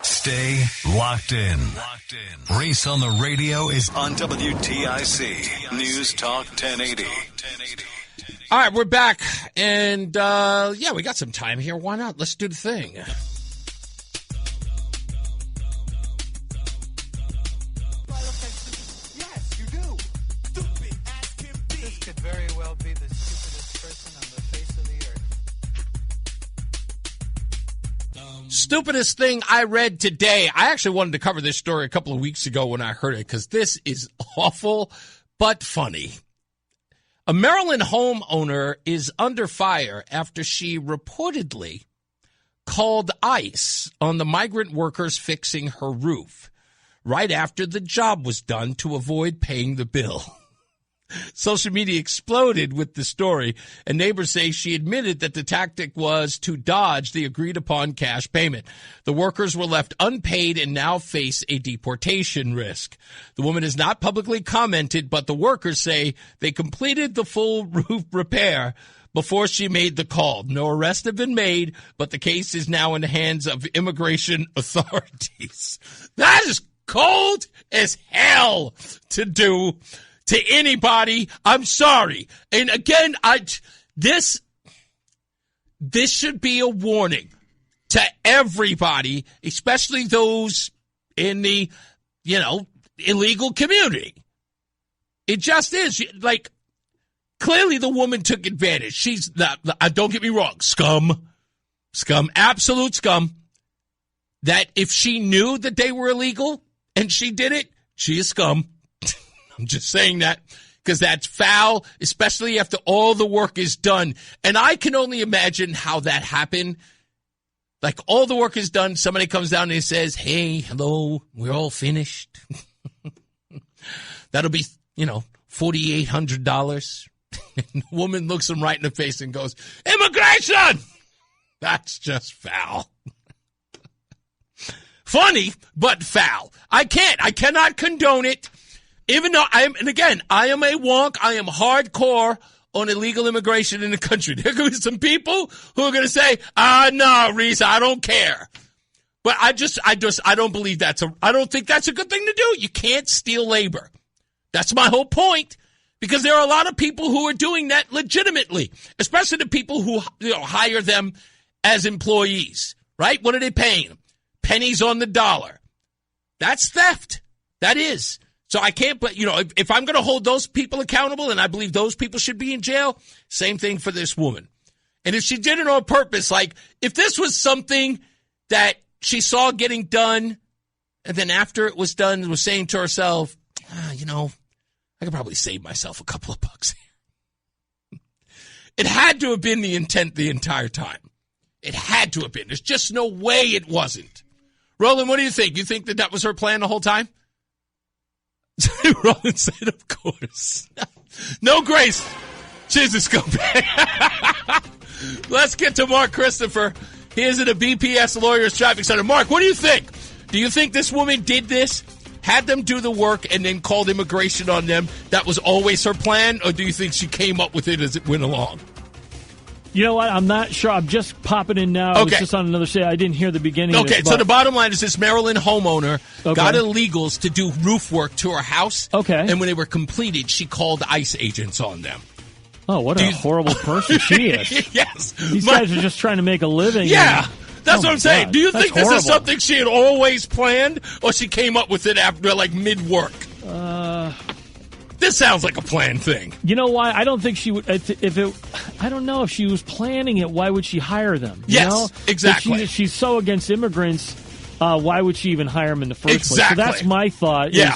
Stay locked in. Reese on the radio is on WTIC News Talk 1080. All right, we're back, and we got some time here. Why not? Let's do the thing. Very well be the stupidest person on the face of the earth. Stupidest thing I read today. I actually wanted to cover this story a couple of weeks ago when I heard it because this is awful but funny. A Maryland homeowner is under fire after she reportedly called ICE on the migrant workers fixing her roof right after the job was done to avoid paying the bill. Social media exploded with the story, and neighbors say she admitted that the tactic was to dodge the agreed-upon cash payment. The workers were left unpaid and now face a deportation risk. The woman has not publicly commented, but the workers say they completed the full roof repair before she made the call. No arrests have been made, but the case is now in the hands of immigration authorities. That is cold as hell to do to anybody. I'm sorry. And again, this should be a warning to everybody, especially those in the, illegal community. It just is. Like, clearly the woman took advantage. She's don't get me wrong, scum, absolute scum. That if she knew that they were illegal and she did it, she is scum. I'm just saying that because that's foul, especially after all the work is done. And I can only imagine how that happened. Like, all the work is done. Somebody comes down and says, hey, hello, we're all finished. That'll be, $4,800. And the woman looks him right in the face and goes, immigration! That's just foul. Funny, but foul. I cannot condone it. Even though I am a wonk, I am hardcore on illegal immigration in the country. There could be some people who are going to say, no, Reese, I don't care. But I don't believe I don't think that's a good thing to do. You can't steal labor. That's my whole point. Because there are a lot of people who are doing that legitimately, especially the people who hire them as employees, right? What are they paying them? Pennies on the dollar. That's theft. That is. So I can't, but if I'm going to hold those people accountable, and I believe those people should be in jail, same thing for this woman. And if she did it on purpose, like if this was something that she saw getting done, and then after it was done, was saying to herself, I could probably save myself a couple of bucks here. It had to have been the intent the entire time. It had to have been. There's just no way it wasn't. Roland, what do you think? You think that was her plan the whole time? Roland said, of course. No grace. She's a scumbag. Let's get to Mark Christopher. He is at a BPS Lawyers Traffic Center. Mark, what do you think? Do you think this woman did this, had them do the work, and then called immigration on them? That was always her plan? Or do you think she came up with it as it went along? You know what? I'm not sure. I'm just popping in now. I was just on another set. I didn't hear the beginning of this, so the bottom line is this Maryland homeowner got illegals to do roof work to her house. Okay. And when they were completed, she called ICE agents on them. Oh, what a horrible person she is. Yes. These guys are just trying to make a living. Yeah. That's what I'm saying. God. Do you That's think this horrible. is something she had always planned, or she came up with it after, like, mid-work? This sounds like a planned thing. You know why? I don't think she would. I don't know if she was planning it. Why would she hire them? You Yes, know? exactly. If she's so against immigrants. Why would she even hire them in the first place? So that's my thought. Yeah.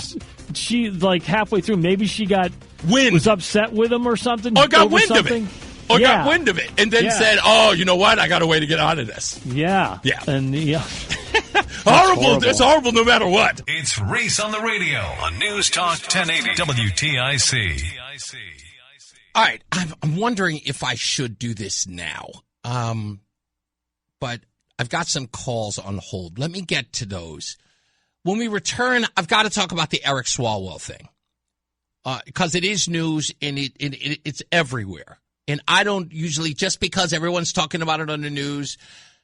She, like, halfway through, maybe she got was upset with him or something. Or got over wind something. of it. Or got wind of it. And then said, oh, you know what? I got a way to get out of this. Yeah. Yeah. And, horrible. It's horrible no matter what. It's Reese on the radio on News Talk 1080 WTIC. All right. I'm wondering if I should do this now. But I've got some calls on hold. Let me get to those. When we return, I've got to talk about the Eric Swalwell thing. Because it is news and it's everywhere. And I don't usually, just because everyone's talking about it on the news,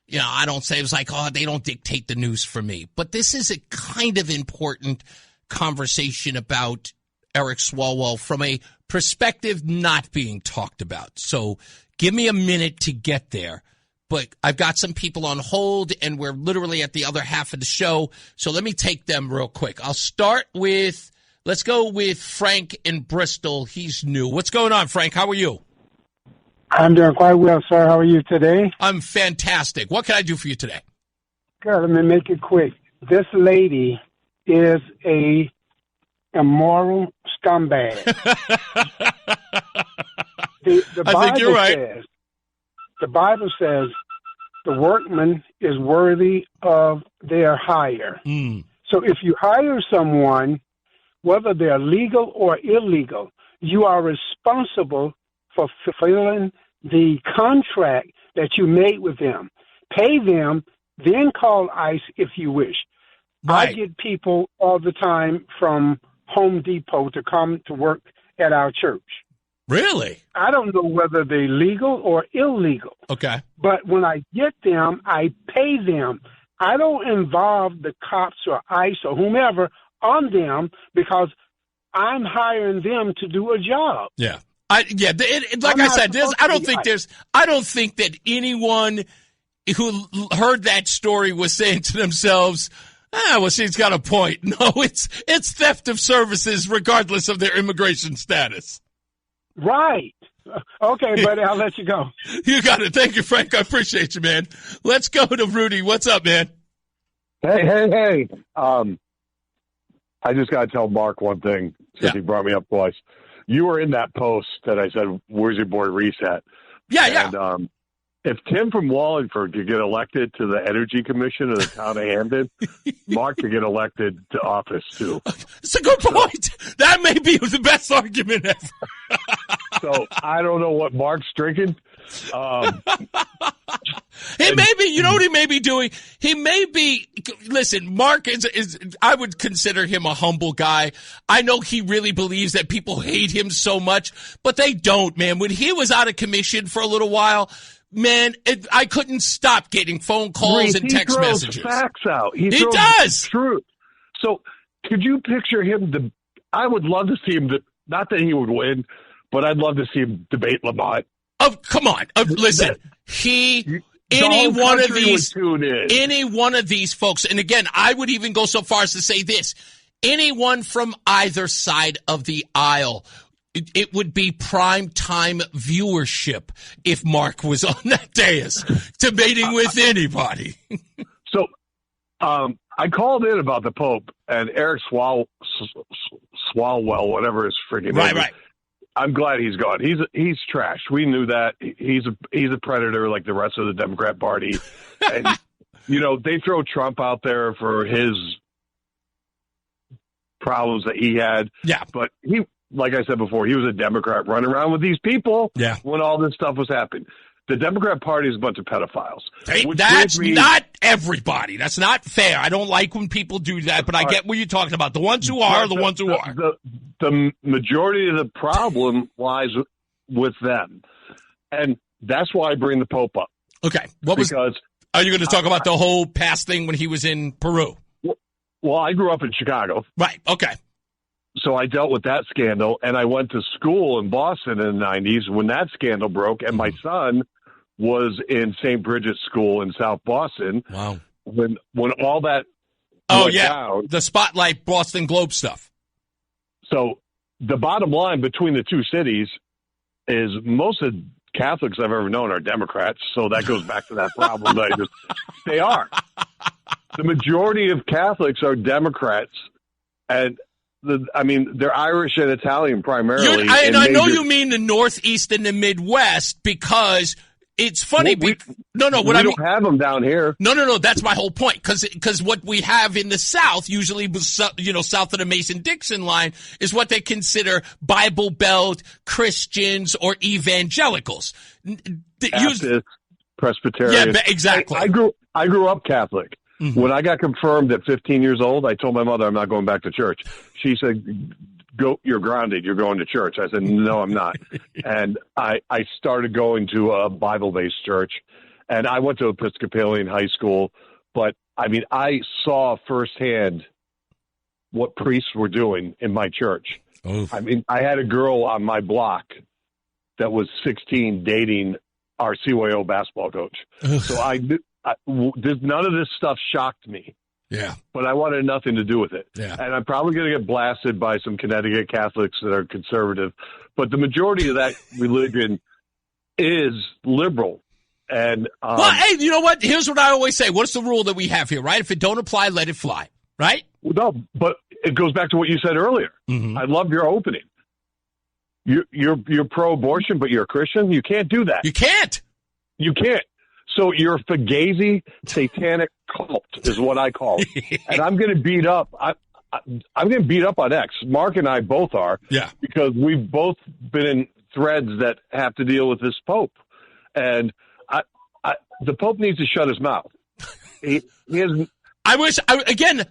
I don't say it's like, oh, they don't dictate the news for me. But this is a kind of important conversation about Eric Swalwell from a perspective not being talked about. So give me a minute to get there. But I've got some people on hold, and we're literally at the other half of the show. So let me take them real quick. I'll start with, let's go with Frank in Bristol. He's new. What's going on, Frank? How are you? I'm doing quite well, sir. How are you today? I'm fantastic. What can I do for you today? Good. Let me make it quick. This lady is a immoral scumbag. the I think you're right. The Bible says the workman is worthy of their hire. So if you hire someone, whether they're legal or illegal, you are responsible for fulfilling the contract that you made with them. Pay them, then call ICE if you wish. Right. I get people all the time from Home Depot to come to work at our church. Really? I don't know whether they're legal or illegal. Okay. But when I get them, I pay them. I don't involve the cops or ICE or whomever on them because I'm hiring them to do a job. Yeah. I don't think that anyone who heard that story was saying to themselves, well, she's got a point. No, it's theft of services regardless of their immigration status. Right. Okay, buddy, I'll let you go. You got it. Thank you, Frank. I appreciate you, man. Let's go to Rudy. What's up, man? Hey. I just got to tell Mark one thing since he brought me up twice. You were in that post that I said, where's your boy Reese at? Yeah. And if Tim from Wallingford could get elected to the Energy Commission of the town of Hamden, Mark could get elected to office, too. It's a good point. That may be the best argument ever. So I don't know what Mark's drinking. He may be, you know what he may be doing? He may be, listen, Mark is I would consider him a humble guy. I know he really believes that people hate him so much, but they don't, man. When he was out of commission for a little while, man, I couldn't stop getting phone calls and text messages. He throws facts out. He does. Truth. So could you picture him? I would love to see him, not that he would win, but I'd love to see him debate Lamont. Come on. Listen, any one of these folks, and again, I would even go so far as to say this, anyone from either side of the aisle, it would be prime time viewership if Mark was on that dais debating with anybody. So I called in about the Pope and Eric Swalwell, whatever his freaking name is. Right. I'm glad he's gone. He's trash. We knew that. He's a predator like the rest of the Democrat Party. And, they throw Trump out there for his problems that he had. Yeah. But he, like I said before, he was a Democrat running around with these people when all this stuff was happening. The Democrat Party is a bunch of pedophiles. That's not everybody. That's not fair. I don't like when people do that, but I get what you're talking about. The ones who are the ones who are. The majority of the problem lies with them. And that's why I bring the Pope up. Okay. Are you going to talk about the whole past thing when he was in Peru? Well, I grew up in Chicago. Right. Okay. So I dealt with that scandal, and I went to school in Boston in the 90s when that scandal broke, and my son was in St. Bridget's School in South Boston. Wow. When all that went down, the Spotlight Boston Globe stuff. So the bottom line between the two cities is most of the Catholics I've ever known are Democrats. So that goes back to that problem that they are. The majority of Catholics are Democrats, and they're Irish and Italian primarily. I know you mean the Northeast and the Midwest because it's funny. We don't have them down here. No. That's my whole point. Because what we have in the South, usually, south of the Mason-Dixon line, is what they consider Bible Belt Christians or evangelicals. Baptist, Presbyterian. Yeah, exactly. I grew up Catholic. Mm-hmm. When I got confirmed at 15 years old, I told my mother I'm not going back to church. She said, "Go, you're grounded. You're going to church." I said, "No, I'm not." And I started going to a Bible-based church, and I went to Episcopalian high school. But I saw firsthand what priests were doing in my church. Oof. I had a girl on my block that was 16 dating our CYO basketball coach. So none of this stuff shocked me. Yeah. But I wanted nothing to do with it. Yeah. And I'm probably going to get blasted by some Connecticut Catholics that are conservative. But the majority of that religion is liberal. And hey, you know what? Here's what I always say. What's the rule that we have here, right? If it don't apply, let it fly, right? No, but it goes back to what you said earlier. Mm-hmm. I love your opening. You're pro-abortion, but you're a Christian? You can't do that. You can't. You can't. So you're a Fugazi satanic cult is what I call it. And I'm going to beat up. I'm going to beat up on X. Mark and I both are. Yeah. Because we've both been in threads that have to deal with this Pope. And the Pope needs to shut his mouth. He has.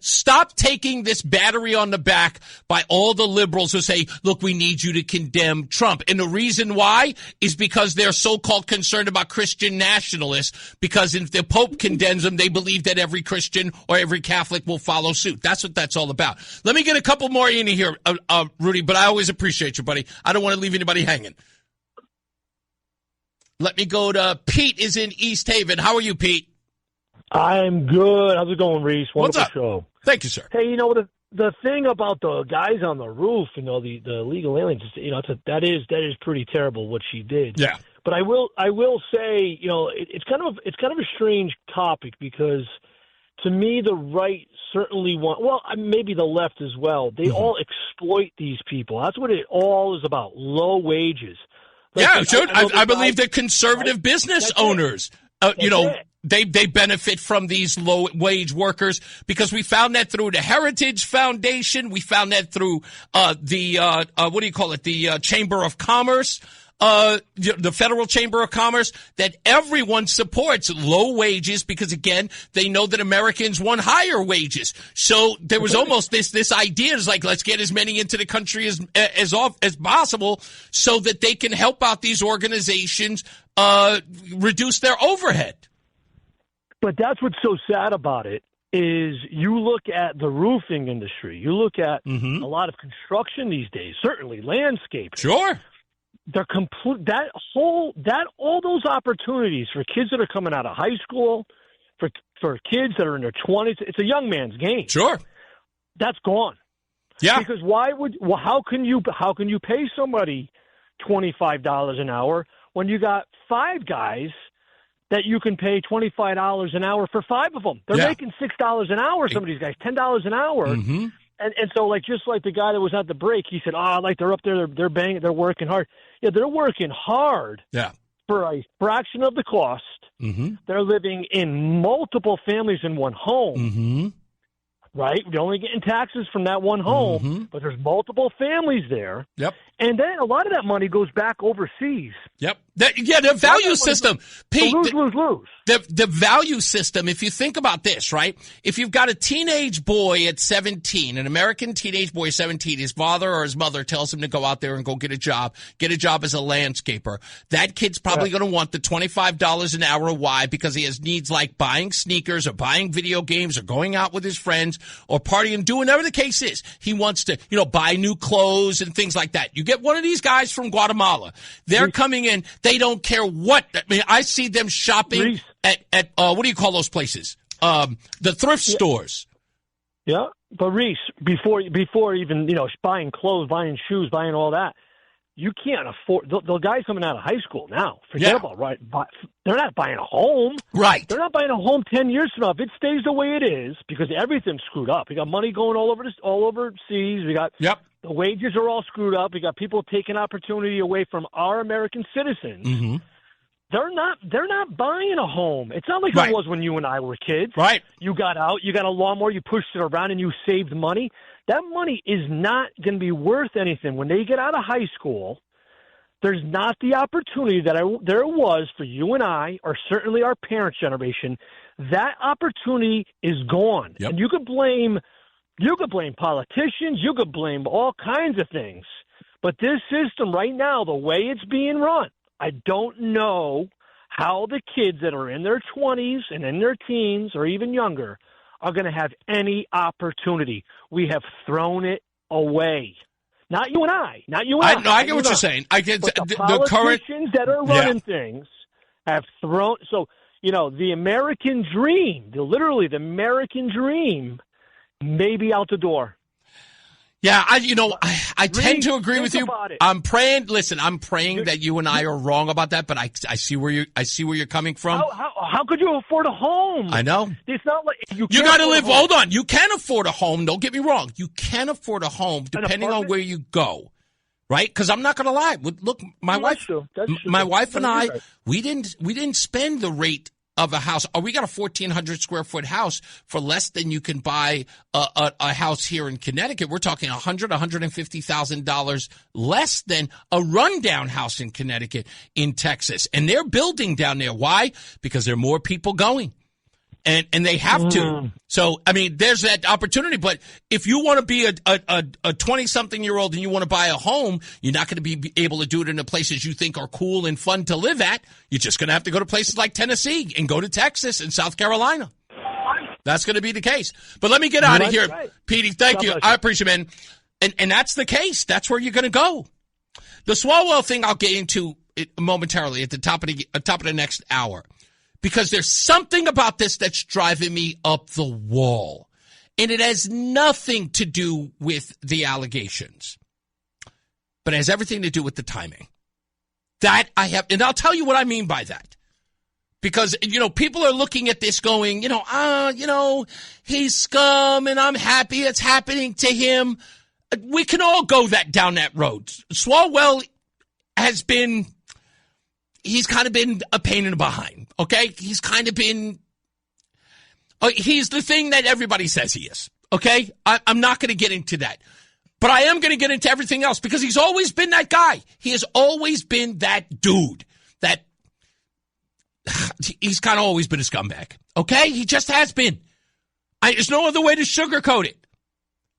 Stop taking this battery on the back by all the liberals who say, look, we need you to condemn Trump. And the reason why is because they're so-called concerned about Christian nationalists, because if the Pope condemns them, they believe that every Christian or every Catholic will follow suit. That's what that's all about. Let me get a couple more in here, Rudy, but I always appreciate you, buddy. I don't want to leave anybody hanging. Let me go to Pete is in East Haven. How are you, Pete? I'm good. How's it going, Reese? Wonderful show. Thank you, sir. Hey, the thing about the guys on the roof, the illegal aliens, that is pretty terrible what she did. Yeah. But I will say, it's kind of a strange topic because to me the right certainly maybe the left as well. They all exploit these people. That's what it all is about. Low wages. I believe that conservative business owners, They benefit from these low-wage workers because we found that through the Heritage Foundation. We found that through the Chamber of Commerce, the Federal Chamber of Commerce, that everyone supports low wages because, again, they know that Americans want higher wages. So there was almost this idea is like, let's get as many into the country as possible so that they can help out these organizations reduce their overhead. But that's what's so sad about it is you look at the roofing industry, you look at a lot of construction these days, certainly landscape. Sure. They're all those opportunities for kids that are coming out of high school, for kids that are in their 20s, it's a young man's game. Sure. That's gone. Yeah. Because how can you pay somebody $25 an hour when you got five guys that you can pay $25 an hour for five of them? They're making $6 an hour, some of these guys, $10 an hour. Mm-hmm. And so, just like the guy that was at the break, he said, they're up there, they're banging, they're working hard. Yeah, they're working hard for a fraction of the cost. Mm-hmm. They're living in multiple families in one home. Mm-hmm. Right? They're only getting taxes from that one home, but there's multiple families there. Yep. And then a lot of that money goes back overseas. Yep. The value system. Pete, lose. The value system, if you think about this, right? If you've got a teenage boy at 17, an American teenage boy at 17, his father or his mother tells him to go out there and go get a job as a landscaper. That kid's probably going to want the $25 an hour. Why? Because he has needs like buying sneakers or buying video games or going out with his friends or partying, doing whatever the case is. He wants to, buy new clothes and things like that. You get one of these guys from Guatemala. They're coming in. They don't care what. I mean, I see them shopping at what do you call those places? The thrift stores. Yeah, but Reese, before even buying clothes, buying shoes, buying all that, you can't afford the guys coming out of high school now. Forget about they're not buying a home. Right. They're not buying a home 10 years from now. If it stays the way it is, because everything's screwed up. We got money going all overseas. We got the wages are all screwed up. We got people taking opportunity away from our American citizens. Mm-hmm. They're not buying a home. It's not like it was when you and I were kids. Right. You got out, you got a lawnmower, you pushed it around, and you saved money. That money is not going to be worth anything. When they get out of high school, there's not the opportunity that there was for you and I, or certainly our parents' generation. That opportunity is gone. Yep. And you could blame politicians, you could blame all kinds of things. But this system right now, the way it's being run, I don't know how the kids that are in their 20s and in their teens or even younger are going to have any opportunity. We have thrown it away. Not you and I. Not you and I. No, I get what you're saying. I get the politicians that are running things have thrown. So, the American dream, literally the American dream, may be out the door. Yeah, I tend to agree with you. I'm praying that you and I are wrong about that, but I see where you're coming from. How could you afford a home? I know. It's not like you got to live. Hold on, you can afford a home. Don't get me wrong. You can afford a home depending on where you go, right? Because I'm not going to lie. Look, my wife and I, we didn't spend the rate of a house. We got a 1,400 square foot house for less than you can buy a house here in Connecticut. We're talking $150,000 less than a rundown house in Connecticut in Texas. And they're building down there. Why? Because there are more people going. And they have to. So, I mean, there's that opportunity. But if you want to be a 20-something-year-old and you want to buy a home, you're not going to be able to do it in the places you think are cool and fun to live at. You're just going to have to go to places like Tennessee and go to Texas and South Carolina. That's going to be the case. But let me get out of here. Right. Petey, thank you. I appreciate it, man. And that's the case. That's where you're going to go. The Swalwell thing I'll get into it momentarily at the top of the next hour. Because there's something about this that's driving me up the wall. And it has nothing to do with the allegations. But it has everything to do with the timing. That I have, and I'll tell you what I mean by that. Because, people are looking at this going, he's scum and I'm happy it's happening to him. We can all go down that road. Swalwell he's kind of been a pain in the behind, okay? He's kind of been, he's the thing that everybody says he is, okay? I'm not going to get into that. But I am going to get into everything else because he's always been that guy. He has always been that dude. He's kind of always been a scumbag, okay? He just has been. There's no other way to sugarcoat it.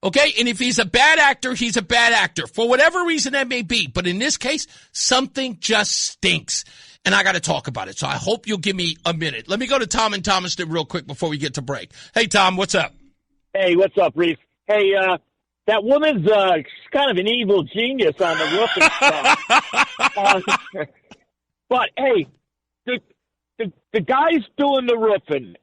Okay, and if he's a bad actor, he's a bad actor for whatever reason that may be. But in this case, something just stinks, and I got to talk about it. So I hope you'll give me a minute. Let me go to Tom and Thomaston real quick before we get to break. Hey, Tom, what's up? Hey, what's up, Reese? Hey, that woman's kind of an evil genius on the roof and stuff. But hey, the guys doing the roofing,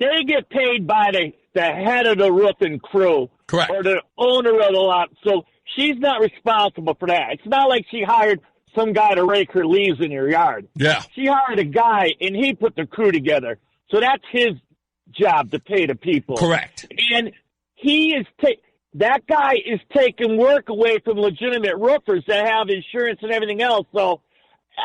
they get paid by the head of the roofing crew. Correct. Or the owner of the lot. So she's not responsible for that. It's not like she hired some guy to rake her leaves in her yard. Yeah. She hired a guy, and he put the crew together. So that's his job to pay the people. Correct. And that guy is taking work away from legitimate roofers that have insurance and everything else. So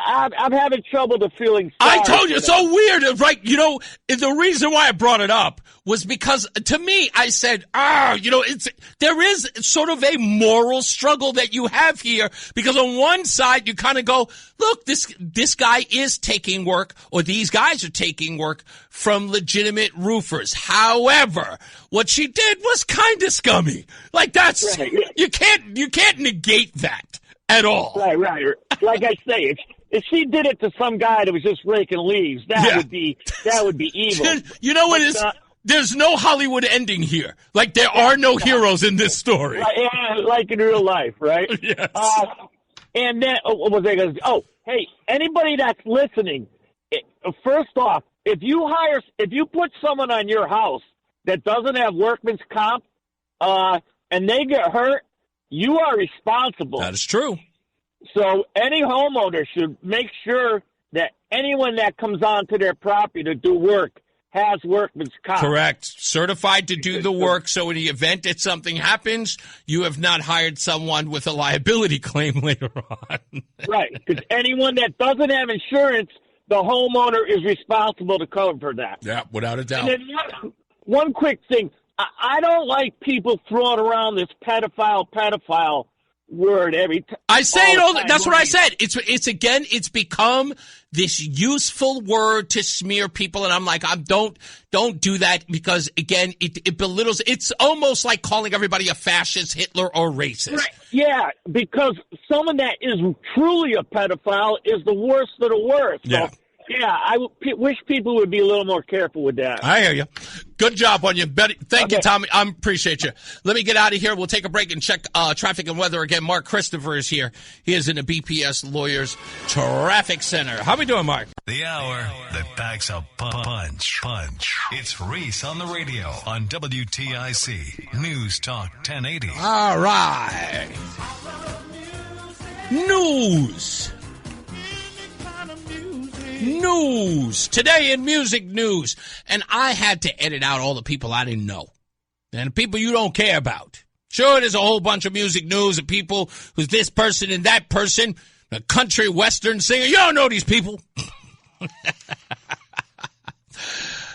I'm having trouble to feeling sorry. I told you, it's so weird, right? The reason why I brought it up was because, to me, I said, there is sort of a moral struggle that you have here, because on one side, you kind of go, look, this guy is taking work, or these guys are taking work from legitimate roofers. However, what she did was kind of scummy. Like, that's, right. You can't negate that at all. Right. Like I say, if she did it to some guy that was just raking leaves, that would be evil. You know what is? There's no Hollywood ending here. Like, there are no heroes in this story. Like in real life, right? Yes. And then, what was I going to say? Oh, hey, anybody that's listening, first off, if you put someone on your house that doesn't have workman's comp, and they get hurt, you are responsible. That is true. So any homeowner should make sure that anyone that comes onto their property to do work has workman's comp. Correct. Certified to do the work, so in the event that something happens, you have not hired someone with a liability claim later on. Right, because anyone that doesn't have insurance, the homeowner is responsible to cover for that. Yeah, without a doubt. And then one quick thing. I don't like people throwing around this pedophile word every time. I say it all. That's what I said. It's become this useful word to smear people, and I'm like, don't do that, because again, it belittles. It's almost like calling everybody a fascist, Hitler, or racist. Right. Yeah, because someone that is truly a pedophile is the worst of the worst. Yeah. So, yeah, I wish people would be a little more careful with that. I hear you. Good job on you. Thank you, Tommy. I appreciate you. Let me get out of here. We'll take a break and check traffic and weather again. Mark Christopher is here. He is in the BPS Lawyers Traffic Center. How we doing, Mark? The hour that packs a punch. It's Reese on the radio on WTIC News Talk 1080. All right. News. Today in music news. And I had to edit out all the people I didn't know. And the people you don't care about. Sure, there's a whole bunch of music news and people who's this person and that person. A country western singer. You don't know these people.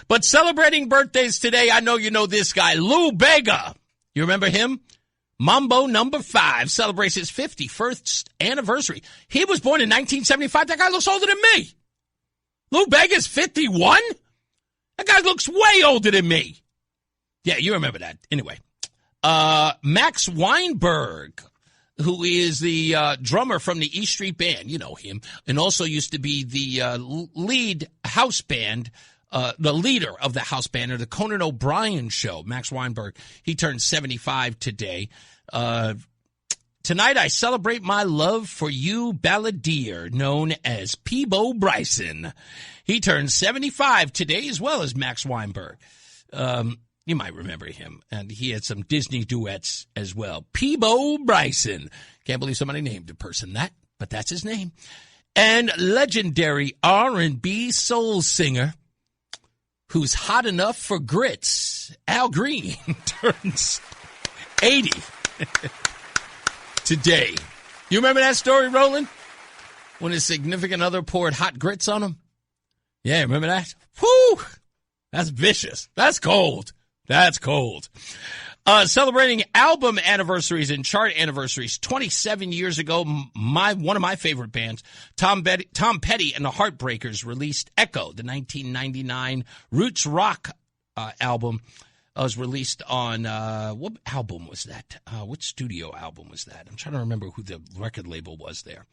But celebrating birthdays today, I know you know this guy, Lou Bega. You remember him? Mambo number 5 celebrates his 51st anniversary. He was born in 1975. That guy looks older than me. Lou Bega's 51? That guy looks way older than me. Yeah, you remember that. Anyway, Max Weinberg, who is the drummer from the E Street Band, you know him, and also used to be the lead house band, the leader of the house band, or the Conan O'Brien show. Max Weinberg, he turned 75 today. Tonight I celebrate my love for you balladeer known as Peebo Bryson. He turns 75 today, as well as Max Weinberg. You might remember him, and he had some Disney duets as well. Peebo Bryson. Can't believe somebody named a person that, but that's his name. And legendary R&B soul singer who's hot enough for grits, Al Green, turns 80 today. You remember that story, Roland? When his significant other poured hot grits on him? Yeah, remember that? Whew! That's vicious. That's cold. That's cold. Celebrating album anniversaries and chart anniversaries. 27 years ago, one of my favorite bands, Tom Petty and the Heartbreakers, released Echo, the 1999 roots rock album. Was released on, what album was that? What studio album was that? I'm trying to remember who the record label was there.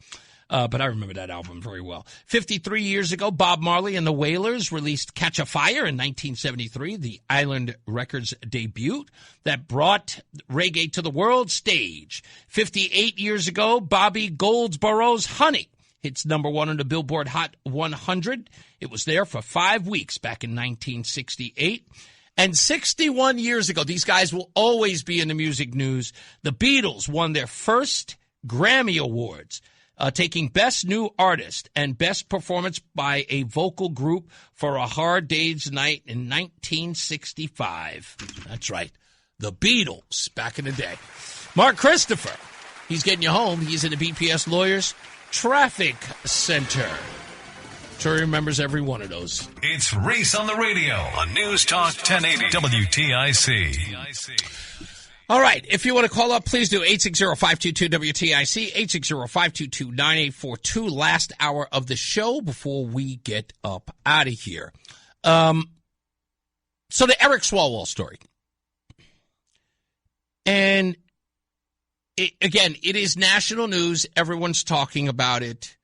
But I remember that album very well. 53 years ago, Bob Marley and the Wailers released Catch a Fire in 1973, the Island Records debut that brought reggae to the world stage. 58 years ago, Bobby Goldsboro's Honey hits number 1 on the Billboard Hot 100. It was there for 5 weeks back in 1968. And 61 years ago, these guys will always be in the music news, the Beatles won their first Grammy Awards, taking Best New Artist and Best Performance by a Vocal Group for A Hard Day's Night in 1965. That's right, the Beatles back in the day. Mark Christopher, he's getting you home. He's in the BPS Lawyers Traffic Center. Sure he remembers every one of those. It's Reese on the radio on News Talk 1080 WTIC. All right. If you want to call up, please do 860-522-WTIC, 860-522-9842. Last hour of the show before we get up out of here. So the Eric Swalwell story. And again, it is national news. Everyone's talking about it.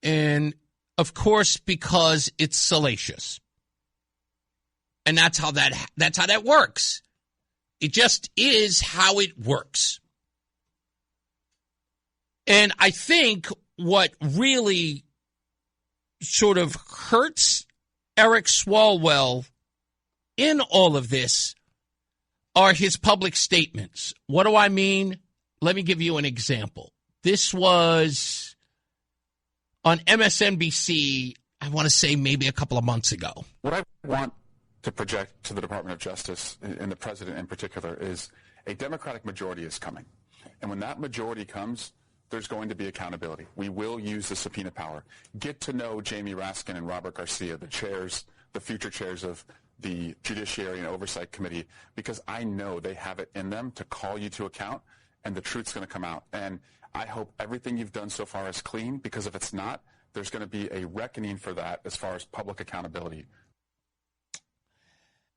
And of course, because it's salacious. And that's how that works. It just is how it works. And I think what really sort of hurts Eric Swalwell in all of this are his public statements. What do I mean? Let me give you an example. This was on MSNBC, I want to say maybe a couple of months ago. What I want to project to the Department of Justice, and the president in particular, is a Democratic majority is coming. And when that majority comes, there's going to be accountability. We will use the subpoena power. Get to know Jamie Raskin and Robert Garcia, the future chairs of the Judiciary and Oversight Committee, because I know they have it in them to call you to account, and the truth's going to come out. And I hope everything you've done so far is clean, because if it's not, there's going to be a reckoning for that as far as public accountability.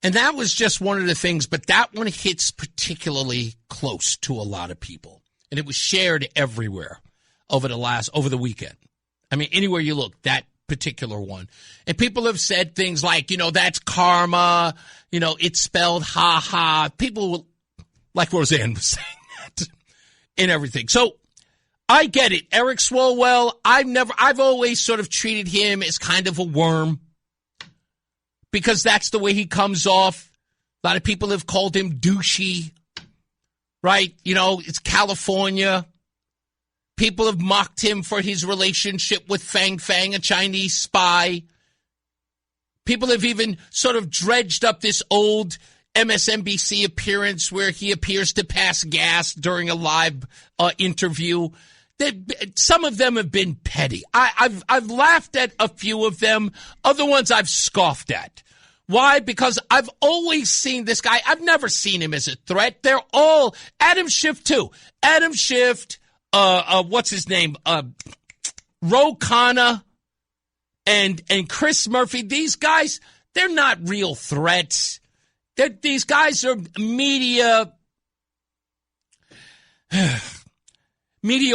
And that was just one of the things, but that one hits particularly close to a lot of people. And it was shared everywhere over the weekend. I mean, anywhere you look, that particular one. And people have said things like, that's karma, it's spelled ha-ha. People, like Roseanne was saying that and everything. So I get it. Eric Swalwell, I've always sort of treated him as kind of a worm, because that's the way he comes off. A lot of people have called him douchey, right? It's California. People have mocked him for his relationship with Fang Fang, a Chinese spy. People have even sort of dredged up this old MSNBC appearance where he appears to pass gas during a live interview. Some of them have been petty. I've laughed at a few of them. Other ones I've scoffed at. Why? Because I've always seen this guy. I've never seen him as a threat. They're all Adam Schiff too. Adam Schiff, what's his name? Ro Khanna and Chris Murphy. These guys, they're not real threats. These guys are media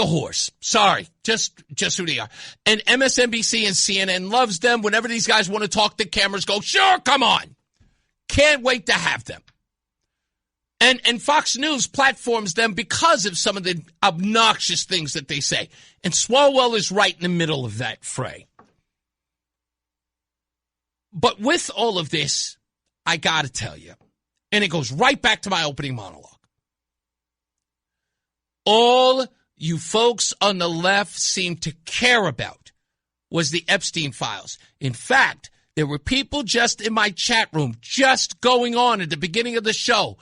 horse. Sorry, just who they are. And MSNBC and CNN loves them. Whenever these guys want to talk, the cameras go, sure, come on. Can't wait to have them. And Fox News platforms them because of some of the obnoxious things that they say. And Swalwell is right in the middle of that fray. But with all of this, I got to tell you, and it goes right back to my opening monologue. All you folks on the left seem to care about was the Epstein files. In fact, there were people just in my chat room just going on at the beginning of the show.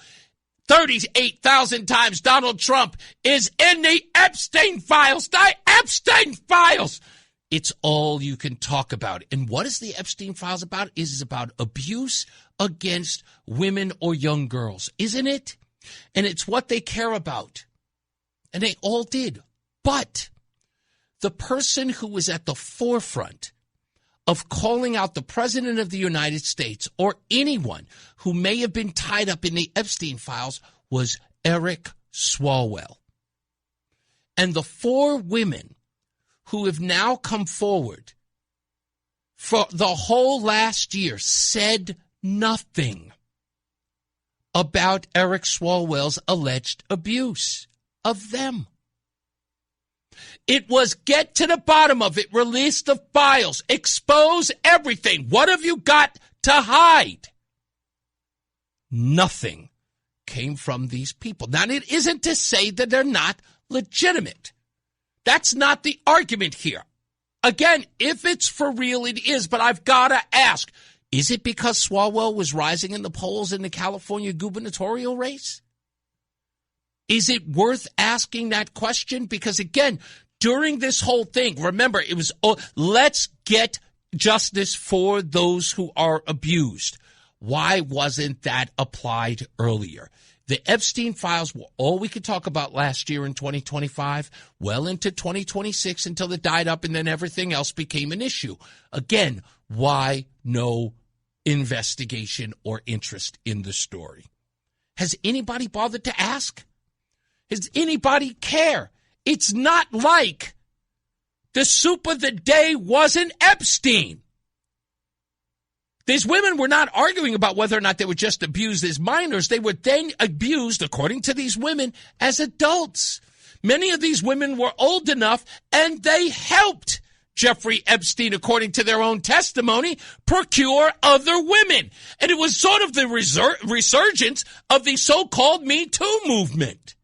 38,000 times Donald Trump is in the Epstein files. The Epstein files. It's all you can talk about. And what is the Epstein files about? It is about abuse against women or young girls, isn't it? And it's what they care about. And they all did. But the person who was at the forefront of calling out the President of the United States or anyone who may have been tied up in the Epstein files was Eric Swalwell. And the 4 women who have now come forward for the whole last year said nothing about Eric Swalwell's alleged abuse of them. It was get to the bottom of it, release the files, expose everything. What have you got to hide? Nothing came from these people. Now, it isn't to say that they're not legitimate. That's not the argument here. Again, if it's for real, it is, but I've got to ask, is it because Swalwell was rising in the polls in the California gubernatorial race? Is it worth asking that question? Because again, during this whole thing, remember, it was, let's get justice for those who are abused. Why wasn't that applied earlier? The Epstein files were all we could talk about last year in 2025, well into 2026 until it died up and then everything else became an issue. Again, why no investigation or interest in the story? Has anybody bothered to ask? Does anybody care? It's not like the soup of the day wasn't Epstein. These women were not arguing about whether or not they were just abused as minors. They were then abused, according to these women, as adults. Many of these women were old enough, and they helped Jeffrey Epstein, according to their own testimony, procure other women. And it was sort of the resurgence of the so-called Me Too movement.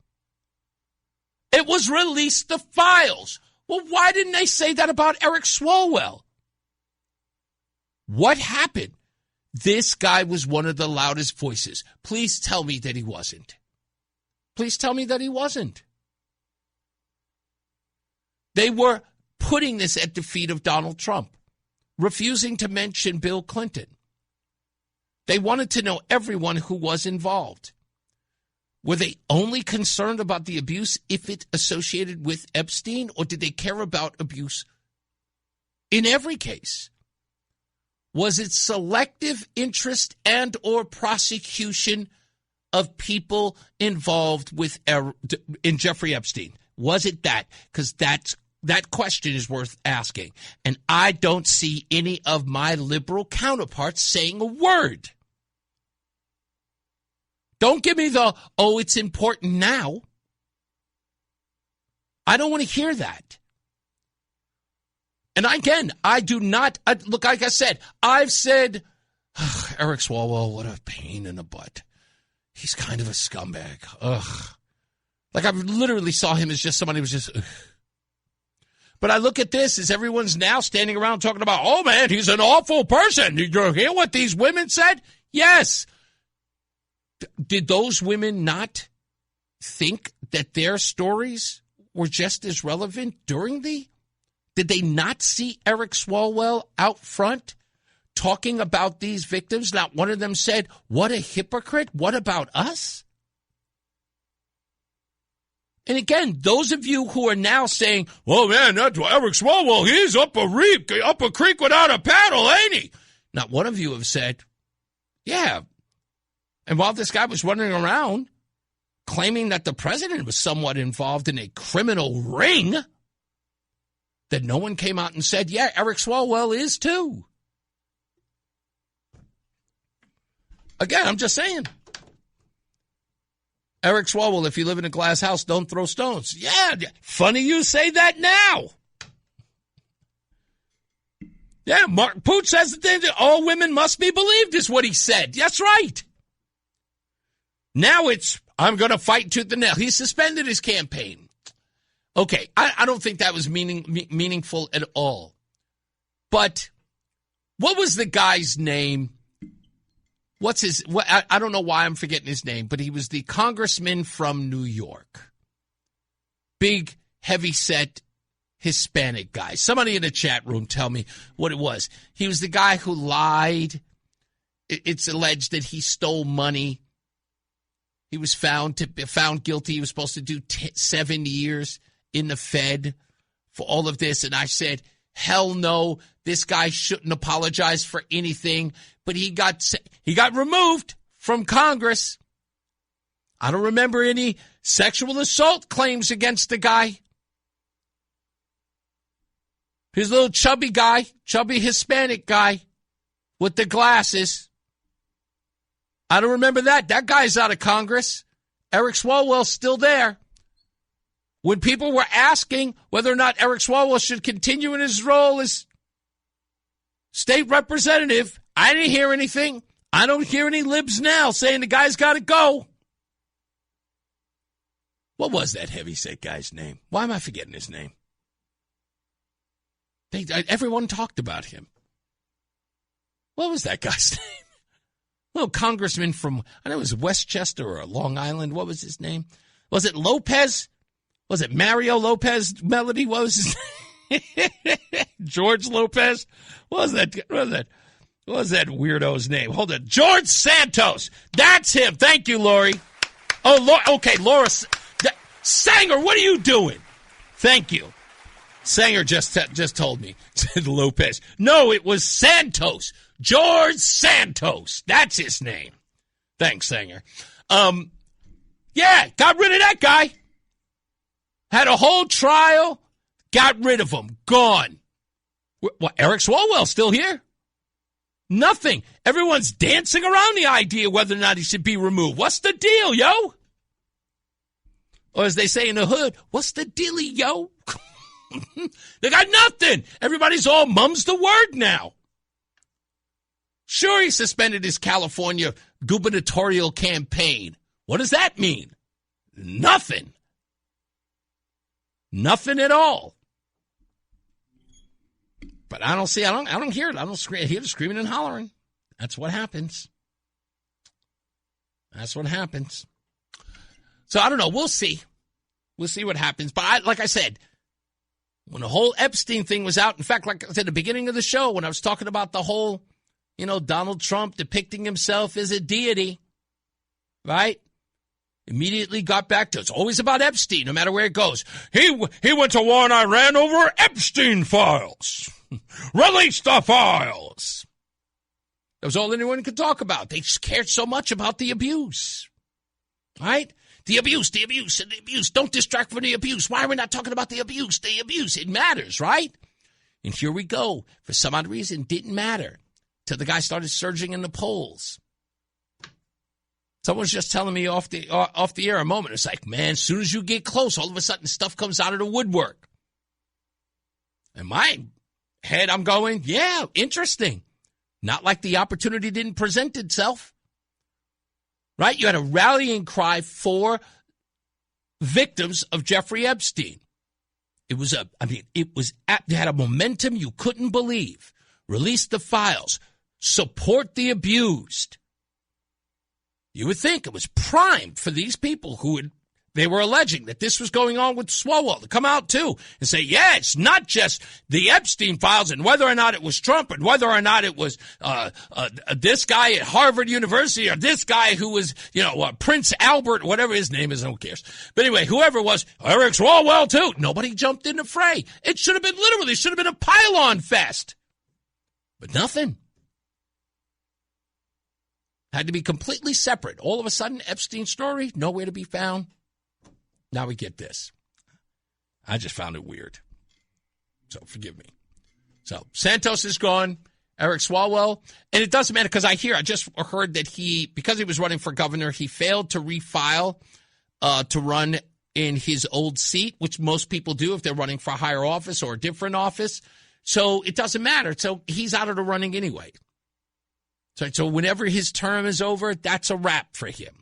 It was released the files. Well, why didn't they say that about Eric Swalwell? What happened? This guy was one of the loudest voices. Please tell me that he wasn't. Please tell me that he wasn't. They were putting this at the feet of Donald Trump, refusing to mention Bill Clinton. They wanted to know everyone who was involved. Were they only concerned about the abuse if it associated with Epstein, or did they care about abuse in every case? Was it selective interest and or prosecution of people involved with in Jeffrey Epstein? Was it that? Because that question is worth asking. And I don't see any of my liberal counterparts saying a word. Don't give me the, oh, it's important now. I don't want to hear that. And again, I do not, look, like I said, I've said, Eric Swalwell, what a pain in the butt. He's kind of a scumbag. Ugh. Like I literally saw him as just somebody who was just, ugh. But I look at this as everyone's now standing around talking about, oh man, he's an awful person. Did you hear what these women said? Yes. Did those women not think that their stories were just as relevant during the? Did they not see Eric Swalwell out front talking about these victims? Not one of them said, what a hypocrite. What about us? And again, those of you who are now saying, oh man, that's Eric Swalwell, he's up a creek without a paddle, ain't he? Not one of you have said, yeah. And while this guy was running around claiming that the president was somewhat involved in a criminal ring, that no one came out and said, yeah, Eric Swalwell is too. Again, I'm just saying. Eric Swalwell, if you live in a glass house, don't throw stones. Yeah, funny you say that now. Yeah, Mark Pooch says that all women must be believed is what he said. That's right. Now it's, I'm going to fight tooth and nail. He suspended his campaign. Okay, I don't think that was meaningful at all. But what was the guy's name? I don't know why I'm forgetting his name, but he was the congressman from New York. Big, heavy-set Hispanic guy. Somebody in the chat room tell me what it was. He was the guy who lied. It's alleged that he stole money. He was found guilty. He was supposed to do 7 years in the Fed for all of this. And I said, hell no, this guy shouldn't apologize for anything. But he got removed from Congress. I don't remember any sexual assault claims against the guy. His little chubby Hispanic guy with the glasses. I don't remember that. That guy's out of Congress. Eric Swalwell's still there. When people were asking whether or not Eric Swalwell should continue in his role as state representative, I didn't hear anything. I don't hear any libs now saying the guy's got to go. What was that heavyset guy's name? Why am I forgetting his name? Everyone talked about him. What was that guy's name? Well, congressman from, I know it was Westchester or Long Island. What was his name? Was it Lopez? Was it Mario Lopez Melody? What was his name? George Lopez? What was that weirdo's name? Hold on. George Santos. That's him. Thank you, Lori. Oh, okay, Laura. Sanger, what are you doing? Thank you. Sanger just told me. Said Lopez. No, it was Santos. George Santos. That's his name. Thanks, Sanger. Yeah, got rid of that guy. Had a whole trial. Got rid of him. Gone. What, Eric Swalwell still here? Nothing. Everyone's dancing around the idea whether or not he should be removed. What's the deal, yo? Or as they say in the hood, what's the dealie, yo? They got nothing. Everybody's all mum's the word now. Sure, he suspended his California gubernatorial campaign. What does that mean? Nothing. Nothing at all. But I don't hear it. I don't hear the screaming and hollering. That's what happens. That's what happens. So I don't know. We'll see. We'll see what happens. But like I said, when the whole Epstein thing was out, in fact, like I said at the beginning of the show, when I was talking about the whole, Donald Trump depicting himself as a deity, right? Immediately got back to it's always about Epstein, no matter where it goes. He went to war in Iran over Epstein files. Release the files. That was all anyone could talk about. They just cared so much about the abuse, right? The abuse, and the abuse. Don't distract from the abuse. Why are we not talking about the abuse? The abuse. It matters, right? And here we go. For some odd reason, it didn't matter till the guy started surging in the polls. Someone was just telling me off the air a moment. It's like, man, as soon as you get close, all of a sudden stuff comes out of the woodwork. In my head, I'm going, yeah, interesting. Not like the opportunity didn't present itself. Right? You had a rallying cry for victims of Jeffrey Epstein. It had a momentum you couldn't believe. Release the files. Support the abused. You would think it was primed for these people they were alleging that this was going on with Swalwell to come out too and say, yeah, it's not just the Epstein files and whether or not it was Trump and whether or not it was this guy at Harvard University or this guy who was, Prince Albert, whatever his name is, who cares. But anyway, whoever it was, Eric Swalwell too. Nobody jumped in the fray. It should have been a pile-on fest. But nothing. Had to be completely separate. All of a sudden, Epstein story, nowhere to be found. Now we get this. I just found it weird. So forgive me. So Santos is gone. Eric Swalwell. And it doesn't matter because I just heard that because he was running for governor, he failed to refile to run in his old seat, which most people do if they're running for a higher office or a different office. So it doesn't matter. So he's out of the running anyway. So whenever his term is over, that's a wrap for him.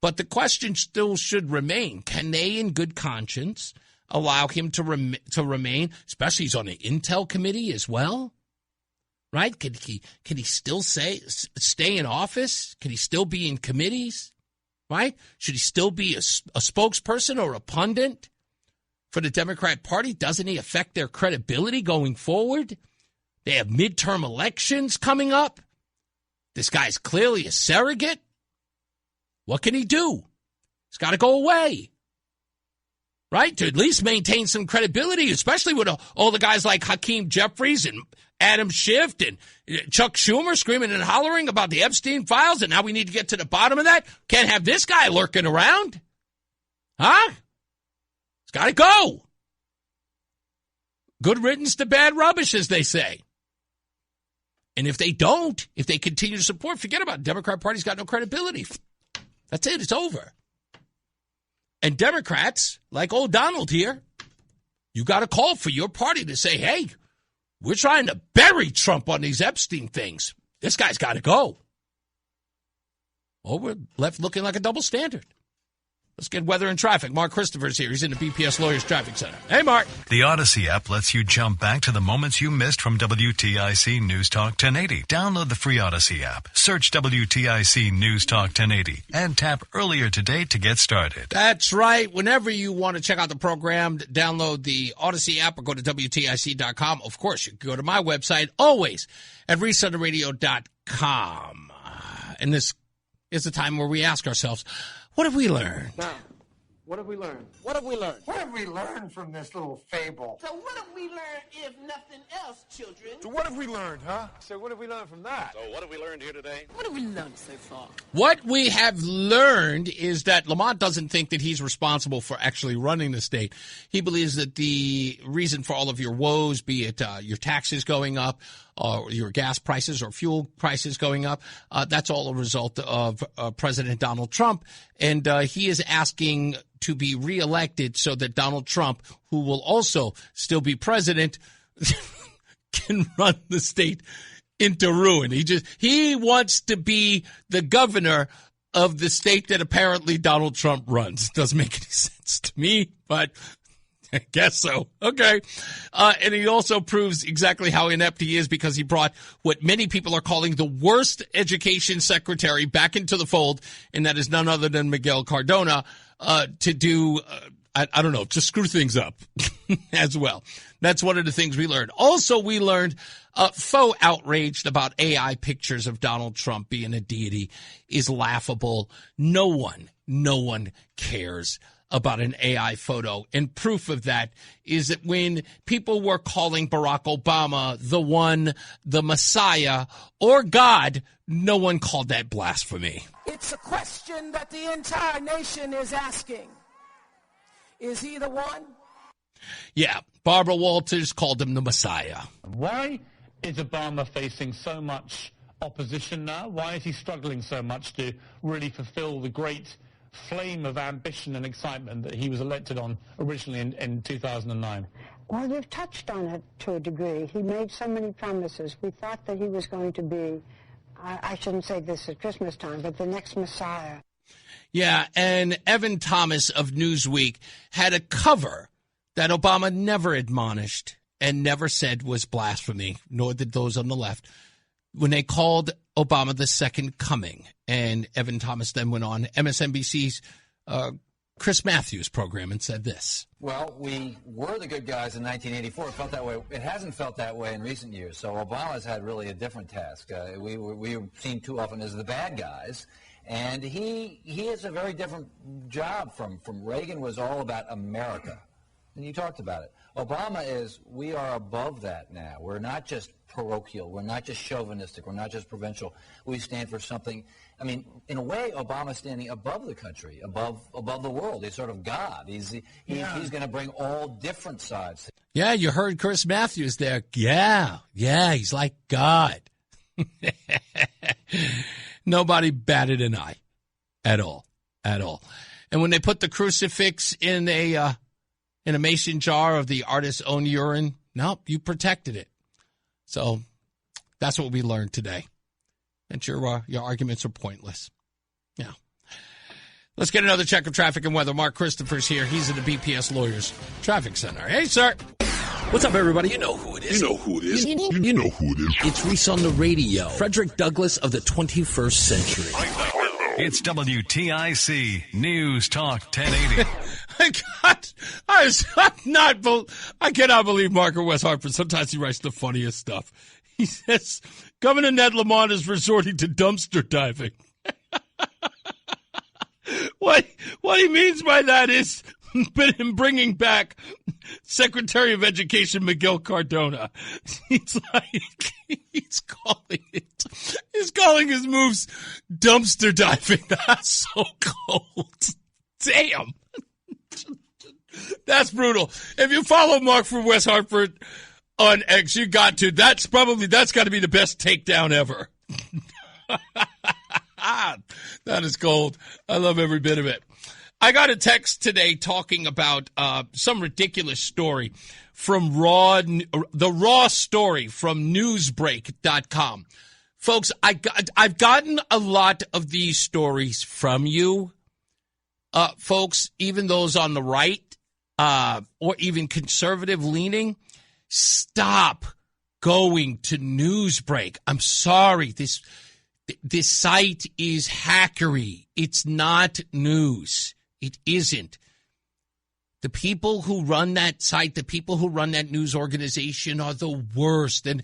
But the question still should remain. Can they, in good conscience, allow him to remain, especially he's on the Intel committee as well? Right? Can he still stay in office? Can he still be in committees? Right? Should he still be a spokesperson or a pundit for the Democrat Party? Doesn't he affect their credibility going forward? They have midterm elections coming up. This guy's clearly a surrogate. What can he do? He's got to go away, right? To at least maintain some credibility, especially with all the guys like Hakeem Jeffries and Adam Schiff and Chuck Schumer screaming and hollering about the Epstein files, and now we need to get to the bottom of that. Can't have this guy lurking around. Huh? He's got to go. Good riddance to bad rubbish, as they say. And if they continue to support, forget about it. Democrat Party's got no credibility. That's it. It's over. And Democrats, like old Donald here, you got to call for your party to say, hey, we're trying to bury Trump on these Epstein things. This guy's got to go. Or we're left looking like a double standard. Let's get weather and traffic. Mark Christopher's here. He's in the BPS Lawyers Traffic Center. Hey, Mark. The Odyssey app lets you jump back to the moments you missed from WTIC News Talk 1080. Download the free Odyssey app. Search WTIC News Talk 1080 and tap earlier today to get started. That's right. Whenever you want to check out the program, download the Odyssey app or go to WTIC.com. Of course, you can go to my website, always, at ReseOnTheRadio.com. And this is the time where we ask ourselves, what have we learned? Now, what have we learned? What have we learned? What have we learned from this little fable? So what have we learned if nothing else, children? So what have we learned, huh? So what have we learned from that? So what have we learned here today? What have we learned so far? What we have learned is that Lamont doesn't think that he's responsible for actually running the state. He believes that the reason for all of your woes, be it your taxes going up, or your gas prices or fuel prices going up. That's all a result of President Donald Trump. And he is asking to be reelected so that Donald Trump, who will also still be president, can run the state into ruin. He wants to be the governor of the state that apparently Donald Trump runs. Doesn't make any sense to me, but I guess so. Okay. And he also proves exactly how inept he is because he brought what many people are calling the worst education secretary back into the fold, and that is none other than Miguel Cardona, to do, I don't know, to screw things up as well. That's one of the things we learned. Also, we learned faux outraged about AI pictures of Donald Trump being a deity is laughable. No one cares about an AI photo. And proof of that is that when people were calling Barack Obama the one, the Messiah, or God, no one called that blasphemy. It's a question that the entire nation is asking. Is he the one? Yeah, Barbara Walters called him the Messiah. Why is Obama facing so much opposition now? Why is he struggling so much to really fulfill the great flame of ambition and excitement that he was elected on originally in 2009? Well, you've touched on it to a degree. He made so many promises. We thought that he was going to be, I shouldn't say this at Christmas time, but the next Messiah. Yeah, and Evan Thomas of Newsweek had a cover that Obama never admonished and never said was blasphemy, nor did those on the left, when they called Obama the second coming. And Evan Thomas then went on MSNBC's Chris Matthews program and said this. Well, we were the good guys in 1984. It felt that way. It hasn't felt that way in recent years. So Obama's had really a different task. We were seen too often as the bad guys. And he has a very different job from Reagan. Was all about America. And you talked about it. Obama we are above that now. We're not just parochial. We're not just chauvinistic. We're not just provincial. We stand for something. I mean, in a way, Obama's standing above the country, above the world. He's sort of God. He's going to bring all different sides. Yeah, you heard Chris Matthews there. Yeah, he's like God. Nobody batted an eye at all. And when they put the crucifix in a mason jar of the artist's own urine, nope, you protected it. So that's what we learned today. And your arguments are pointless. Yeah. Let's get another check of traffic and weather. Mark Christopher's here. He's at the BPS Lawyers Traffic Center. Hey, sir. What's up, everybody? You know who it is. You know who it is. You know who it is. It's Reese on the radio. Frederick Douglass of the 21st century. It's WTIC News Talk 1080. I cannot believe Mark West Hartford. Sometimes he writes the funniest stuff. He says, Governor Ned Lamont is resorting to dumpster diving. What he means by that is him bringing back Secretary of Education Miguel Cardona. He's calling his moves dumpster diving. That's so cold. Damn. That's brutal. If you follow Mark from West Hartford on X, you got to. That's got to be the best takedown ever. That is cold. I love every bit of it. I got a text today talking about some ridiculous story from the raw story from newsbreak.com. Folks, I've gotten a lot of these stories from you, folks, even those on the right or even conservative leaning. Stop going to Newsbreak. I'm sorry. This site is hackery. It's not news. It isn't. The people who run that site, the people who run that news organization are the worst. And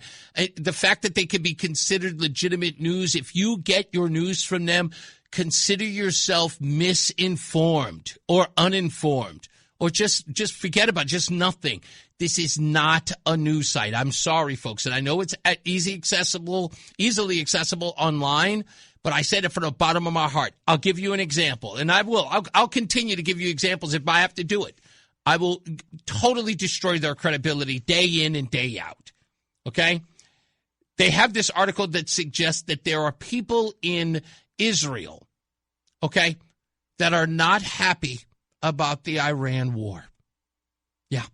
the fact that they can be considered legitimate news, if you get your news from them, consider yourself misinformed or uninformed or just forget about it, just nothing. This is not a news site. I'm sorry, folks. And I know it's easily accessible online, but I said it from the bottom of my heart. I'll give you an example, and I will. I'll continue to give you examples if I have to do it. I will totally destroy their credibility day in and day out. Okay? They have this article that suggests that there are people in Israel, okay, that are not happy about the Iran war. Yeah.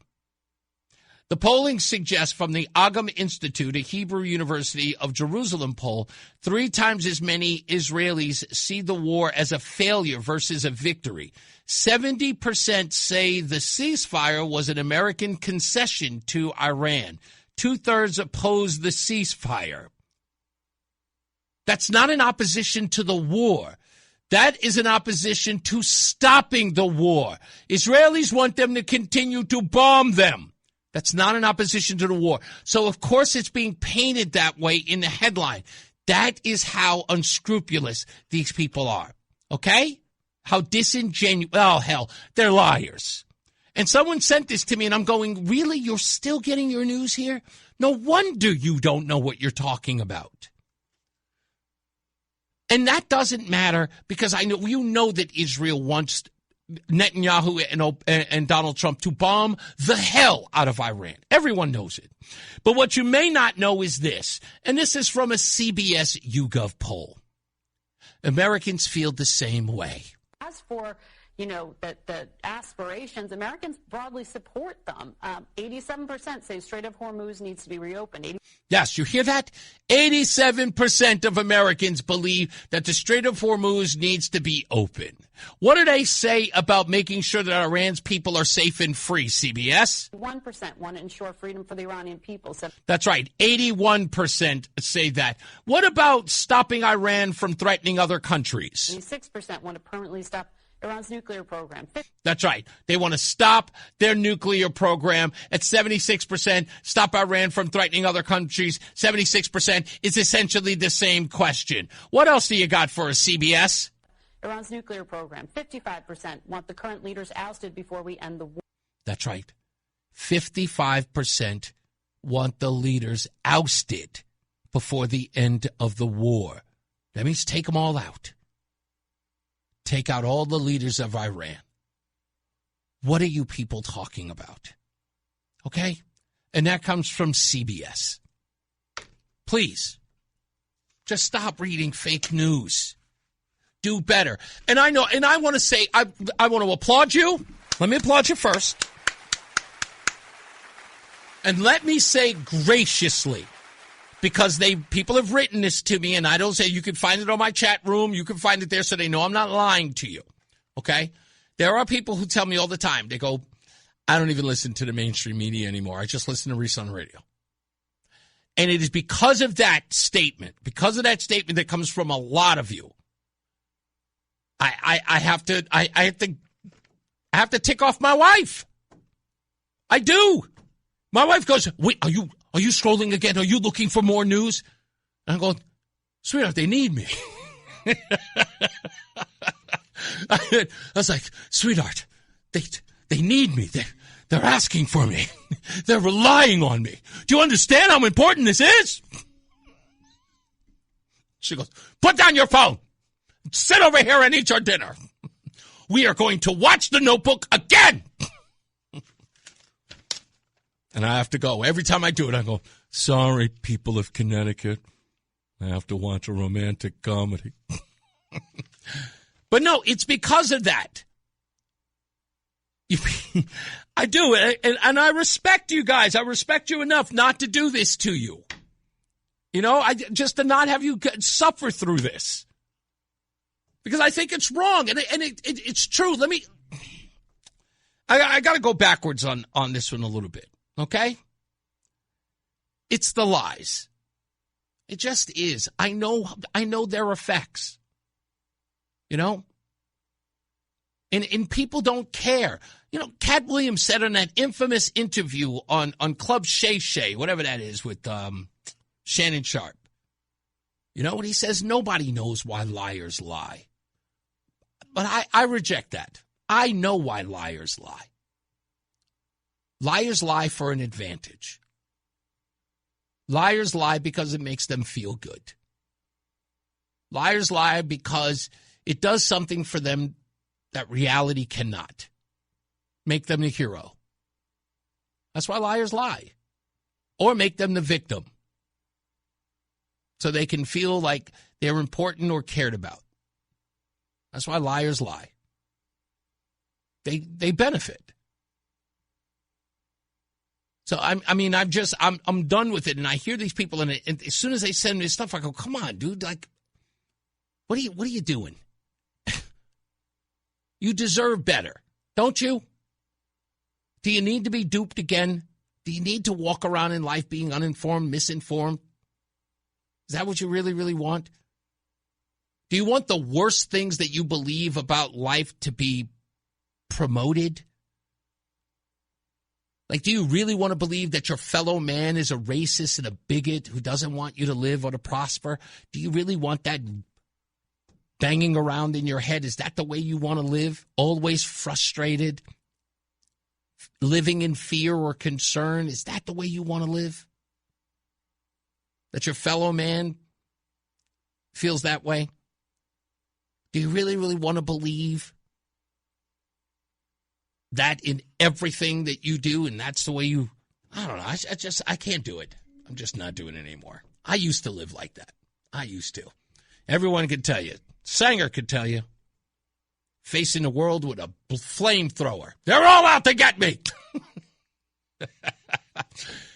The polling suggests from the Agam Institute, a Hebrew University of Jerusalem poll, 3 times as many Israelis see the war as a failure versus a victory. 70% say the ceasefire was an American concession to Iran. 2/3 oppose the ceasefire. That's not an opposition to the war. That is an opposition to stopping the war. Israelis want them to continue to bomb them. That's not an opposition to the war. So, of course, it's being painted that way in the headline. That is how unscrupulous these people are. Okay? How disingenuous. Oh, hell, they're liars. And someone sent this to me, and I'm going, really? You're still getting your news here? No wonder you don't know what you're talking about. And that doesn't matter because I know you know that Israel wants Netanyahu and Donald Trump to bomb the hell out of Iran. Everyone knows it. But what you may not know is this, and this is from a CBS YouGov poll. Americans feel the same way. As for, the aspirations, Americans broadly support them. 87% say Strait of Hormuz needs to be reopened. Yes, you hear that? 87% of Americans believe that the Strait of Hormuz needs to be open. What do they say about making sure that Iran's people are safe and free, CBS? 1% want to ensure freedom for the Iranian people. That's right. 81% say that. What about stopping Iran from threatening other countries? 6% want to permanently stop Iran's nuclear program. That's right. They want to stop their nuclear program at 76%. Stop Iran from threatening other countries. 76% is essentially the same question. What else do you got for us, CBS? Iran's nuclear program. 55% want the current leaders ousted before we end the war. That's right. 55% want the leaders ousted before the end of the war. That means take them all out. Take out all the leaders of Iran. What are you people talking about? Okay? And that comes from CBS. Please, just stop reading fake news. Do better. And I know, and I want to say, I want to applaud you. Let me applaud you first. And let me say graciously, because people have written this to me, and I don't say, you can find it on my chat room, you can find it there so they know I'm not lying to you, okay? There are people who tell me all the time, they go, I don't even listen to the mainstream media anymore, I just listen to Reese on radio. And it is because of that statement that comes from a lot of you, I have to tick off my wife. I do. My wife goes, wait, are you scrolling again? Are you looking for more news? And I'm going, sweetheart, they need me. I was like, sweetheart, they need me. They're asking for me. They're relying on me. Do you understand how important this is? She goes, put down your phone. Sit over here and eat your dinner. We are going to watch The Notebook again. And I have to go. Every time I do it, I go, sorry, people of Connecticut. I have to watch a romantic comedy. But no, it's because of that. I do. And I respect you guys. I respect you enough not to do this to you. Just to not have you suffer through this. Because I think it's wrong. And it's true. I got to go backwards on this one a little bit. Okay? It's the lies. It just is. I know their effects. And people don't care. Cat Williams said on that infamous interview on Club Shay Shay, whatever that is, with Shannon Sharp. You know what he says? Nobody knows why liars lie. But I reject that. I know why liars lie. Liars lie for an advantage. Liars lie because it makes them feel good. Liars lie because it does something for them that reality cannot. Make them the hero. That's why liars lie. Or make them the victim. so they can feel like they're important or cared about. That's why liars lie. They benefit. So I'm done with it, and I hear these people, and as soon as they send me stuff, I go, "Come on, dude! Like, what are you doing? You deserve better, don't you? Do you need to be duped again? Do you need to walk around in life being uninformed, misinformed? Is that what you really, really want? Do you want the worst things that you believe about life to be promoted? Like, do you really want to believe that your fellow man is a racist and a bigot who doesn't want you to live or to prosper? Do you really want that banging around in your head? Is that the way you want to live? Always frustrated, living in fear or concern? Is that the way you want to live? That your fellow man feels that way? Do you really, really want to believe that in everything that you do, and that's the way you, I don't know, I can't do it. I'm just not doing it anymore. I used to live like that. I used to. Everyone could tell you. Sanger could tell you. Facing the world with a flamethrower. They're all out to get me.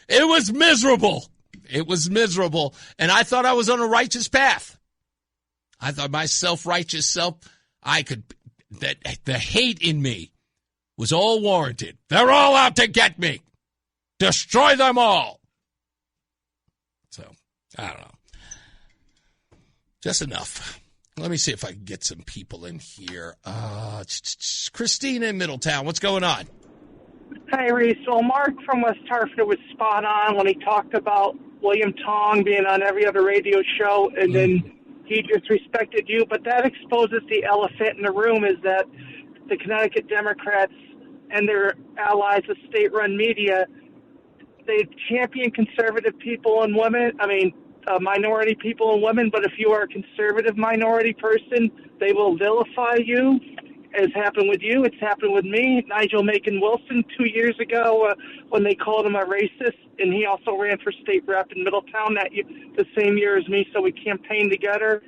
It was miserable. It was miserable. And I thought I was on a righteous path. I thought my self-righteous self, that the hate in me was all warranted. They're all out to get me. Destroy them all. So, I don't know. Just enough. Let me see if I can get some people in here. Christina in Middletown, what's going on? Hi, Reese. Well, Mark from West Hartford was spot on when he talked about William Tong being on every other radio show, and then he disrespected you. But that exposes the elephant in the room, is that the Connecticut Democrats and their allies, the state-run media, they champion conservative people and women. I mean, minority people and women. But if you are a conservative minority person, they will vilify you. As happened with you, it's happened with me. Nigel Macon-Wilson 2 years ago when they called him a racist, and he also ran for state rep in Middletown the same year as me, so we campaigned together.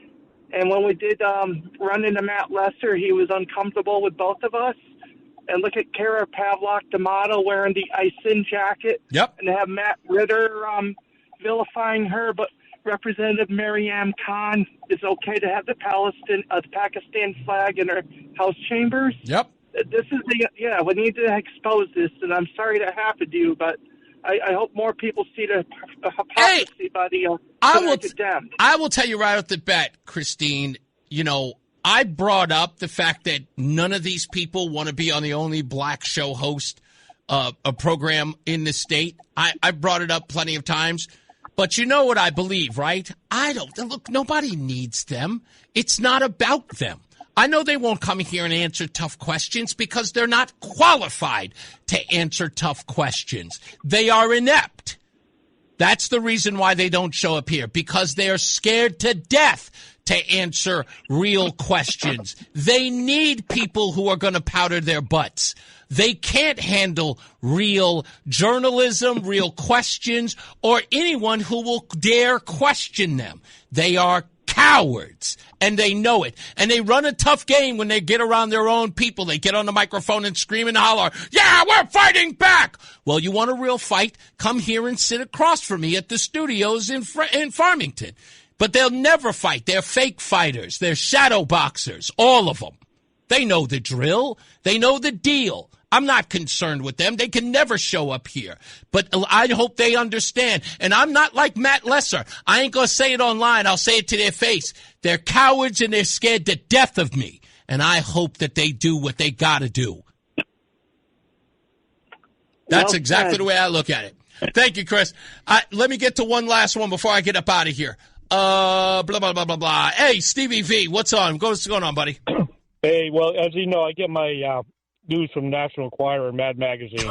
And when we did run into Matt Lesser, he was uncomfortable with both of us. And look at Kara Pavlock-D'Amato wearing the ISIN jacket. Yep. And have Matt Ritter vilifying her, but Representative Maryam Khan is okay to have the Pakistan flag in her House chambers. Yep. This is we need to expose this, and I'm sorry that happened to you, but I hope more people see the hypocrisy by the Dems. I will tell you right off the bat, Christine, I brought up the fact that none of these people want to be on the only black show host a program in the state. I brought it up plenty of times. But you know what I believe, right? Look, nobody needs them. It's not about them. I know they won't come here and answer tough questions because they're not qualified to answer tough questions. They are inept. That's the reason why they don't show up here, because they are scared to death to answer real questions. They need people who are going to powder their butts. They can't handle real journalism, real questions, or anyone who will dare question them. They are cowards, and they know it. And they run a tough game when they get around their own people. They get on the microphone and scream and holler, "Yeah, we're fighting back!" Well, you want a real fight? Come here and sit across from me at the studios in Farmington. But they'll never fight. They're fake fighters. They're shadow boxers, all of them. They know the drill. They know the deal. I'm not concerned with them. They can never show up here. But I hope they understand. And I'm not like Matt Lesser. I ain't going to say it online. I'll say it to their face. They're cowards and they're scared to death of me. And I hope that they do what they got to do. That's exactly the way I look at it. Thank you, Chris. Let me get to one last one before I get up out of here. Blah, blah, blah, blah, blah. Hey, Stevie V, what's on? What's going on, buddy? Hey, well, as you know, I get my news from National Enquirer and Mad Magazine.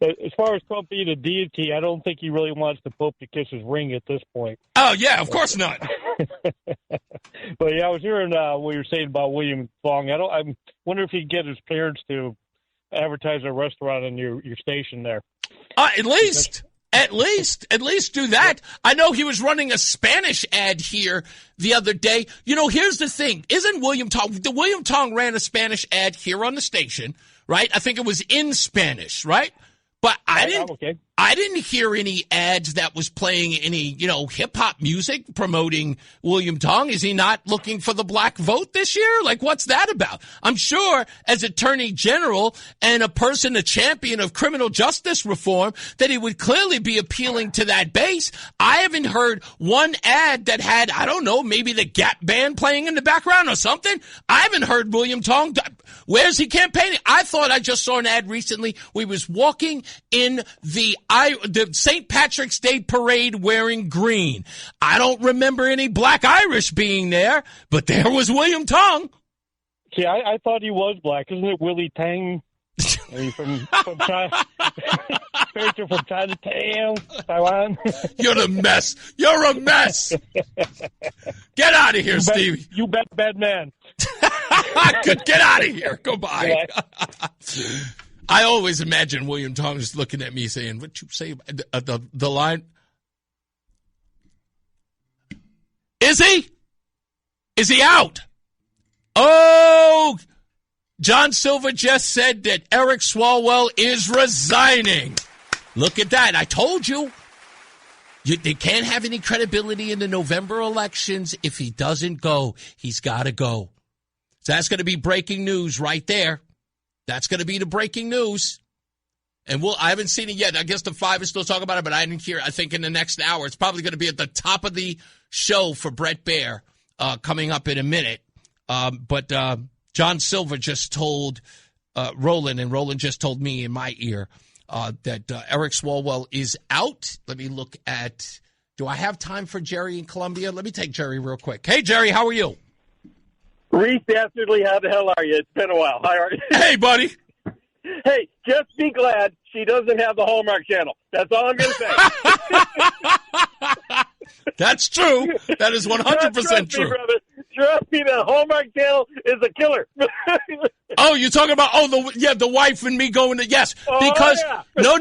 As far as Trump being a deity, I don't think he really wants the Pope to kiss his ring at this point. Oh, yeah, of course not. But, yeah, I was hearing what you were saying about William Fong. I wonder if he could get his parents to advertise a restaurant in your station there. At least. At least do that. I know he was running a Spanish ad here the other day. Here's the thing. Isn't William Tong ran a Spanish ad here on the station, right? I think it was in Spanish, right? But I didn't hear any ads that was playing any, hip hop music promoting William Tong. Is he not looking for the black vote this year? Like, what's that about? I'm sure as Attorney General and a champion of criminal justice reform, that he would clearly be appealing to that base. I haven't heard one ad that had, I don't know, maybe the Gap band playing in the background or something. I haven't heard William Tong. Where's he campaigning? I thought I just saw an ad recently where he was walking in the St. Patrick's Day parade wearing green. I don't remember any black Irish being there, but there was William Tong. See, I thought he was black. Isn't it Willie Tang? from China, from Chinatown, Taiwan. You're a mess. Get out of here, Stevie. You bet, bad man. Good. Get out of here. Goodbye. I always imagine William Tong just looking at me saying, "What you say?" The line. Is he out? Oh, John Silver just said that Eric Swalwell is resigning. Look at that. I told you. They can't have any credibility in the November elections if he doesn't go. He's got to go. So that's going to be breaking news right there. That's going to be the breaking news. And I haven't seen it yet. I guess the 5 is still talking about it, but I didn't hear it. I think in the next hour. It's probably going to be at the top of the show for Brett Baer coming up in a minute. But John Silver just told Roland, and Roland just told me in my ear that Eric Swalwell is out. Let me look at, do I have time for Jerry in Columbia? Let me take Jerry real quick. Hey, Jerry, how are you? Reese, dastardly, how the hell are you? It's been a while. How are you? Hey, buddy. Hey, just be glad she doesn't have the Hallmark Channel. That's all I'm going to say. That's true. That is 100% Trust true. Me, brother. Trust me, the Hallmark Channel is a killer. Oh, you're talking about, the wife and me going to, yes. Because, no,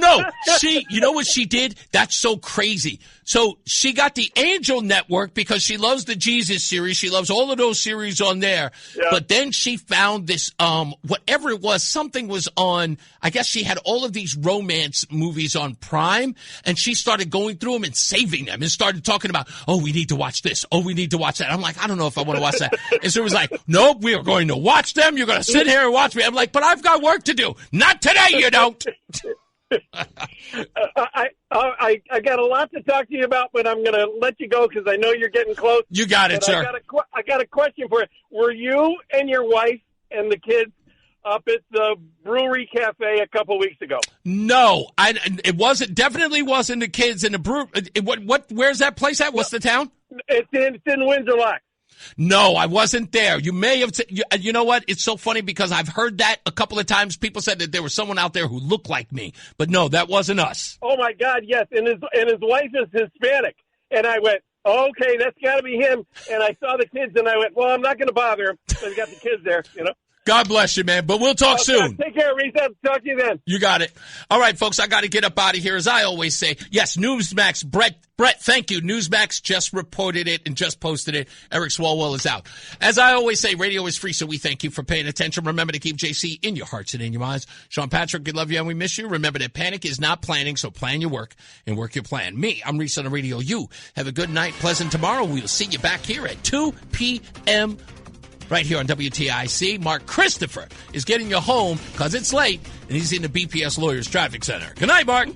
you know what she did? That's so crazy. So she got the Angel Network because she loves the Jesus series. She loves all of those series on there. Yeah. But then she found this, whatever it was, something was on, I guess she had all of these romance movies on Prime, and she started going through them and saving them and started talking about, we need to watch this. We need to watch that. I'm like, I don't know if I want to watch that. And so it was like, nope, we are going to watch them. You're going to sit here and watch me. I'm like, but I've got work to do. Not today, you don't. I got a lot to talk to you about, but I'm going to let you go because I know you're getting close. You got it, sir. I got a question for you. Were you and your wife and the kids up at the Brewery Cafe a couple weeks ago? No, definitely wasn't the kids in the brew. Where's that place at? What's the town? It's in Windsor Locks. No, I wasn't there. You may have. You know what? It's so funny because I've heard that a couple of times. People said that there was someone out there who looked like me, but no, that wasn't us. Oh my God, yes, and his wife is Hispanic, and I went, okay, that's got to be him. And I saw the kids, and I went, well, I'm not going to bother him. So he's got the kids there, God bless you, man. But we'll talk soon. Take care, Reese. I'll talk to you then. You got it. All right, folks, I got to get up out of here. As I always say, yes, Newsmax, Brett, thank you. Newsmax just reported it and just posted it. Eric Swalwell is out. As I always say, radio is free, so we thank you for paying attention. Remember to keep JC in your hearts and in your minds. Sean Patrick, we love you and we miss you. Remember that panic is not planning, so plan your work and work your plan. Me, I'm Reese on the radio. You have a good night, pleasant tomorrow. We'll see you back here at 2 p.m. right here on WTIC. Mark Christopher is getting you home because it's late, and he's in the BPS Lawyers Traffic Center. Good night, Mark.